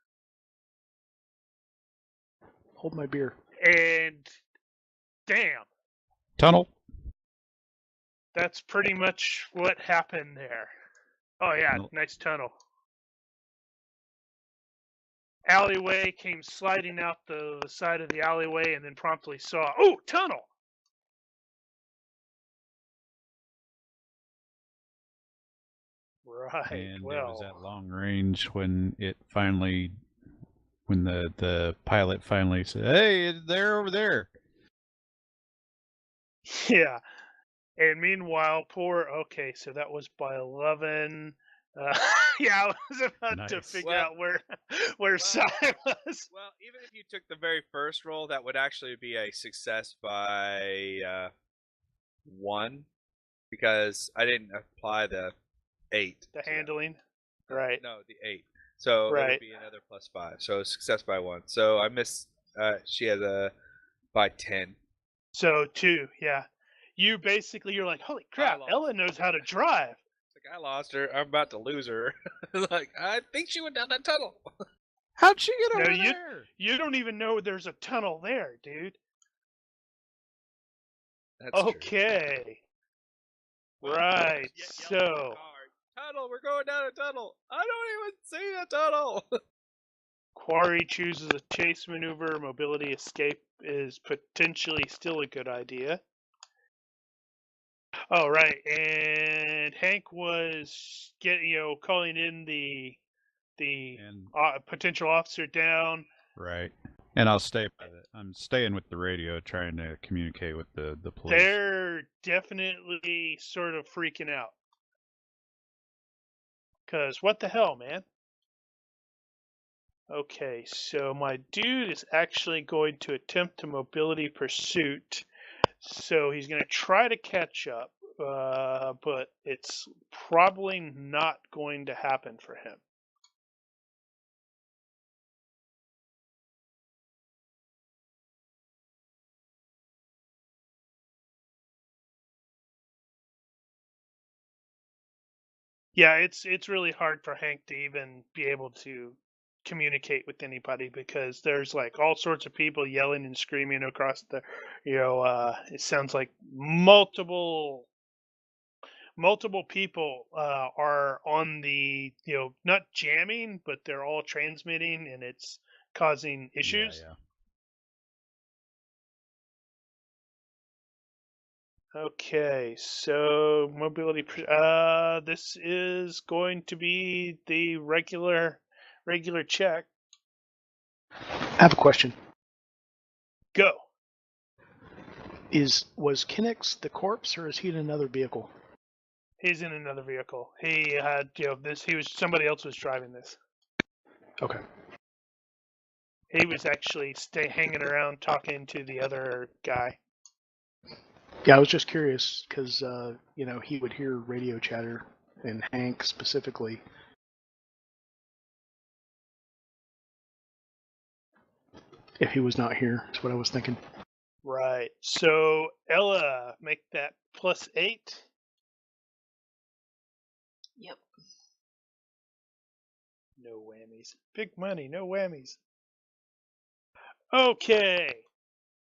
Hold my beer. and damn, Tunnel. that's pretty much what happened there. Oh yeah, No. nice tunnel. Alleyway came sliding out the side of the alleyway, and then promptly saw, oh, tunnel. Right. And well, it was at long range when the pilot finally said, "Hey, they're over there." yeah. And meanwhile, okay, so that was by 11. Yeah, I was about to Nice. figure Well- out where Sai was. Well, even if you took the very first roll, that would actually be a success by 1, because I didn't apply the 8. The handling. Right. No, the 8. So it Right. would be another +5. So success by 1. So I missed. She had a by 10. So 2, yeah. You're like, holy crap, lost. Ella knows how to drive. It's like, I lost her. I'm about to lose her. Like, I think she went down that tunnel. How'd she get No, over you- there? You don't even know there's a tunnel there, dude. That's true. Okay. Well, Right. yeah, So, yell at the car, tunnel. We're going down a tunnel. I don't even see a tunnel. Quarry chooses a chase maneuver. Mobility escape is potentially still a good idea. Oh, right. And Hank was calling in the And potential officer down. right. And I'll stay with it. I'm staying with the radio, trying to communicate with the police. They're definitely sort of freaking out. Because what the hell, man? Okay, so my dude is actually going to attempt a mobility pursuit. So he's going to try to catch up, but it's probably not going to happen for him. Yeah, it's really hard for Hank to even be able to communicate with anybody because there's like all sorts of people yelling and screaming across the, it sounds like multiple people are on the, not jamming, but they're all transmitting and it's causing issues. Yeah. Okay, so mobility. This is going to be the regular check. I have a question. Go. Was Kinix the corpse, or is he in another vehicle? He's in another vehicle. He had, somebody else was driving this. Okay. He was actually hanging around talking to the other guy. Yeah, I was just curious because he would hear radio chatter, and Hank specifically. If he was not here, is what I was thinking. Right. So Ella, make that +8. Yep. No whammies. Big money, no whammies. Okay.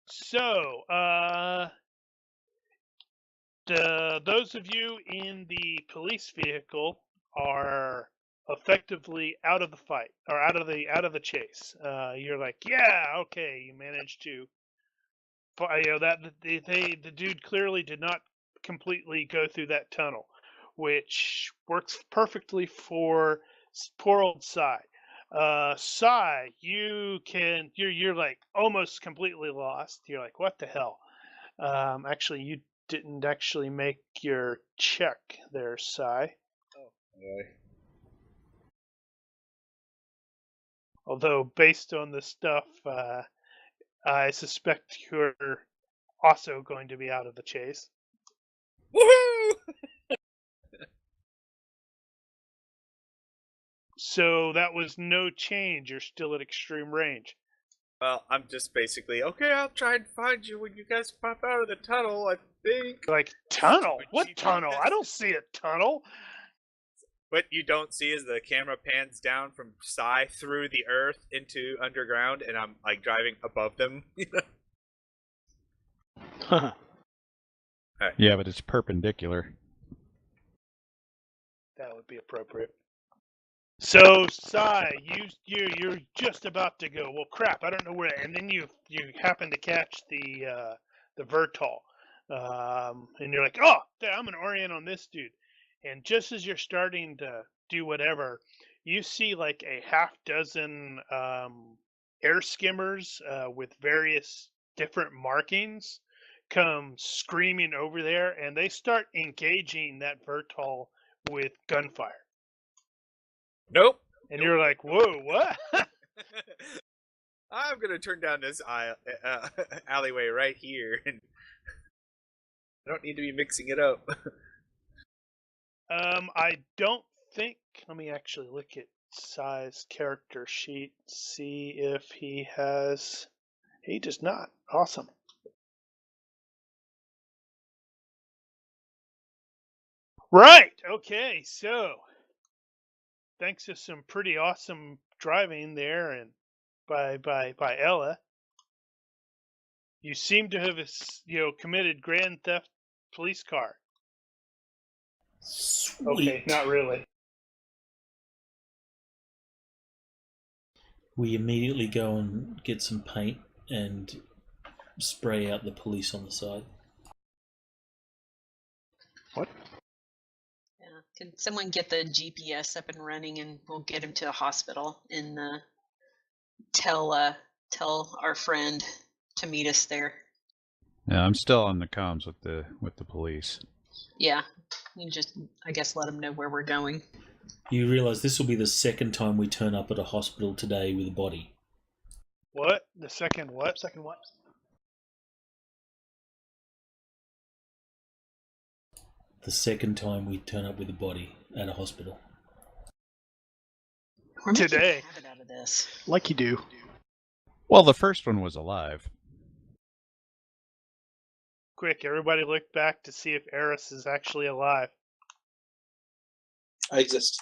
So, those of you in the police vehicle are effectively out of the fight or out of the chase. You're like, yeah, okay, you managed to. That the dude clearly did not completely go through that tunnel, which works perfectly for poor old Sai. Sai, you're like almost completely lost. You're like, what the hell? Actually, you didn't actually make your check there, Sai. Okay. Although, based on the stuff, I suspect you're also going to be out of the chase. Woohoo! So that was no change. You're still at extreme range. Well, I'm just basically okay. I'll try and find you when you guys pop out of the tunnel. I think. Like, tunnel? But What GPS tunnel? I don't see a tunnel. What you don't see is the camera pans down from Psy through the earth into underground, and I'm like driving above them. Yeah, but it's perpendicular. That would be appropriate. So, Sai, you're just about to go. Well, crap, I don't know where. And then you happen to catch the Vertol, and you're like, oh, I'm gonna orient on this dude. And just as you're starting to do whatever, you see like a half dozen air skimmers with various different markings come screaming over there, and they start engaging that Vertol with gunfire. Nope. And you're like, whoa, what? I'm gonna turn down this alleyway right here, and I don't need to be mixing it up. I don't think. Let me actually look at Sai's character sheet, see if he has. He does not. Awesome. Right. Okay. So, thanks to some pretty awesome driving there, and by Ella, you seem to have committed grand theft police car. Sweet. Okay, not really. We immediately go and get some paint and spray out the police on the side. What? Yeah. Can someone get the GPS up and running, and we'll get him to a hospital and tell our friend to meet us there. Yeah, I'm still on the comms with the police. Yeah. You just, I guess, let them know where we're going. You realise this will be the second time we turn up at a hospital today with a body. What? The second what? Second what? The second time we turn up with a body at a hospital. We're making Today. a habit out of this. Like you do. Well, the first one was alive. Quick, everybody look back to see if Eris is actually alive. I exist.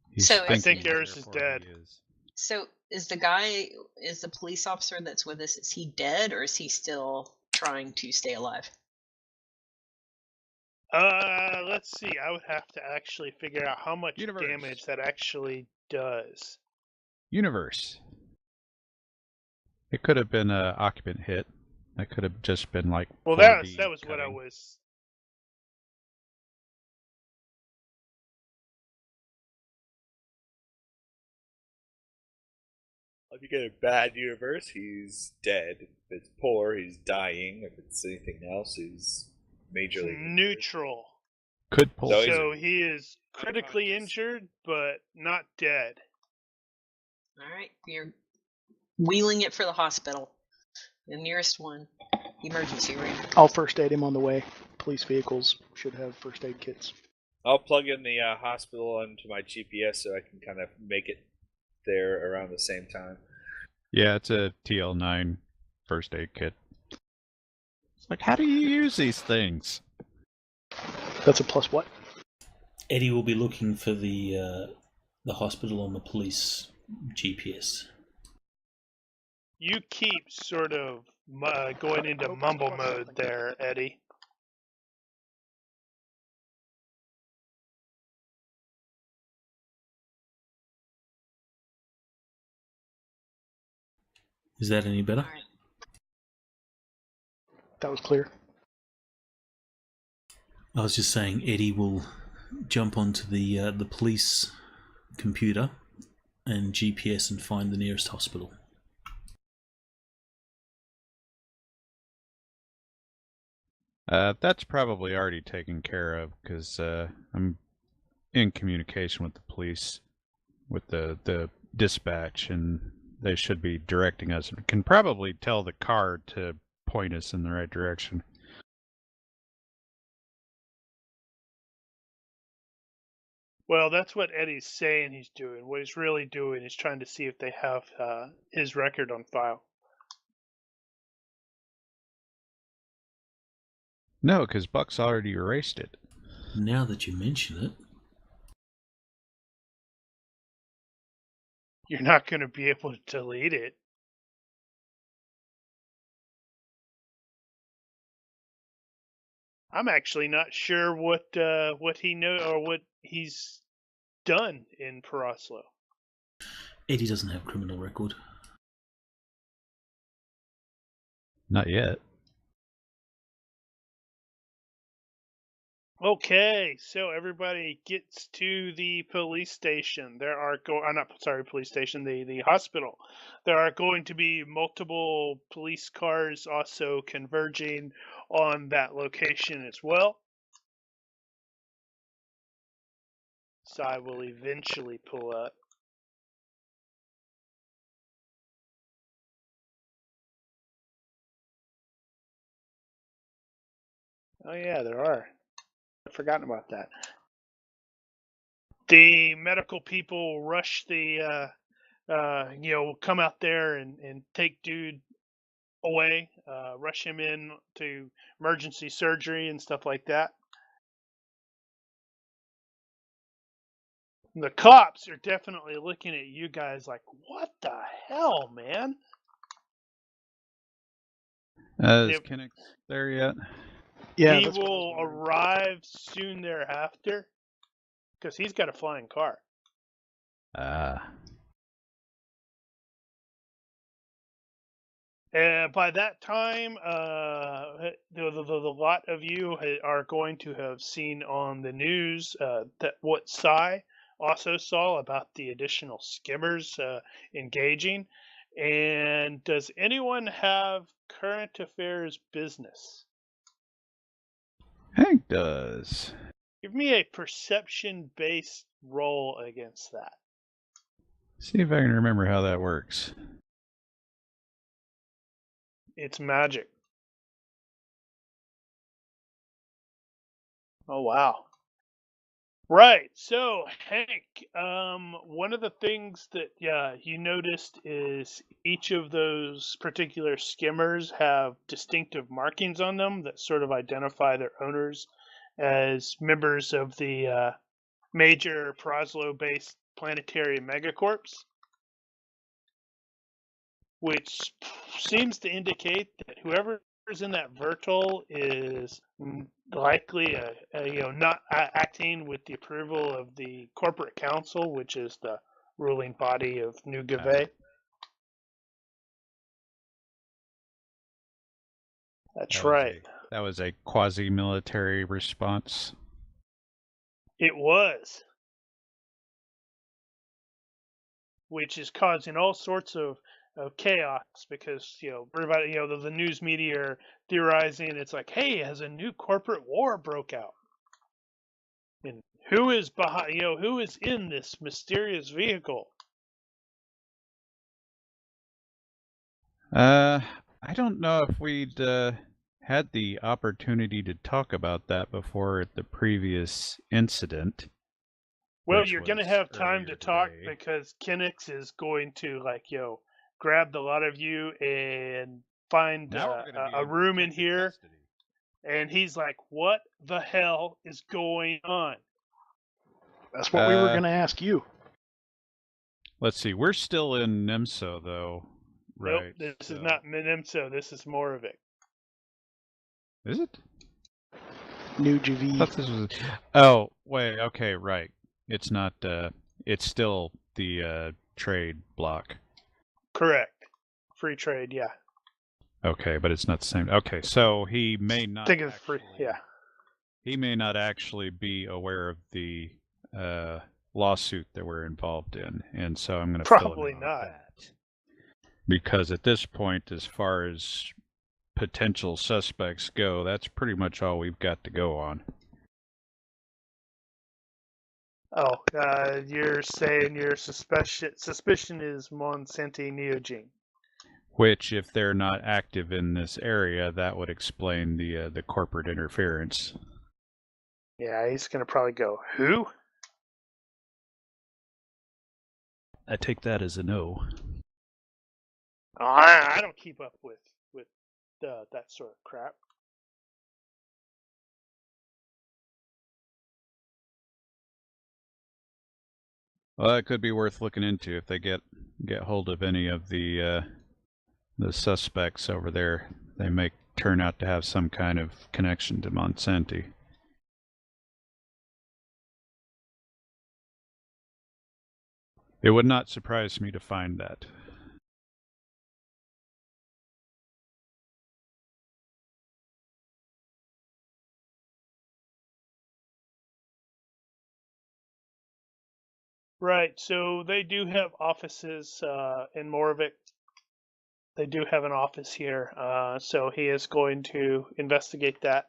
He's So, I think thinking, Eris is therefore dead. he is. So is the police officer that's with us, is he dead, or is he still trying to stay alive? Let's see. I would have to actually figure out how much Universe. damage that actually does. Universe. It could have been an occupant hit. That could have just been like. Well, that 4D was what I cutting. was. If you get a bad universe, he's dead. If it's poor, he's dying. If it's anything else, he's majorly Neutral. Could pull. So he's So he is critically unconscious. injured, but not dead. All right, we're wheeling it for the hospital, the nearest one, emergency room. I'll first aid him on the way. Police vehicles should have first aid kits. I'll plug in the hospital onto my GPS so I can kind of make it there around the same time. Yeah, it's a TL9 first aid kit. It's like, how do you use these things? That's a plus what? Eddie will be looking for the hospital on the police GPS. You keep sort of going into mumble mode there, Eddie. Is that any better? That was clear. I was just saying Eddie will jump onto the police computer and GPS and find the nearest hospital. That's probably already taken care of because I'm in communication with the police, with the dispatch, and they should be directing us. We can probably tell the car to point us in the right direction. Well, that's what Eddie's saying he's doing. What he's really doing is trying to see if they have his record on file. No, because Buck's already erased it. Now that you mention it, You're not going to be able to delete it. I'm actually not sure what he know or what he's done in Paraslo. Eddie doesn't have a criminal record. Not yet. Okay, so everybody gets to the police station. There are police station, the hospital. There are going to be multiple police cars also converging on that location as well. So I will eventually pull up. Oh yeah, there are. I've forgotten about that. The medical people rush the come out there and take dude away, rush him in to emergency surgery and stuff like that. The cops are definitely looking at you guys like, what the hell, man? Is Kinnick there yet? Yeah, he will arrive soon thereafter because he's got a flying car. By that time, the lot of you are going to have seen on the news that what Sai also saw about the additional skimmers engaging. And does anyone have current affairs business? Hank does. Give me a perception-based roll against that. See if I can remember how that works. It's magic. Oh, wow. Right. So, Hank, one of the things that you noticed is each of those particular skimmers have distinctive markings on them that sort of identify their owners as members of the major Proslo-based planetary megacorps, which seems to indicate that whoever is in that Vertol is likely not acting with the approval of the corporate council, which is the ruling body of New Gave. That's right. That was a quasi-military response. It was. Which is causing all sorts of chaos because everybody the news media are theorizing. It's like, hey, has a new corporate war broke out, and who is behind? Who is in this mysterious vehicle? I don't know if we'd had the opportunity to talk about that before at the previous incident. Well, you're going to have time to talk because Kinnick is going to grabbed a lot of you and find Now we're gonna be a in room in protective here. custody. And he's like, "What the hell is going on?" That's what we were going to ask you. Let's see. We're still in NIMSO, though. Right. Nope, this is not Minimso. This is Moravik. Is it? New I GV. thought this was. Oh, wait. Okay, right. It's not. It's still the trade block. Correct. Free trade, yeah. Okay, but it's not the same. Okay, so he may not. Think of free, yeah. He may not actually be aware of the lawsuit that we're involved in, and so I'm going to Probably fill him in on not. that. Because at this point, as far as potential suspects go, that's pretty much all we've got to go on. Oh, you're saying your suspicion is Monsanto Neogene. Which, if they're not active in this area, that would explain the corporate interference. Yeah, he's gonna probably go, "Who?" I take that as a no. Oh, I don't keep up with that sort of crap. Well, that could be worth looking into if they get hold of any of the suspects over there. They may turn out to have some kind of connection to Monsanto. It would not surprise me to find that. Right. So they do have offices in Moravik. They do have an office here. So he is going to investigate that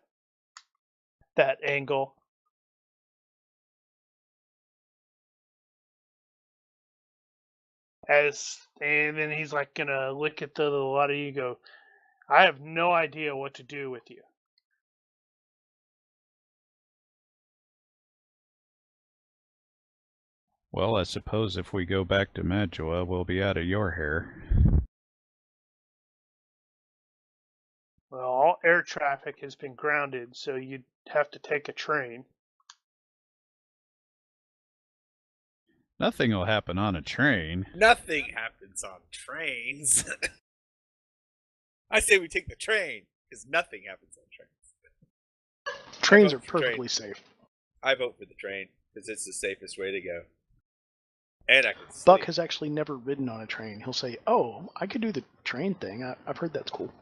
angle. And then he's like gonna look at the lot of you and go, "I have no idea what to do with you." Well, I suppose if we go back to Madua, we'll be out of your hair. Well, all air traffic has been grounded, so you'd have to take a train. Nothing will happen on a train. Nothing happens on trains. I say we take the train, because nothing happens on trains. Trains I are vote for perfectly train. safe. I vote for the train, because it's the safest way to go. And I can Buck sleep. has actually never ridden on a train. He'll say, "Oh, I could do the train thing. I've heard that's cool."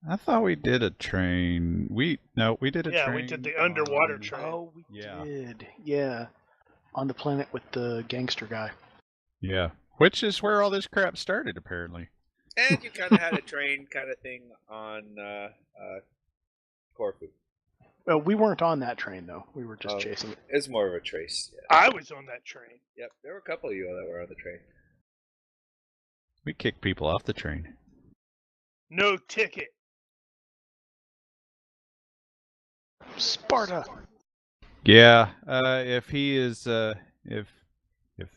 I thought we did a train. We did a train. Yeah, we did the underwater on- train. Oh, we Yeah. did. Yeah. On the planet with the gangster guy. Yeah, which is where all this crap started, apparently. And you kind of had a train kind of thing on Corfu. Well, we weren't on that train, though. We were just Oh. chasing it. It's more of a trace. Yeah. I was on that train. Yep, there were a couple of you that were on the train. We kicked people off the train. No ticket. Sparta! Yeah, if he is, if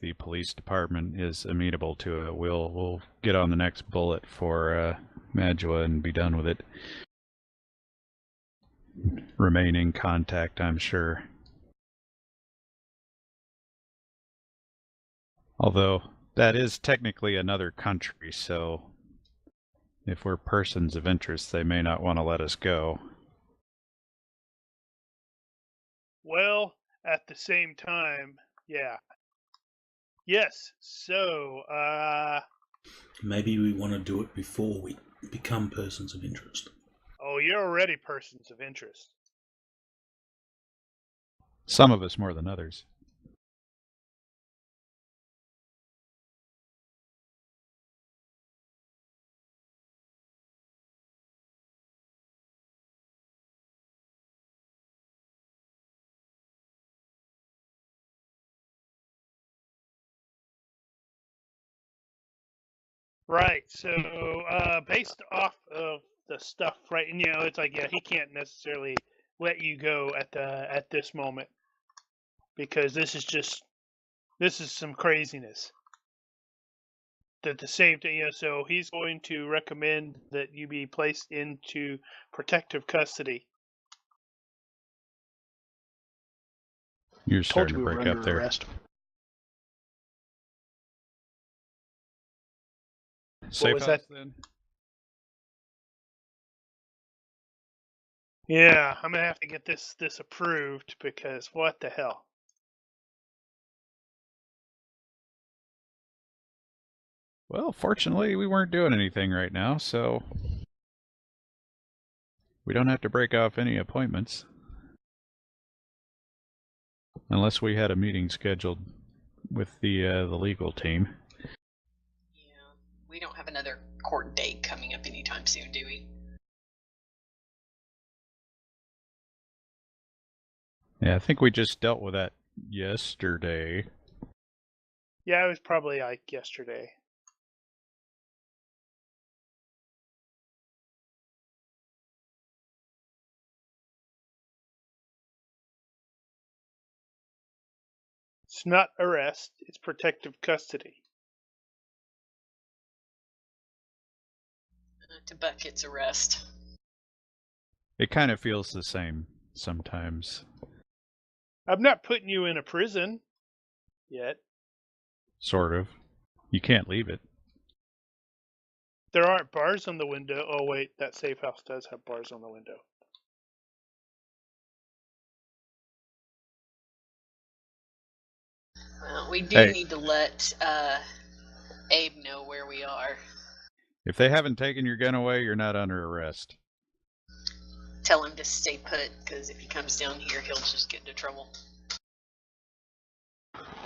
the police department is amenable to it, we'll get on the next bullet for Madua and be done with it. Remain in contact, I'm sure. Although that is technically another country, so if we're persons of interest, they may not want to let us go. Well, at the same time, yeah. Yes, so, Maybe we want to do it before we become persons of interest. oh, you're already persons of interest. Some of us more than others. Right, so, based off of the stuff, right, and, it's like, yeah, he can't necessarily let you go at this moment. Because this is some craziness. at the same time, so he's going to recommend that you be placed into protective custody. You're Told starting you to we were break up under there. arrest. Safe was house that? then? Yeah, I'm gonna have to get this approved because what the hell? Well, fortunately, we weren't doing anything right now, so we don't have to break off any appointments. Unless we had a meeting scheduled with the legal team. Yeah, we don't have another court date coming up anytime soon, do we? Yeah, I think we just dealt with that yesterday. Yeah, it was probably like yesterday. It's not arrest, it's protective custody. To Bucket's arrest. It kind of feels the same sometimes. I'm not putting you in a prison yet. Sort of. You can't leave it. There aren't bars on the window. Oh wait, that safe house does have bars on the window. Well, we do need to let Abe know where we are. If they haven't taken your gun away, you're not under arrest. Tell him to stay put, because if he comes down here, he'll just get into trouble.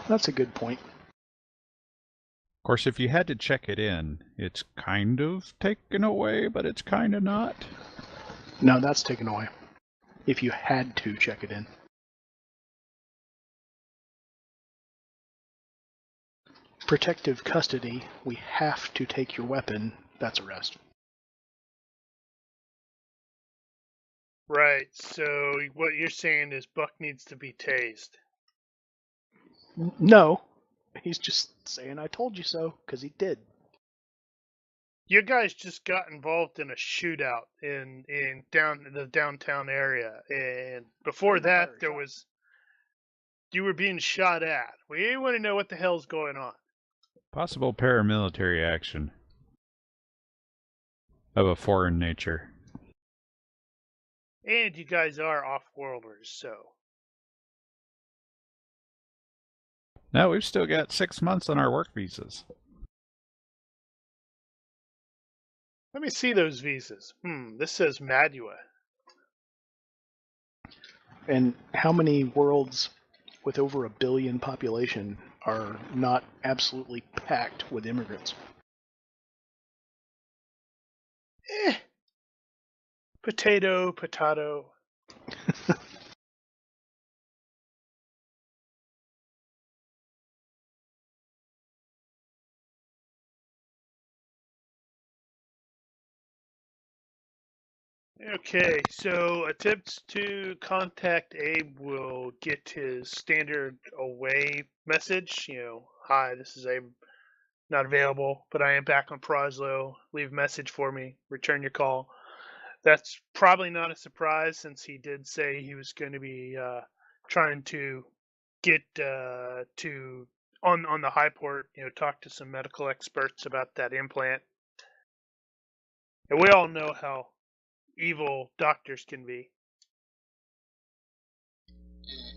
That's a good point. Of course, if you had to check it in, it's kind of taken away, but it's kind of not. No, that's taken away. If you had to check it in. Protective custody, we have to take your weapon, that's arrest. Right, so what you're saying is Buck needs to be tased. No, he's just saying I told you so, because he did. You guys just got involved in a shootout in the downtown area, and before that you were being shot at. We want to know what the hell's going on. Possible paramilitary action of a foreign nature. And you guys are off-worlders, so. No, we've still got 6 months on our work visas. Let me see those visas. This says Madua. And how many worlds with over 1 billion population are not absolutely packed with immigrants? Potato, potato. Okay, so attempts to contact Abe will get his standard away message. Hi, this is Abe. Not available, but I am back on Proslo. Leave a message for me. Return your call. That's probably not a surprise since he did say he was going to be trying to get on the high port, talk to some medical experts about that implant. And we all know how evil doctors can be.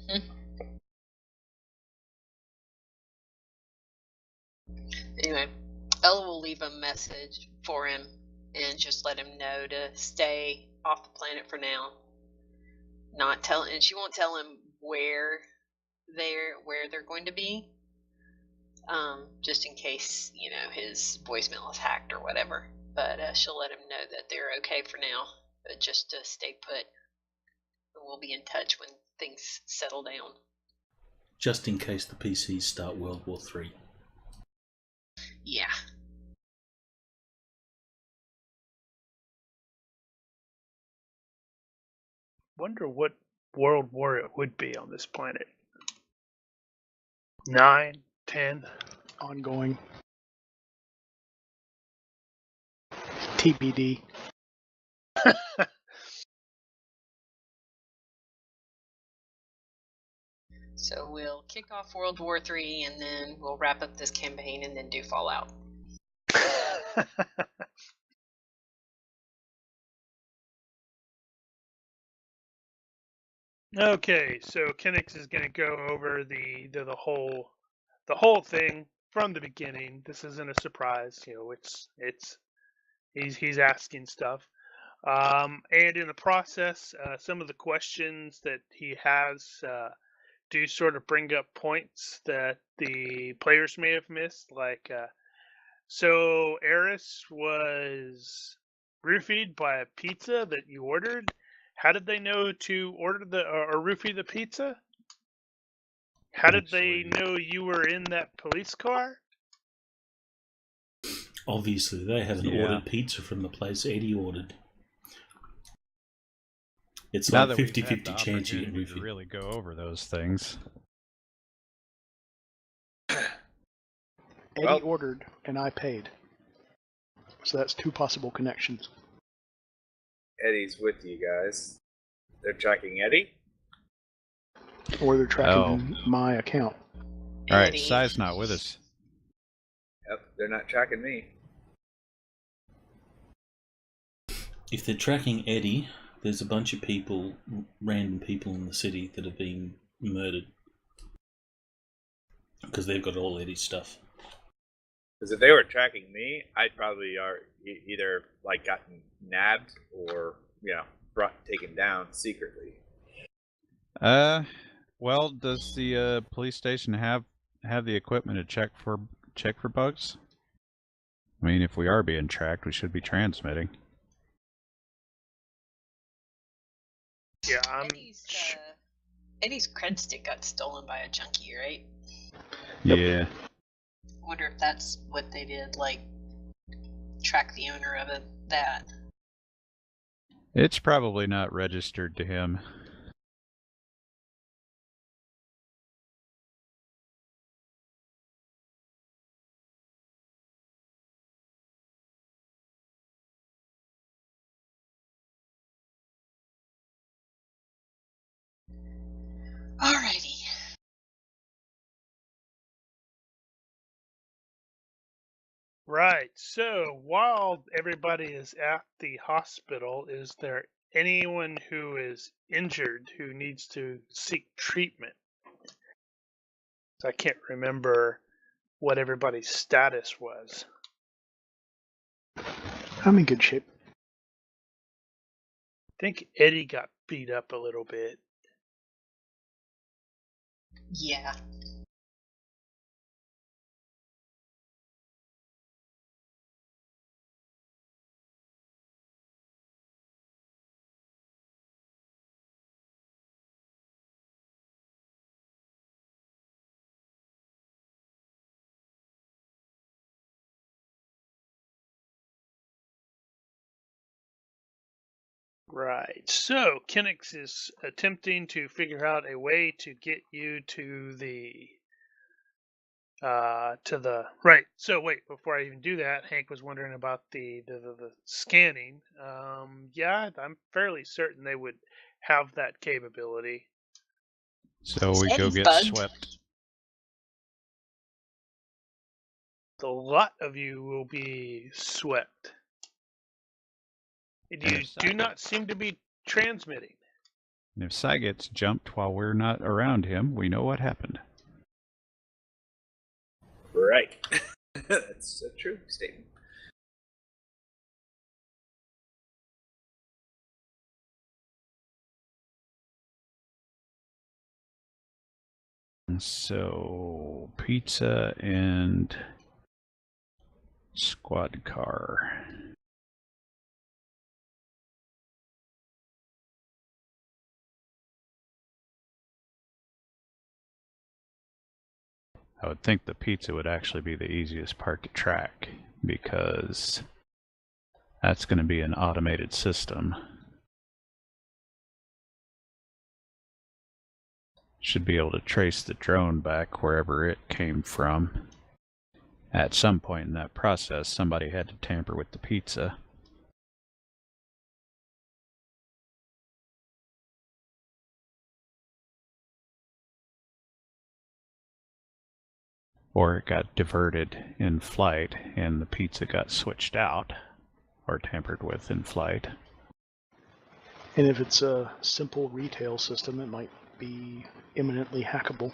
Mm-hmm. Anyway, Ella will leave a message for him and just let him know to stay off the planet for now. And she won't tell him where they're going to be. Just in case, his voicemail is hacked or whatever. But she'll let him know that they're okay for now, but just to stay put. We'll be in touch when things settle down. Just in case the PCs start World War III. Yeah. Wonder what world war it would be on this planet. 9, 10? Ongoing. TBD. So we'll kick off World War III, and then we'll wrap up this campaign, and then do Fallout. Okay, so Kenix is going to go over the whole thing from the beginning. This isn't a surprise, he's asking stuff, and in the process, some of the questions that he has do sort of bring up points that the players may have missed, like so Eris was roofied by a pizza that you ordered. How did they know to order or roofie the pizza? How did they know you were in that police car? Obviously, they haven't ordered pizza from the place Eddie ordered. It's now like 50-50 chance you get roofied. to really go over those things. Eddie ordered and I paid. So that's two possible connections. Eddie's with you guys. They're tracking Eddie? Or they're tracking my account. Alright, Sai's not with us. Yep, they're not tracking me. If they're tracking Eddie, there's a bunch of people, random people in the city that have been murdered. Because they've got all Eddie's stuff. Because if they were tracking me, I'd probably either like gotten nabbed or, taken down secretly. Well, does the police station have the equipment to check for bugs? I mean, if we are being tracked, we should be transmitting. Yeah, Eddie's cred stick got stolen by a junkie, right? Yeah. Wonder if that's what they did, like track the owner of it. That. It's probably not registered to him. Alrighty. Right. So while everybody is at the hospital, is there anyone who is injured who needs to seek treatment? I can't remember what everybody's status was. I'm in good shape. I think Eddie got beat up a little bit. Yeah. Right. So Kenix is attempting to figure out a way to get you to the right. So wait, before I even do that, Hank was wondering about the scanning. Yeah, I'm fairly certain they would have that capability. So we go get swept. A lot of you will be swept. And you do not seem to be transmitting. And if Sai gets jumped while we're not around him, we know what happened. Right. That's a true statement. So, pizza and squad car. I would think the pizza would actually be the easiest part to track, because that's going to be an automated system. Should be able to trace the drone back wherever it came from. At some point in that process, somebody had to tamper with the pizza. Or it got diverted in flight and the pizza got switched out or tampered with in flight. And if it's a simple retail system, it might be imminently hackable.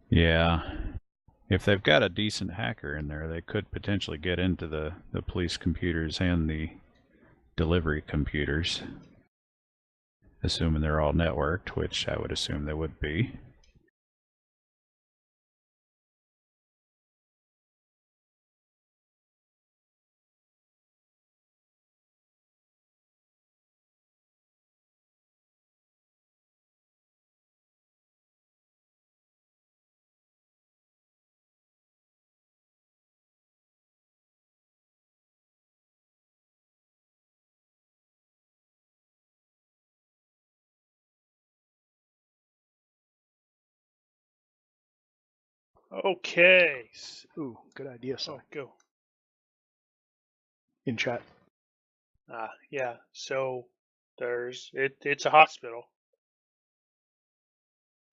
Yeah. If they've got a decent hacker in there, they could potentially get into the police computers and the delivery computers. Assuming they're all networked, which I would assume they would be. Okay. Ooh, good idea, Oh, Cy. go. In chat. Yeah. So it's a hospital.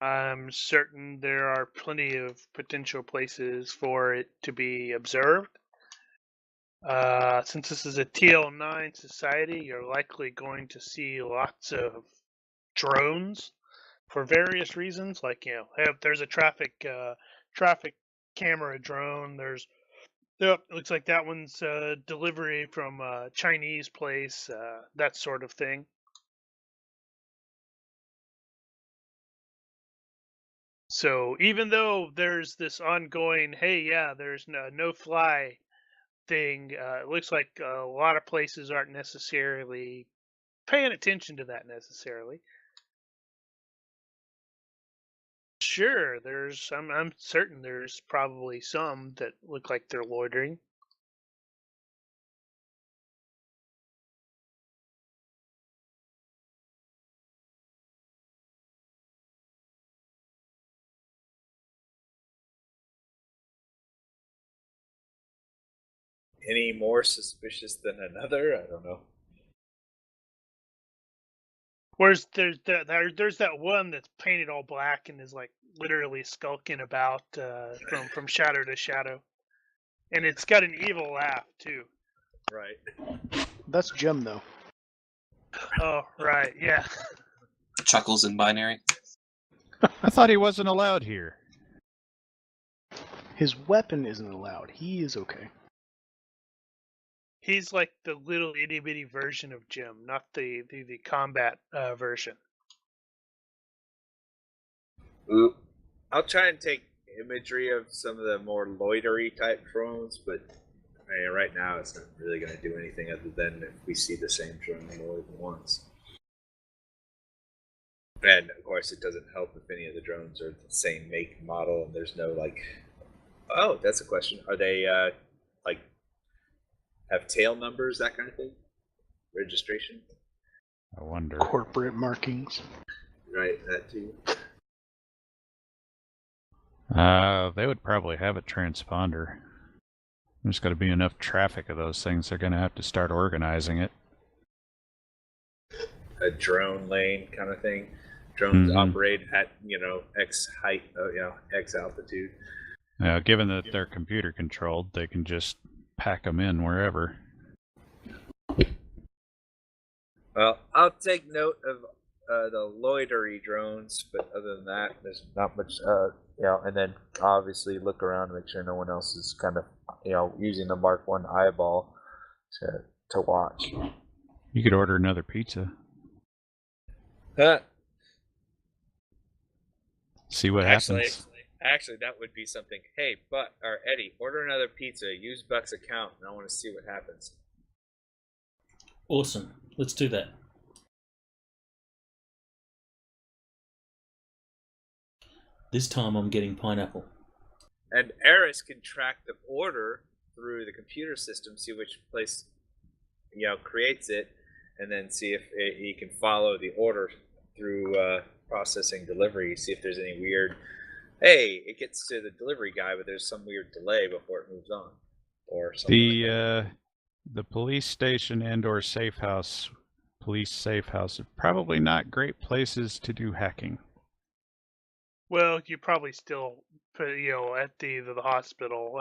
I'm certain there are plenty of potential places for it to be observed. Since this is a TL9 society, you're likely going to see lots of drones for various reasons. Like, if there's a traffic camera drone, it looks like that one's delivery from a Chinese place, that sort of thing. So even though there's this ongoing, hey, yeah, there's no fly thing, it looks like a lot of places aren't necessarily paying attention to that necessarily. Sure, I'm certain there's probably some that look like they're loitering. Any more suspicious than another? I don't know. Whereas there's that one that's painted all black and is like literally skulking about from shadow to shadow, and it's got an evil laugh too. Right. That's Jim, though. Oh, right, yeah. Chuckles in binary. I thought he wasn't allowed here. His weapon isn't allowed. He is okay. He's like the little itty bitty version of Jim, not the combat version. Ooh. I'll try and take imagery of some of the more loitery type drones, but right now it's not really going to do anything other than if we see the same drone more than once. And of course, it doesn't help if any of the drones are the same make and model, and there's no oh, that's a question. Are they have tail numbers, that kind of thing? Registration? I wonder. Corporate markings. Right, that too. They would probably have a transponder. There's got to be enough traffic of those things. They're going to have to start organizing it. A drone lane kind of thing. Drones operate at X height, X altitude. Given that they're computer controlled, they can just pack them in wherever. Well, I'll take note of the loitery drones, but other than that, there's not much. And then obviously look around to make sure no one else is kind of using the Mark 1 eyeball to watch. You could order another pizza. See what happens. Actually, that would be something. Hey, Eddie, order another pizza. Use Buck's account, and I want to see what happens. Awesome. Let's do that. This time I'm getting pineapple. And Eris can track the order through the computer system, see which place creates it, and then see if he can follow the order through processing delivery, see if there's any weird, hey, it gets to the delivery guy, but there's some weird delay before it moves on, or something. The police station and/or police safe house are probably not great places to do hacking. Well, you probably still put at the hospital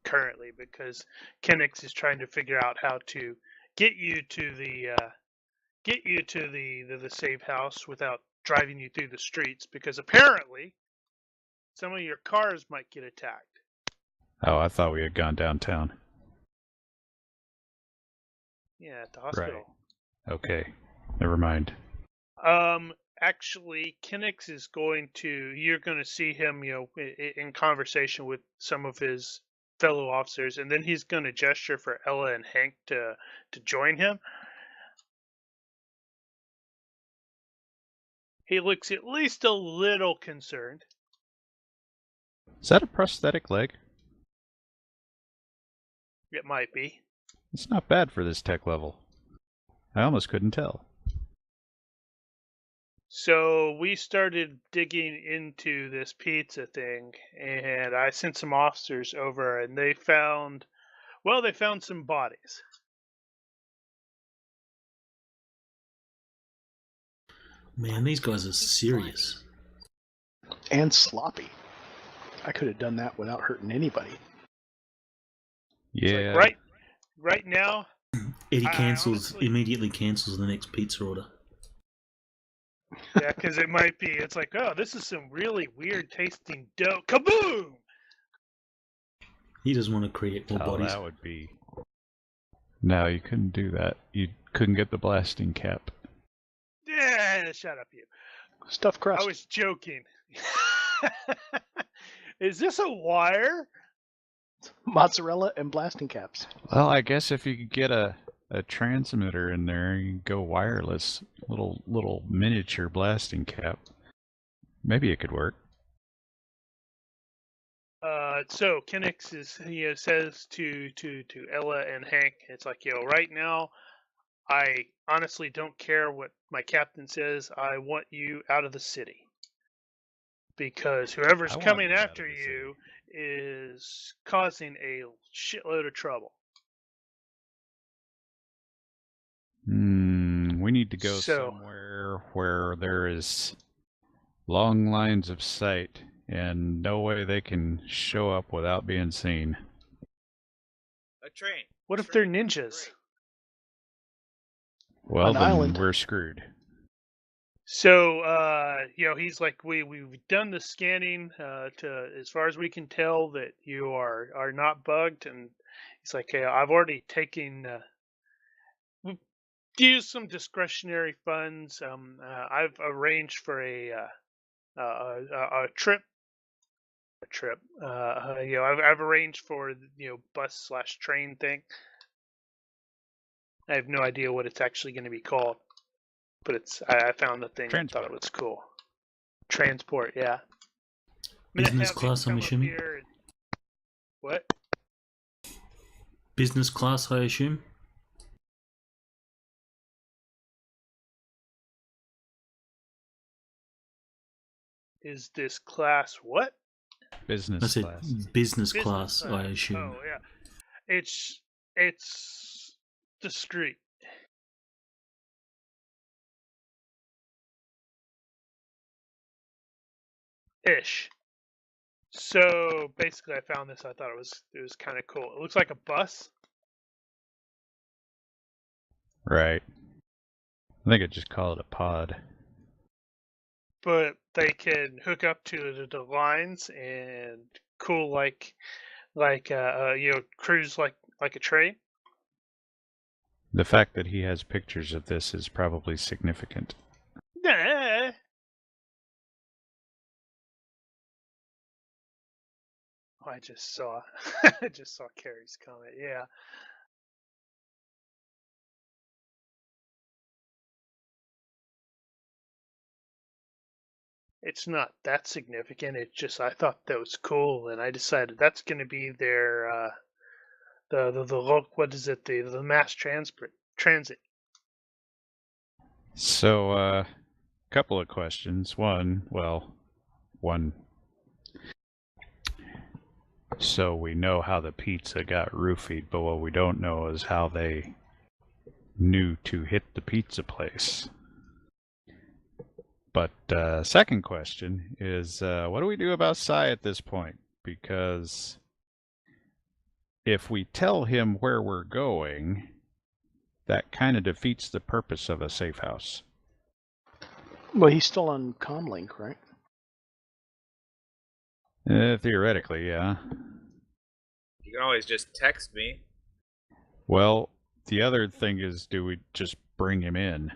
currently because Kenix is trying to figure out how to get you to the safe house without driving you through the streets because apparently some of your cars might get attacked. Oh, I thought we had gone downtown. Yeah, at the hospital. Right. Okay. Never mind. Actually, Kenix is you're going to see him, in conversation with some of his fellow officers, and then he's going to gesture for Ella and Hank to join him. He looks at least a little concerned. Is that a prosthetic leg? It might be. It's not bad for this tech level. I almost couldn't tell. So we started digging into this pizza thing, and I sent some officers over, and they found some bodies. Man, these guys are serious. And sloppy. I could have done that without hurting anybody. Yeah. Like right now, Eddie immediately cancels the next pizza order. Yeah, because it's like, oh, this is some really weird tasting dough. Kaboom! He doesn't want to create more bodies. That would be... No, you couldn't do that. You couldn't get the blasting cap. Yeah, shut up, you. Stuffed crust. I was joking. Is this a wire? Mozzarella and blasting caps. Well, I guess if you could get a transmitter in there, you can go wireless. Little miniature blasting cap. Maybe it could work. So Kenix says to Ella and Hank, it's like, right now, I honestly don't care what my captain says. I want you out of the city. Because whoever's coming after you is causing a shitload of trouble. We need to go somewhere where there is long lines of sight and no way they can show up without being seen. A train. What if they're ninjas? Well, An then island. we're screwed. So, he's like, we've done the scanning to as far as we can tell that you are not bugged, and he's like, I've already taken, used some discretionary funds. I've arranged for a trip. I've arranged for bus/train thing. I have no idea what it's actually going to be called. But I found the thing and thought it was cool. Transport, yeah. Business class, I'm assuming? What? Business class, I assume? Is this class what? Business class. Business class, I assume. Oh, yeah. It's discreet. Ish. So basically, I found this. I thought it was kind of cool. It looks like a bus. Right. I think I'd just call it a pod. But they can hook up to the lines and cruise like a train. The fact that he has pictures of this is probably significant. Nah. I just saw Carrie's comment. Yeah. It's not that significant. It's just I thought that was cool, and I decided that's going to be their what is it? The mass transit. So, couple of questions. One. So we know how the pizza got roofied, but what we don't know is how they knew to hit the pizza place. But second question is, what do we do about Sai at this point? Because if we tell him where we're going, that kind of defeats the purpose of a safe house. Well, he's still on Comlink, right? Theoretically, yeah. You can always just text me. Well, the other thing is, do we just bring him in?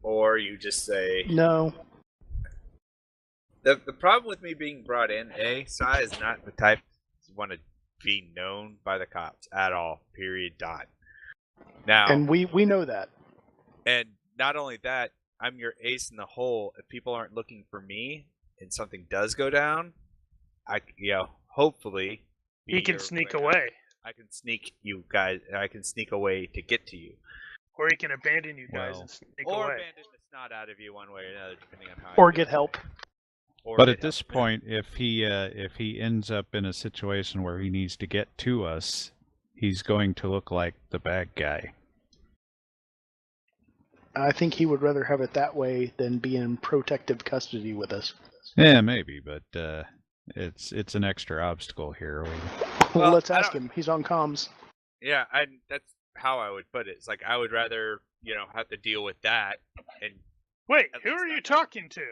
Or you just say... No. The problem with me being brought in, Sai is not the type to want to be known by the cops at all, period, dot. Now... And we know that. And not only that, I'm your ace in the hole. If people aren't looking for me and something does go down, hopefully... He can sneak away. I can sneak you guys. I can sneak away to get to you. Or he can abandon you guys and sneak away. Or abandon the snot out of you one way or another, depending on how. Or get help. But at this point, if he ends up in a situation where he needs to get to us, he's going to look like the bad guy. I think he would rather have it that way than be in protective custody with us. Yeah, maybe, but it's an extra obstacle here. Well, let's ask him. He's on comms. Yeah, that's how I would put it. It's like I would rather, have to deal with that. And wait, who are you talking to?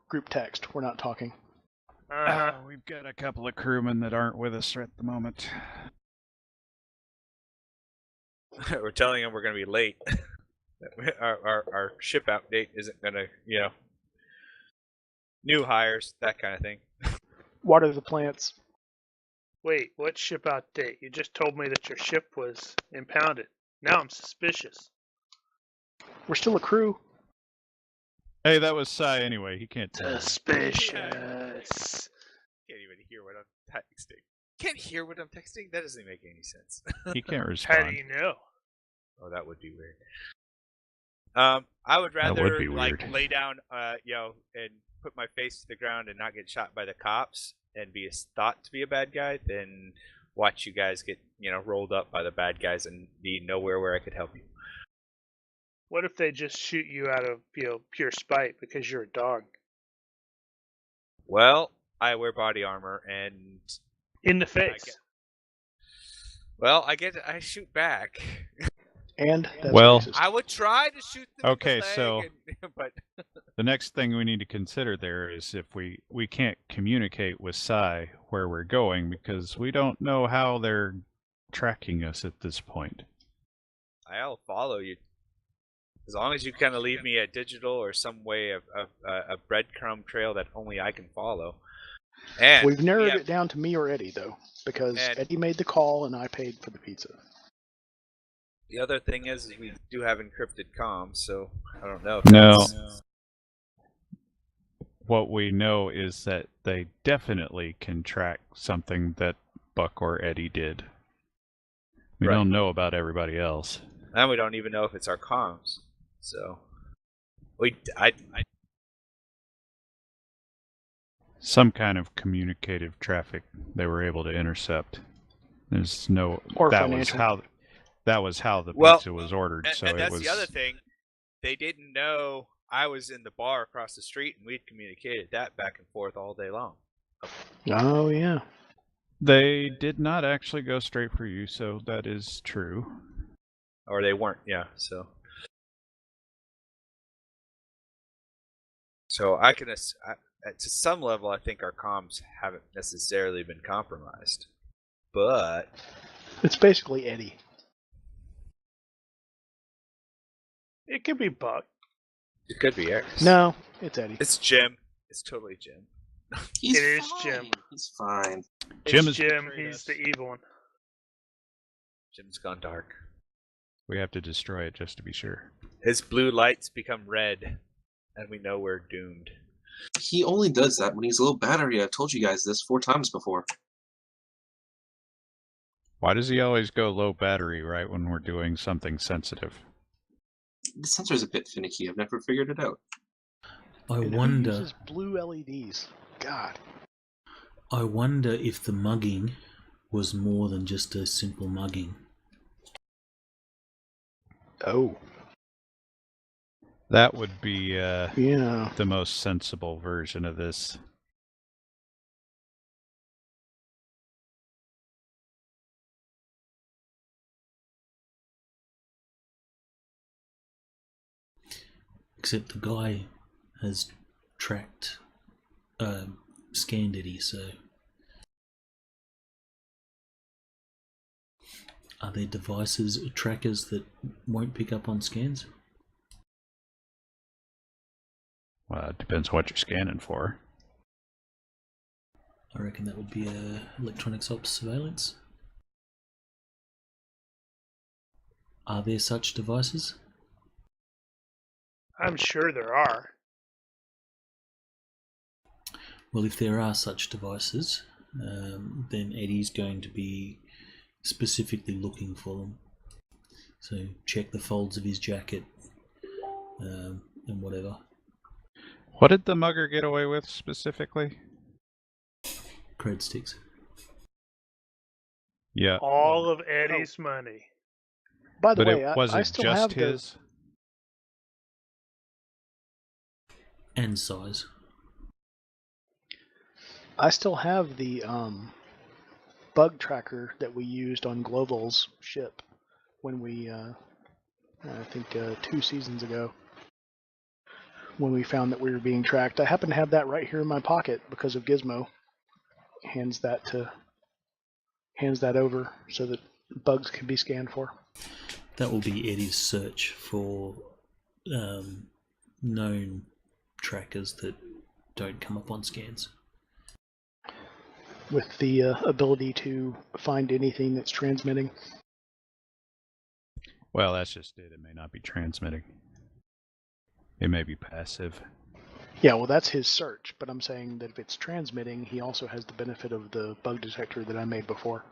Group text. We're not talking. We've got a couple of crewmen that aren't with us at the moment. We're telling them we're going to be late. our ship out date isn't going to, new hires, that kind of thing. Water the plants. Wait, what ship out date? You just told me that your ship was impounded. Now I'm suspicious. We're still a crew. Hey, that was Sai anyway. He can't tell. Suspicious. Can't even hear what I'm texting. Can't hear what I'm texting? That doesn't make any sense. He can't respond. How do you know? Oh, that would be weird. I would rather lay down, and put my face to the ground and not get shot by the cops and be thought to be a bad guy than watch you guys get, rolled up by the bad guys and be nowhere where I could help you. What if they just shoot you out of, pure spite because you're a dog? Well, I wear body armor and in the face. I shoot back. And that's racist. I would try to shoot them. Okay, in the leg so but the next thing we need to consider there is if we can't communicate with Sai where we're going because we don't know how they're tracking us at this point. I'll follow you. As long as you kind of leave me a digital or some way of a breadcrumb trail that only I can follow. And we've narrowed it down to me or Eddie, though, because Eddie made the call and I paid for the pizza. The other thing is we do have encrypted comms, so I don't know. What we know is that they definitely can track something that Buck or Eddie did. We don't know about everybody else. And we don't even know if it's our comms. So, some kind of communicative traffic they were able to intercept. There's no. Or that financial. was how the pizza was ordered. So and it that's was the other thing. They didn't know I was in the bar across the street, and we'd communicated that back and forth all day long. Oh yeah. They did not actually go straight for you, so that is true. Or they weren't, yeah. So I can, to some level, I think our comms haven't necessarily been compromised, but it's basically Eddie. It could be Buck. It could be X. No, it's Eddie. It's Jim. It's totally Jim. It is Jim. He's fine. Jim it's Jim. He's the evil one. Jim's gone dark. We have to destroy it just to be sure. His blue lights become red, and we know we're doomed. He only does that when he's low battery. I've told you guys this 4 times before. Why does he always go low battery right when we're doing something sensitive? The sensor's a bit finicky. I've never figured it out. I And wonder. Who uses blue LEDs? God. I wonder if the mugging was more than just a simple mugging. Oh. That would be Yeah. the most sensible version of this. Except the guy has tracked, scanned Eddie, so are there devices, trackers that won't pick up on scans? Well, it depends what you're scanning for. I reckon that would be electronics ops surveillance. Are there such devices? I'm sure there are. Well, if there are such devices, then Eddie's going to be specifically looking for them. So check the folds of his jacket and whatever. What did the mugger get away with specifically? Cred sticks. Yeah. All of Eddie's money. By the But way, it wasn't I still just have his. And size. I still have the bug tracker that we used on Global's ship when we, I think 2 seasons ago, when we found that we were being tracked. I happen to have that right here in my pocket because of Gizmo. Hands that over so that bugs can be scanned for. That will be Eddie's search for known trackers that don't come up on scans. With the ability to find anything that's transmitting. Well, that's just it. It may not be transmitting. It may be passive. Yeah, well, that's his search, but I'm saying that if it's transmitting, he also has the benefit of the bug detector that I made before,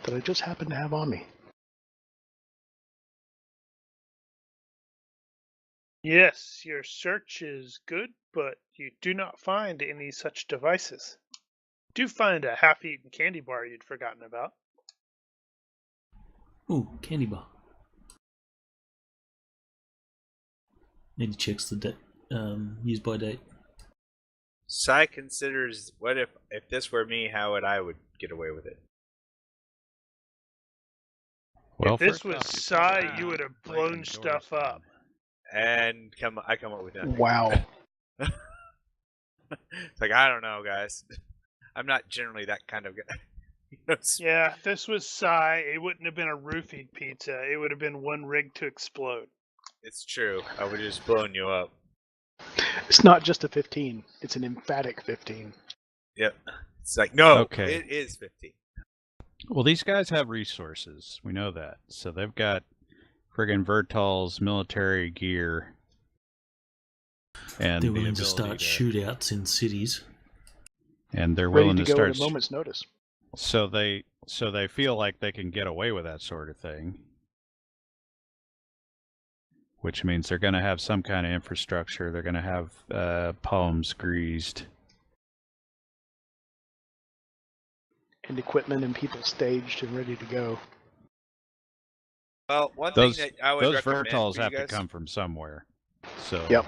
that I just happen to have on me. Yes, your search is good, but you do not find any such devices. You do find a half-eaten candy bar you'd forgotten about. Ooh, candy bar. Eddie checks the use by date. Sai considers, what if this were me, how would I get away with it? Well, if this first was off, you Sai, start you would have breaking blown doors stuff down. up. And I come up with nothing. Wow. It's like, I don't know, guys. I'm not generally that kind of guy. You know, Yeah, if this was Sai, it wouldn't have been a roofied pizza. It would have been one rig to explode. it's true. I would have just blown you up. It's not just a 15. It's an emphatic 15. Yep. It's like, no, Okay. it is 15. Well, these guys have resources. We know that. So they've got friggin' Vertal's military gear. And They're the willing to ability start shootouts in cities. And they're Ready willing to to go start. at a moment's notice. So they feel like they can get away with that sort of thing. Which means they're going to have some kind of infrastructure. They're going to have palms greased. And equipment and people staged and ready to go. Well, one Those thing that I would recommend Vertals for you have to guys, come from somewhere. So Yep.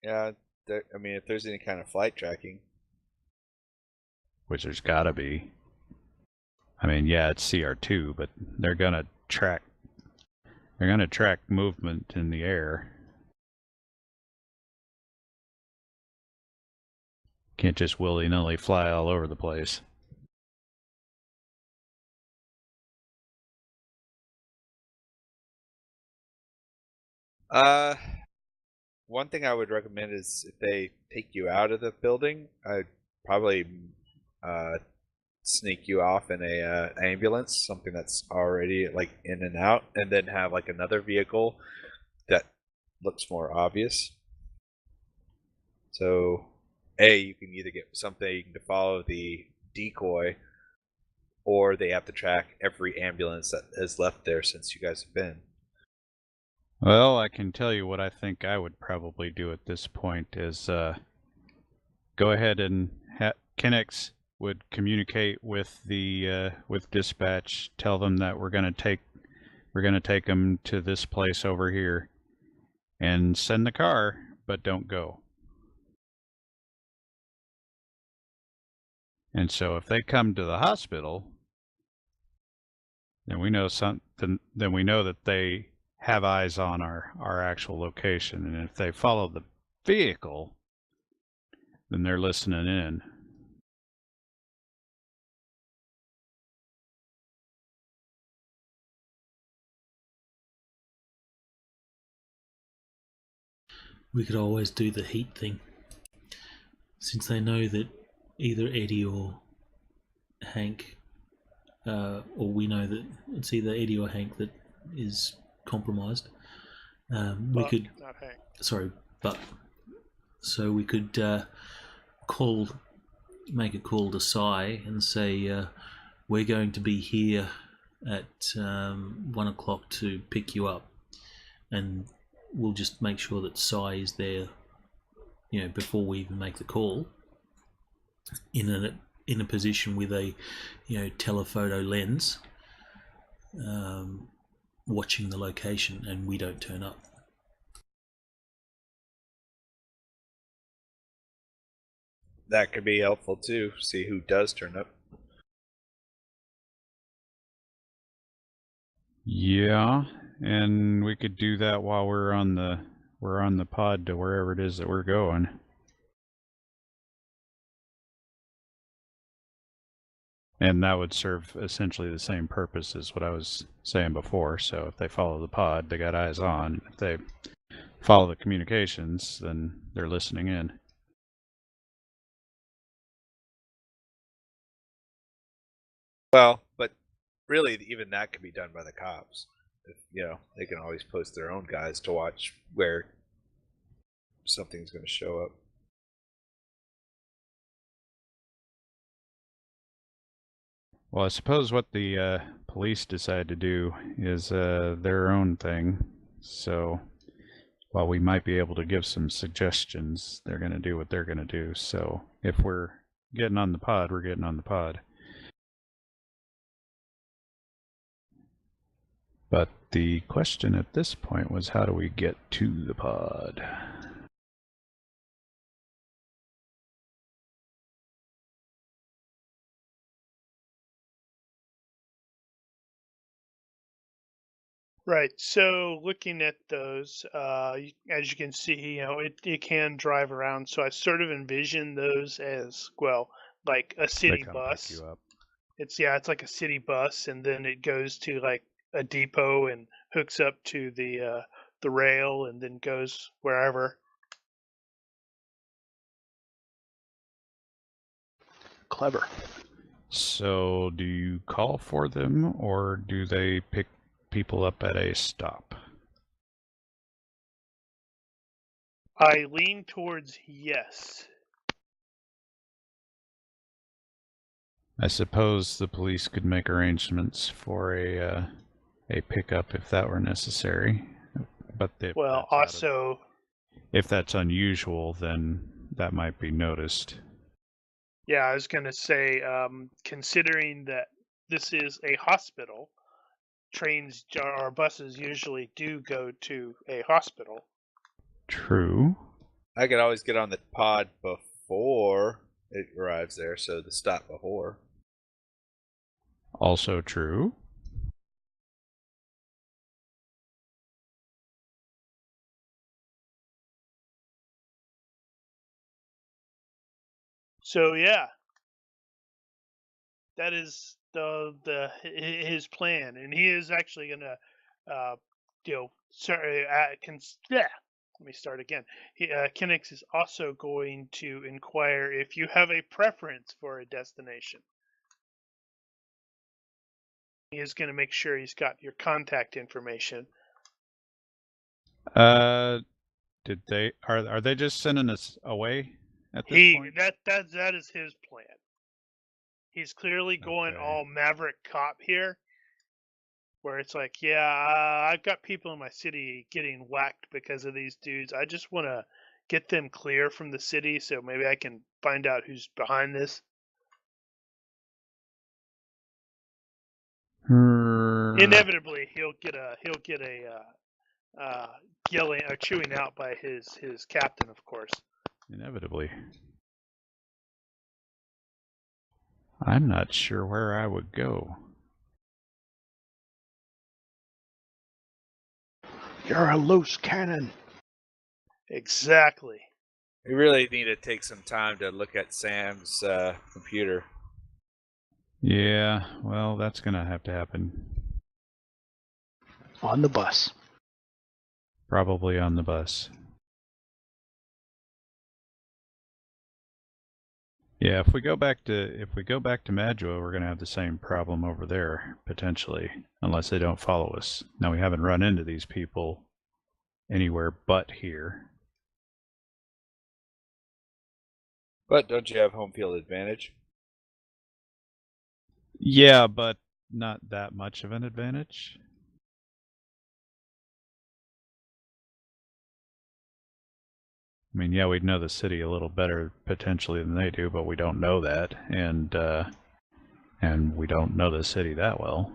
yeah, I mean, if there's any kind of flight tracking. Which there's got to be. I mean, yeah, it's CR2, but they're going to track movement in the air. Can't just willy-nilly fly all over the place. One thing I would recommend is if they take you out of the building, I'd probably sneak you off in a ambulance, something that's already like in and out, and then have like another vehicle that looks more obvious. So, you can either get something to follow the decoy, or they have to track every ambulance that has left there since you guys have been. Well, I can tell you what I think I would probably do at this point is go ahead and Kennex would communicate with the with dispatch, tell them that we're going to take them to this place over here, and send the car, but don't go. And so if they come to the hospital, then we know then we know that they have eyes on our actual location. And if they follow the vehicle, then they're listening in. We could always do the heat thing. Since they know that either Eddie or Hank, or we know that it's either Eddie or Hank that is compromised, we Buck, could... not Hank. Sorry, Buck. So we could make a call to Cy and say, we're going to be here at 1 o'clock to pick you up. And we'll just make sure that Cy is there, before we even make the call, in a position with a, telephoto lens, watching the location, and we don't turn up. That could be helpful too. See who does turn up. Yeah, and we could do that while we're on the pod to wherever it is that we're going. And that would serve essentially the same purpose as what I was saying before. So if they follow the pod, they got eyes on. If they follow the communications, then they're listening in. Well, but really, even that could be done by the cops. If, they can always post their own guys to watch where something's going to show up. Well, I suppose what the police decide to do is their own thing. So while we might be able to give some suggestions, they're going to do what they're going to do. So if we're getting on the pod, we're getting on the pod. But the question at this point was, how do we get to the pod? Right. So looking at those, as you can see, it can drive around. So I sort of envision those as, well, like a city They come bus. pick you up. It's like a city bus, and then it goes to like a depot and hooks up to the rail, and then goes wherever. Clever. So do you call for them, or do they pick people up at a stop? I lean towards yes. I suppose the police could make arrangements for a pickup if that were necessary. But if that's unusual, then that might be noticed. Yeah, I was going to say, considering that this is a hospital, trains or buses usually do go to a hospital. True. I could always get on the pod before it arrives there, so the stop before. Also true. So yeah, that is his plan, and he is actually gonna, sorry, let me start again. Kinix is also going to inquire if you have a preference for a destination. He is going to make sure he's got your contact information. Did they are they just sending us away at this point? That is his plan. He's clearly going all Maverick cop here, where it's like, yeah, I've got people in my city getting whacked because of these dudes. I just want to get them clear from the city, so maybe I can find out who's behind this. Inevitably, he'll get a yelling or chewing out by his captain, of course. Inevitably. I'm not sure where I would go. You're a loose cannon. Exactly. We really need to take some time to look at Sam's computer. Yeah, well, that's gonna have to happen. On the bus. Probably on the bus. Yeah, if we go back to Madua, we're gonna have the same problem over there potentially, unless they don't follow us. Now we haven't run into these people anywhere but here. But don't you have home field advantage? Yeah, but not that much of an advantage. I mean, yeah, we'd know the city a little better potentially than they do, but we don't know that, and we don't know the city that well.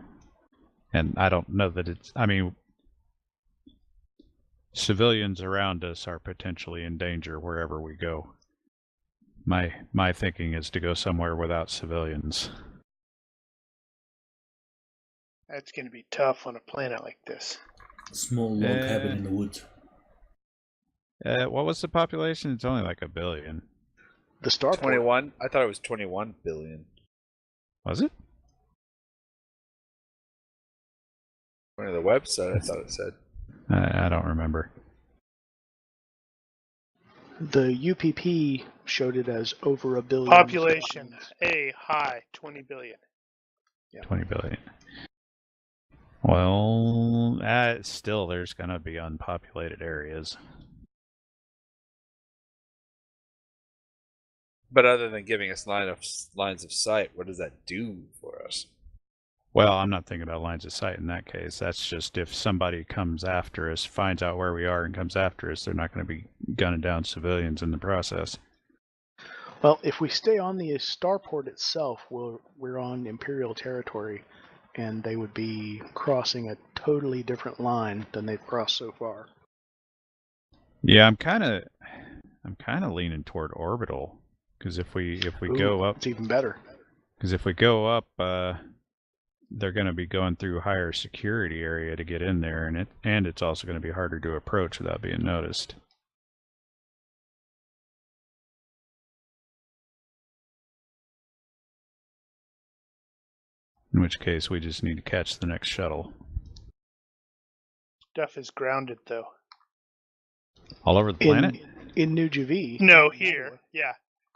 And I don't know that it's. I mean, civilians around us are potentially in danger wherever we go. My thinking is to go somewhere without civilians. That's going to be tough on a planet like this. Small log cabin in the woods. What was the population? It's only like 1 billion. The starport. 21? I thought it was 21 billion. Was it? One of the website, I thought it said. I don't remember. The UPP showed it as over 1 billion. Population, high, 20 billion. Yeah. 20 billion. Well, still, there's going to be unpopulated areas. But other than giving us lines of sight, what does that do for us? Well, I'm not thinking about lines of sight in that case. That's just if somebody comes after us, finds out where we are and comes after us, they're not going to be gunning down civilians in the process. Well, if we stay on the starport itself, we're on Imperial territory, and they would be crossing a totally different line than they've crossed so far. Yeah, I'm kind of leaning toward orbital, because if we go up, it's even better. Because if we go up, they're going to be going through higher security area to get in there, and it's also going to be harder to approach without being noticed. In which case, we just need to catch the next shuttle. Stuff is grounded, though. All over the planet? In New Javi. No, here. Yeah.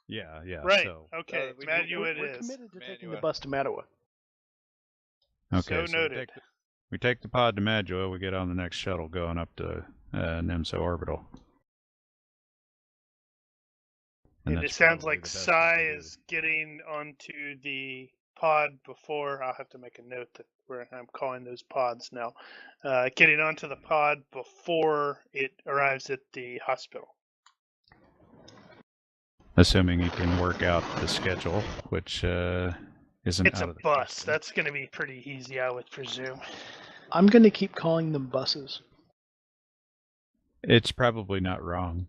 Yeah. Right. So. Okay. Madua it We're is. committed to taking the bus to Madua. Okay, so noted. We take the pod to Madua, we get on the next shuttle going up to Nemso Orbital. And it sounds like Sai is getting onto the pod before. I'll have to make a note that I'm calling those pods now. Getting onto the pod before it arrives at the hospital. Assuming he can work out the schedule, which isn't It's out a of the bus. question. That's going to be pretty easy, I would presume. I'm going to keep calling them buses. It's probably not wrong.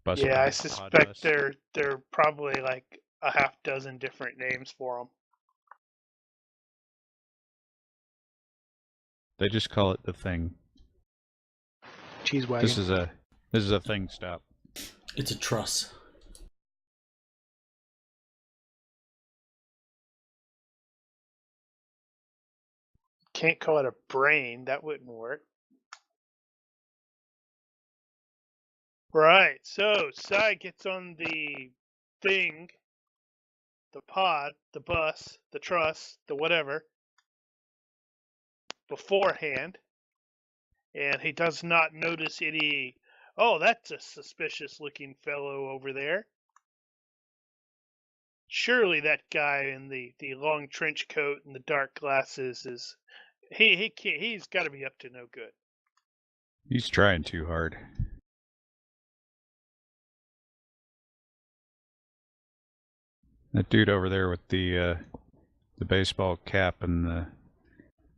Bus Yeah, I bus, pod suspect bus. they're probably like a half dozen different names for them. They just call it the thing. Cheese wagon. This is a thing stop. It's a truss. Can't call it a brain. That wouldn't work. Right. So Sai gets on the thing, the pod, the bus, the truss, the whatever, beforehand, and he does not notice any. Oh, that's a suspicious-looking fellow over there. Surely that guy in the long trench coat and the dark glasses is he's got to be up to no good. He's trying too hard. That dude over there with the baseball cap and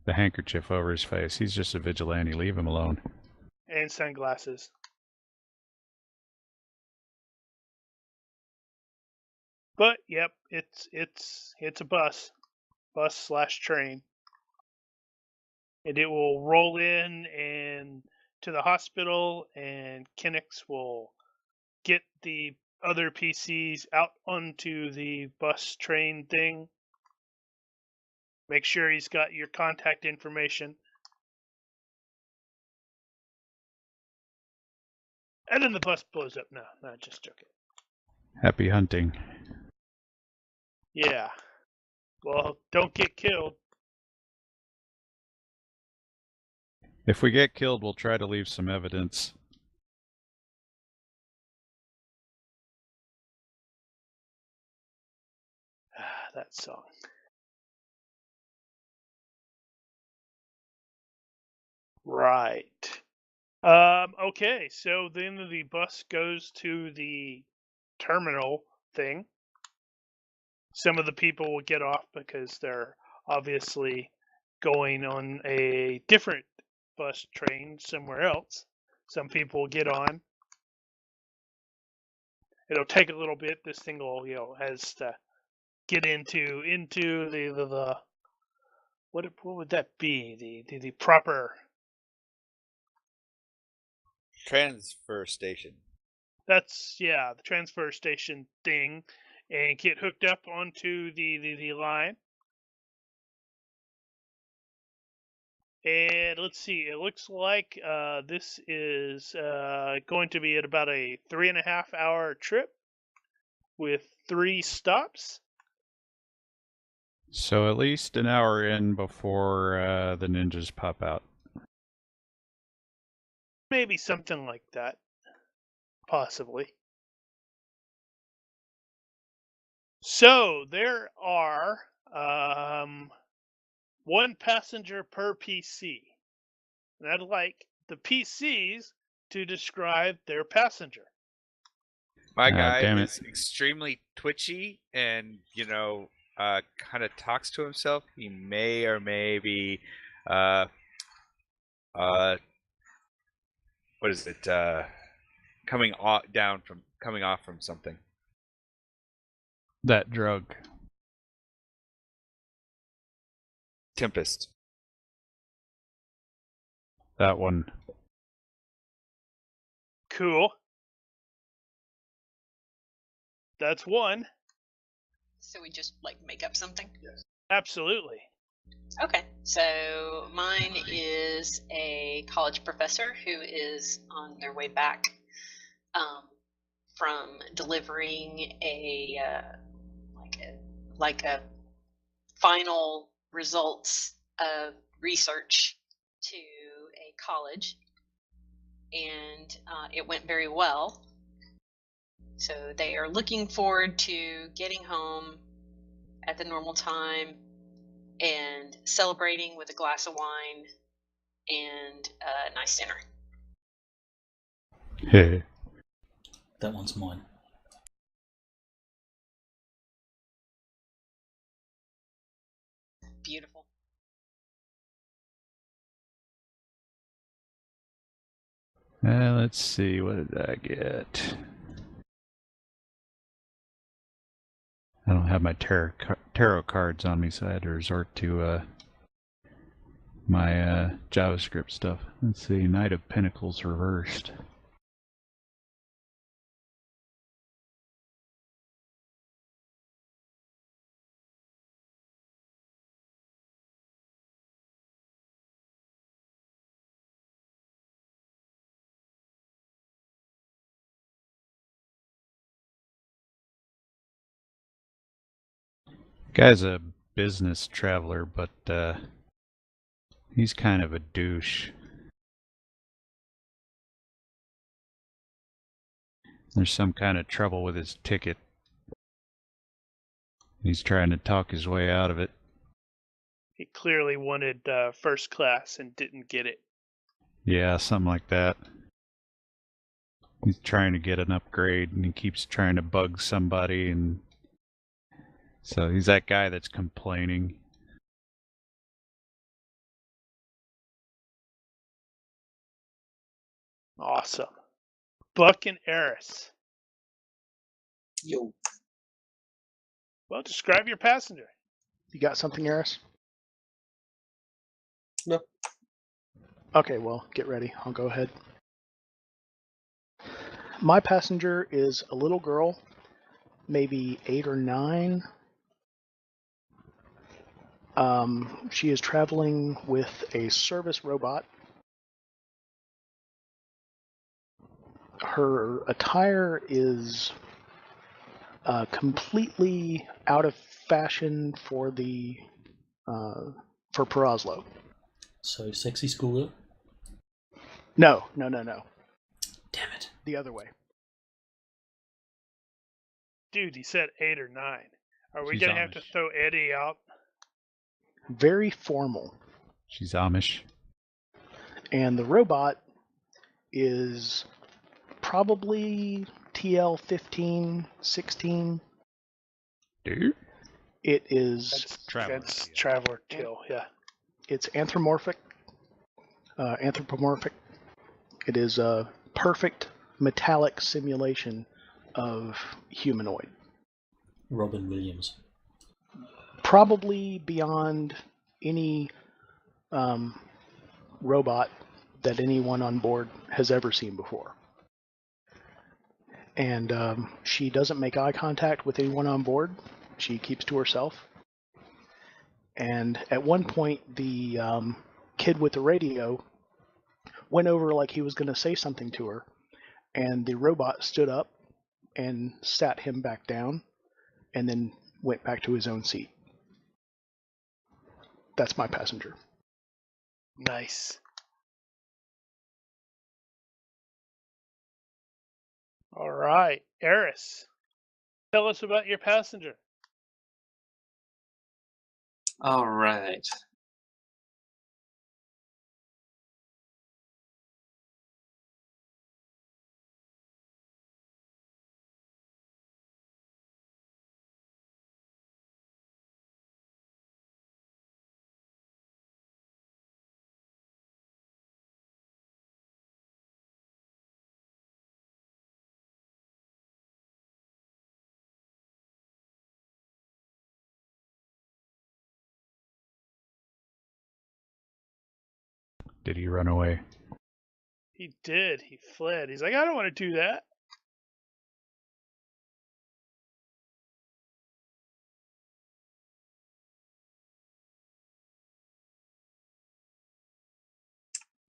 the the handkerchief over his face. He's just a vigilante. Leave him alone. And sunglasses. But yep, it's a bus/train, and it will roll in and to the hospital, and Kinnix will get the other PCs out onto the bus train thing. Make sure he's got your contact information. And then the bus blows up. No, just joking. Happy hunting. Yeah. Well, don't get killed. If we get killed, we'll try to leave some evidence. That song. Right. Okay, so then the bus goes to the terminal thing. Some of the people will get off because they're obviously going on a different bus train somewhere else. Some people will get on. It'll take a little bit. This thing will, has to get into the what would that be? The proper transfer station. That's the transfer station thing, and get hooked up onto the line. And let's see, it looks like this is going to be at about a 3.5 hour trip with 3 stops. So at least an hour in before the ninjas pop out. Maybe something like that. Possibly. So there are 1 passenger per PC. And I'd like the PCs to describe their passenger. My guy is extremely twitchy and, kind of talks to himself. He may or may be, what is it? Coming off from something. That drug. Tempest. That one. Cool. That's 1. So we just make up something? Yes. Absolutely. Okay, so mine is a college professor who is on their way back from delivering a final results of research to a college, and it went very well. So they are looking forward to getting home at the normal time and celebrating with a glass of wine and a nice dinner. Hey. That one's mine. Beautiful. Let's see, what did I get? I don't have my tarot cards on me, so I had to resort to my JavaScript stuff. Let's see, Knight of Pentacles reversed. Guy's a business traveler, but he's kind of a douche. There's some kind of trouble with his ticket. He's trying to talk his way out of it. He clearly wanted first class and didn't get it. Yeah, something like that. He's trying to get an upgrade, and he keeps trying to bug somebody, and so he's that guy that's complaining. Awesome. Buck and Eris. Yo. Well, describe your passenger. You got something, Eris? No. Okay, well, get ready. I'll go ahead. My passenger is a little girl, maybe 8 or 9. She is traveling with a service robot. Her attire is completely out of fashion for for Perazlo. So, sexy schoolgirl? No. Damn it. The other way. Dude, he said 8 or 9. Are we She's going to have to Amish. throw Eddie out? Very formal. She's Amish. And the robot is probably TL 15, 16. Dude. It is. That's Traveller That's kill. Traveller kill, yeah. It's anthropomorphic. It is a perfect metallic simulation of humanoid. Robin Williams. Probably beyond any robot that anyone on board has ever seen before. And she doesn't make eye contact with anyone on board. She keeps to herself. And at one point, the kid with the radio went over like he was going to say something to her, and the robot stood up and sat him back down, and then went back to his own seat. That's my passenger. Nice. All right, Eris, tell us about your passenger. All right. Did he run away? He did. He fled. He's like, I don't want to do that.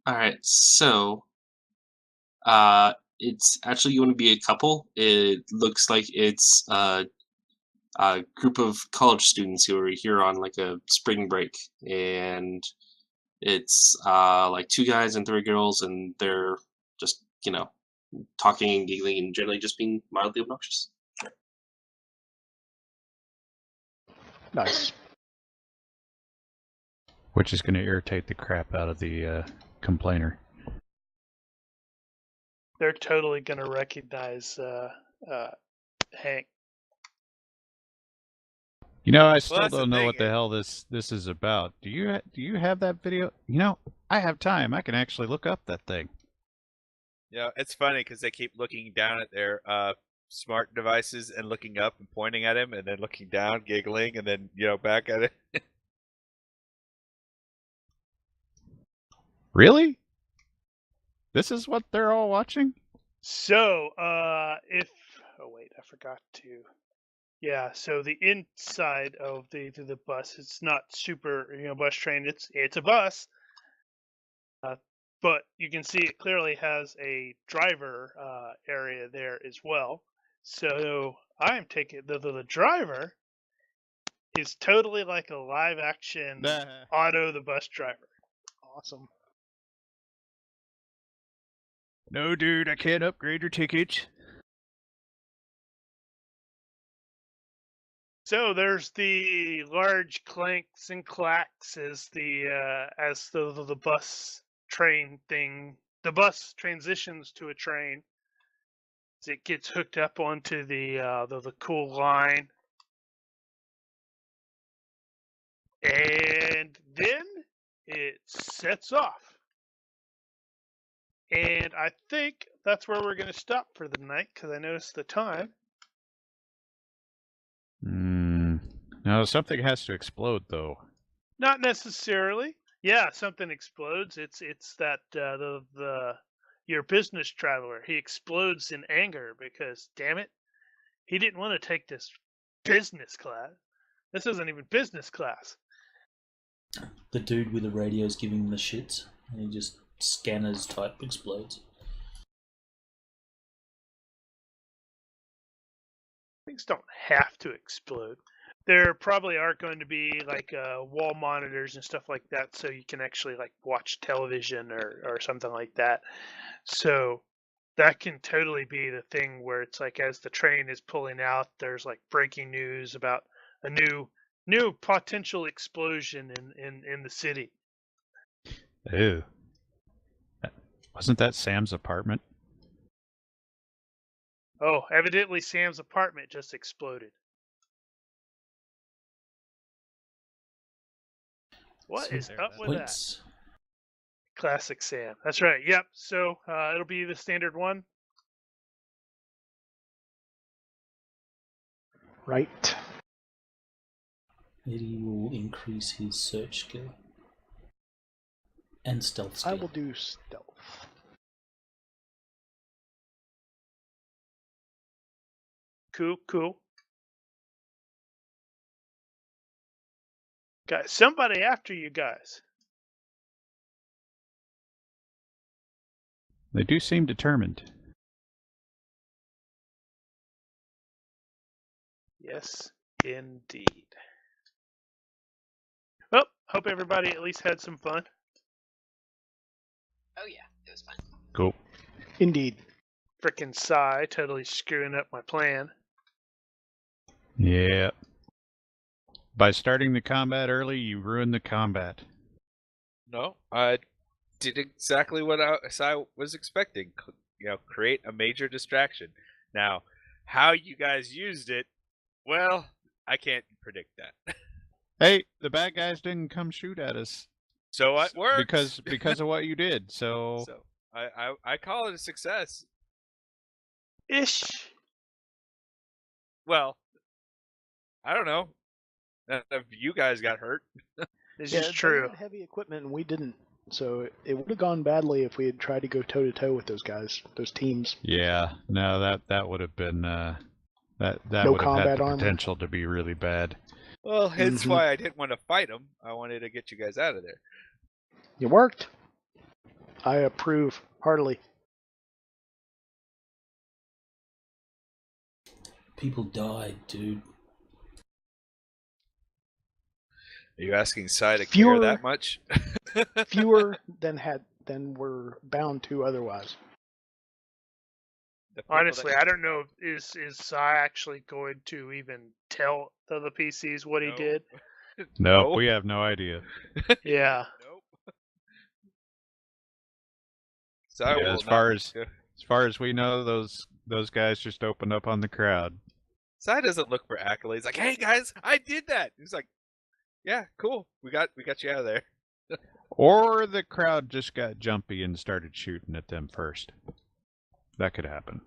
All right. So, it's actually going to be a couple. It looks like it's a group of college students who are here on like a spring break, and it's like 2 guys and 3 girls, and they're just talking and giggling and generally just being mildly obnoxious. Nice. Which is going to irritate the crap out of the complainer. They're totally going to recognize Hank. You know, I still that's the don't know what thing. the hell this is about. Do you have that video? You know, I have time. I can actually look up that thing. Yeah, it's funny because they keep looking down at their smart devices and looking up and pointing at him, and then looking down, giggling, and then back at it. Really? This is what they're all watching? So, oh wait, I forgot to. Yeah, so the inside of the bus, it's not super, bus train. It's a bus, but you can see it clearly has a driver area there as well. So I'm taking the driver is totally like a live action Otto the bus driver. Awesome. No, dude, I can't upgrade your ticket. So there's the large clanks and clacks as the bus train thing. The bus transitions to a train as it gets hooked up onto the cool line, and then it sets off. And I think that's where we're going to stop for the night because I noticed the time. No, something has to explode, though. Not necessarily. Yeah, something explodes. It's that your business traveler. He explodes in anger because, damn it, he didn't want to take this business class. This isn't even business class. The dude with the radio is giving him the shits, and he just scanners type explodes. Things don't have to explode. There probably are going to be like wall monitors and stuff like that, so you can actually like watch television or something like that. So that can totally be the thing where it's like as the train is pulling out, there's like breaking news about a new potential explosion in the city. Ew. Wasn't that Sam's apartment? Oh, evidently Sam's apartment just exploded. What is up with that? Classic Sam. That's right. Yep. So it'll be the standard one. Right. Eddie will increase his search skill and stealth skill. I will do stealth. Cool. Guys, somebody after you guys. They do seem determined. Yes, indeed. Well, hope everybody at least had some fun. Oh yeah, it was fun. Cool. Indeed. Frickin' Psy totally screwing up my plan. Yeah. By starting the combat early, you ruined the combat. No, I did exactly what I was expecting. Create a major distraction. Now, how you guys used it, well, I can't predict that. Hey, the bad guys didn't come shoot at us. So it worked. Because of what you did. So I call it a success. Ish. Well, I don't know. If you guys got hurt. This is true. They had heavy equipment and we didn't. So it would have gone badly if we had tried to go toe to toe with those guys, those teams. Yeah, no, that would have been that No would have had combat the armor. potential to be really bad. Well, hence why I didn't want to fight them. I wanted to get you guys out of there. It worked. I approve heartily. People died, dude. Are you asking Sai to care that much? Fewer than were bound to otherwise. Honestly, I don't know. Is Sai actually going to even tell the other PCs what he did? No, we have no idea. Yeah. Nope. Yeah, as far as we know, those guys just opened up on the crowd. Sai doesn't look for accolades. Like, hey guys, I did that. He's like, yeah, cool. We got you out of there. Or the crowd just got jumpy and started shooting at them first. That could happen.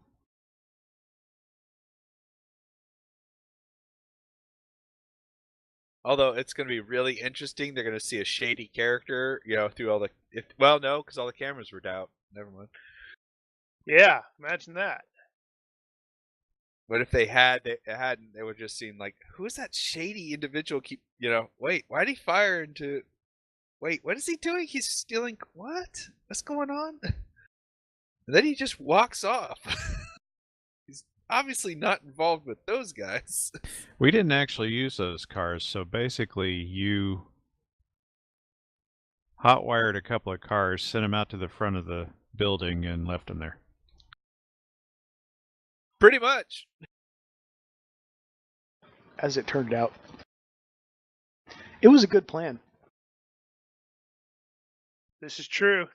Although it's going to be really interesting. They're going to see a shady character, through all the... because all the cameras were down. Never mind. Yeah, imagine that. But if they hadn't, they would just seem like, who's that shady individual? Wait, why'd he fire into... Wait, what is he doing? He's stealing... What? What's going on? And then he just walks off. He's obviously not involved with those guys. We didn't actually use those cars, so basically you hotwired a couple of cars, sent them out to the front of the building, and left them there. Pretty much. As it turned out. It was a good plan. This is true.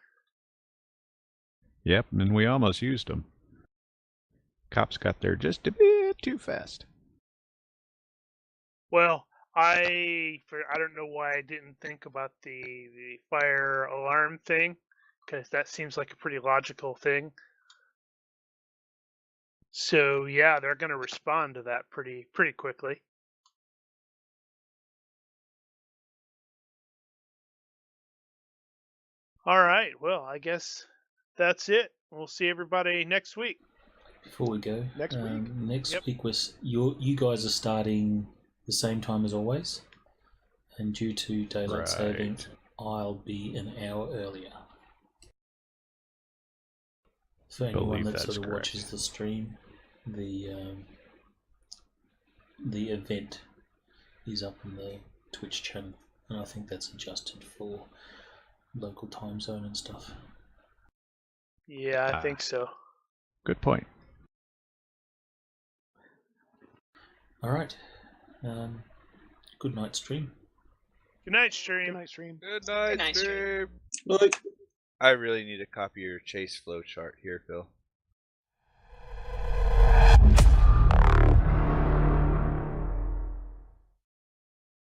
Yep, and we almost used them. Cops got there just a bit too fast. Well, I don't know why I didn't think about the fire alarm thing, because that seems like a pretty logical thing. So yeah, they're going to respond to that pretty quickly. All right. Well, I guess that's it. We'll see everybody next week. Before we go, Next week? Next Yep. week you guys are starting the same time as always, and due to daylight saving, Right. I'll be an hour earlier. For anyone Believe that that's sort of correct. watches the stream, the event is up in the Twitch channel, and I think that's adjusted for local time zone and stuff. Yeah, I think so. Good point. All right. Good night, stream. Good night, stream. Good night, stream. Good night, night, stream. stream. Like, I really need a copy of your chase flow chart here, Phil.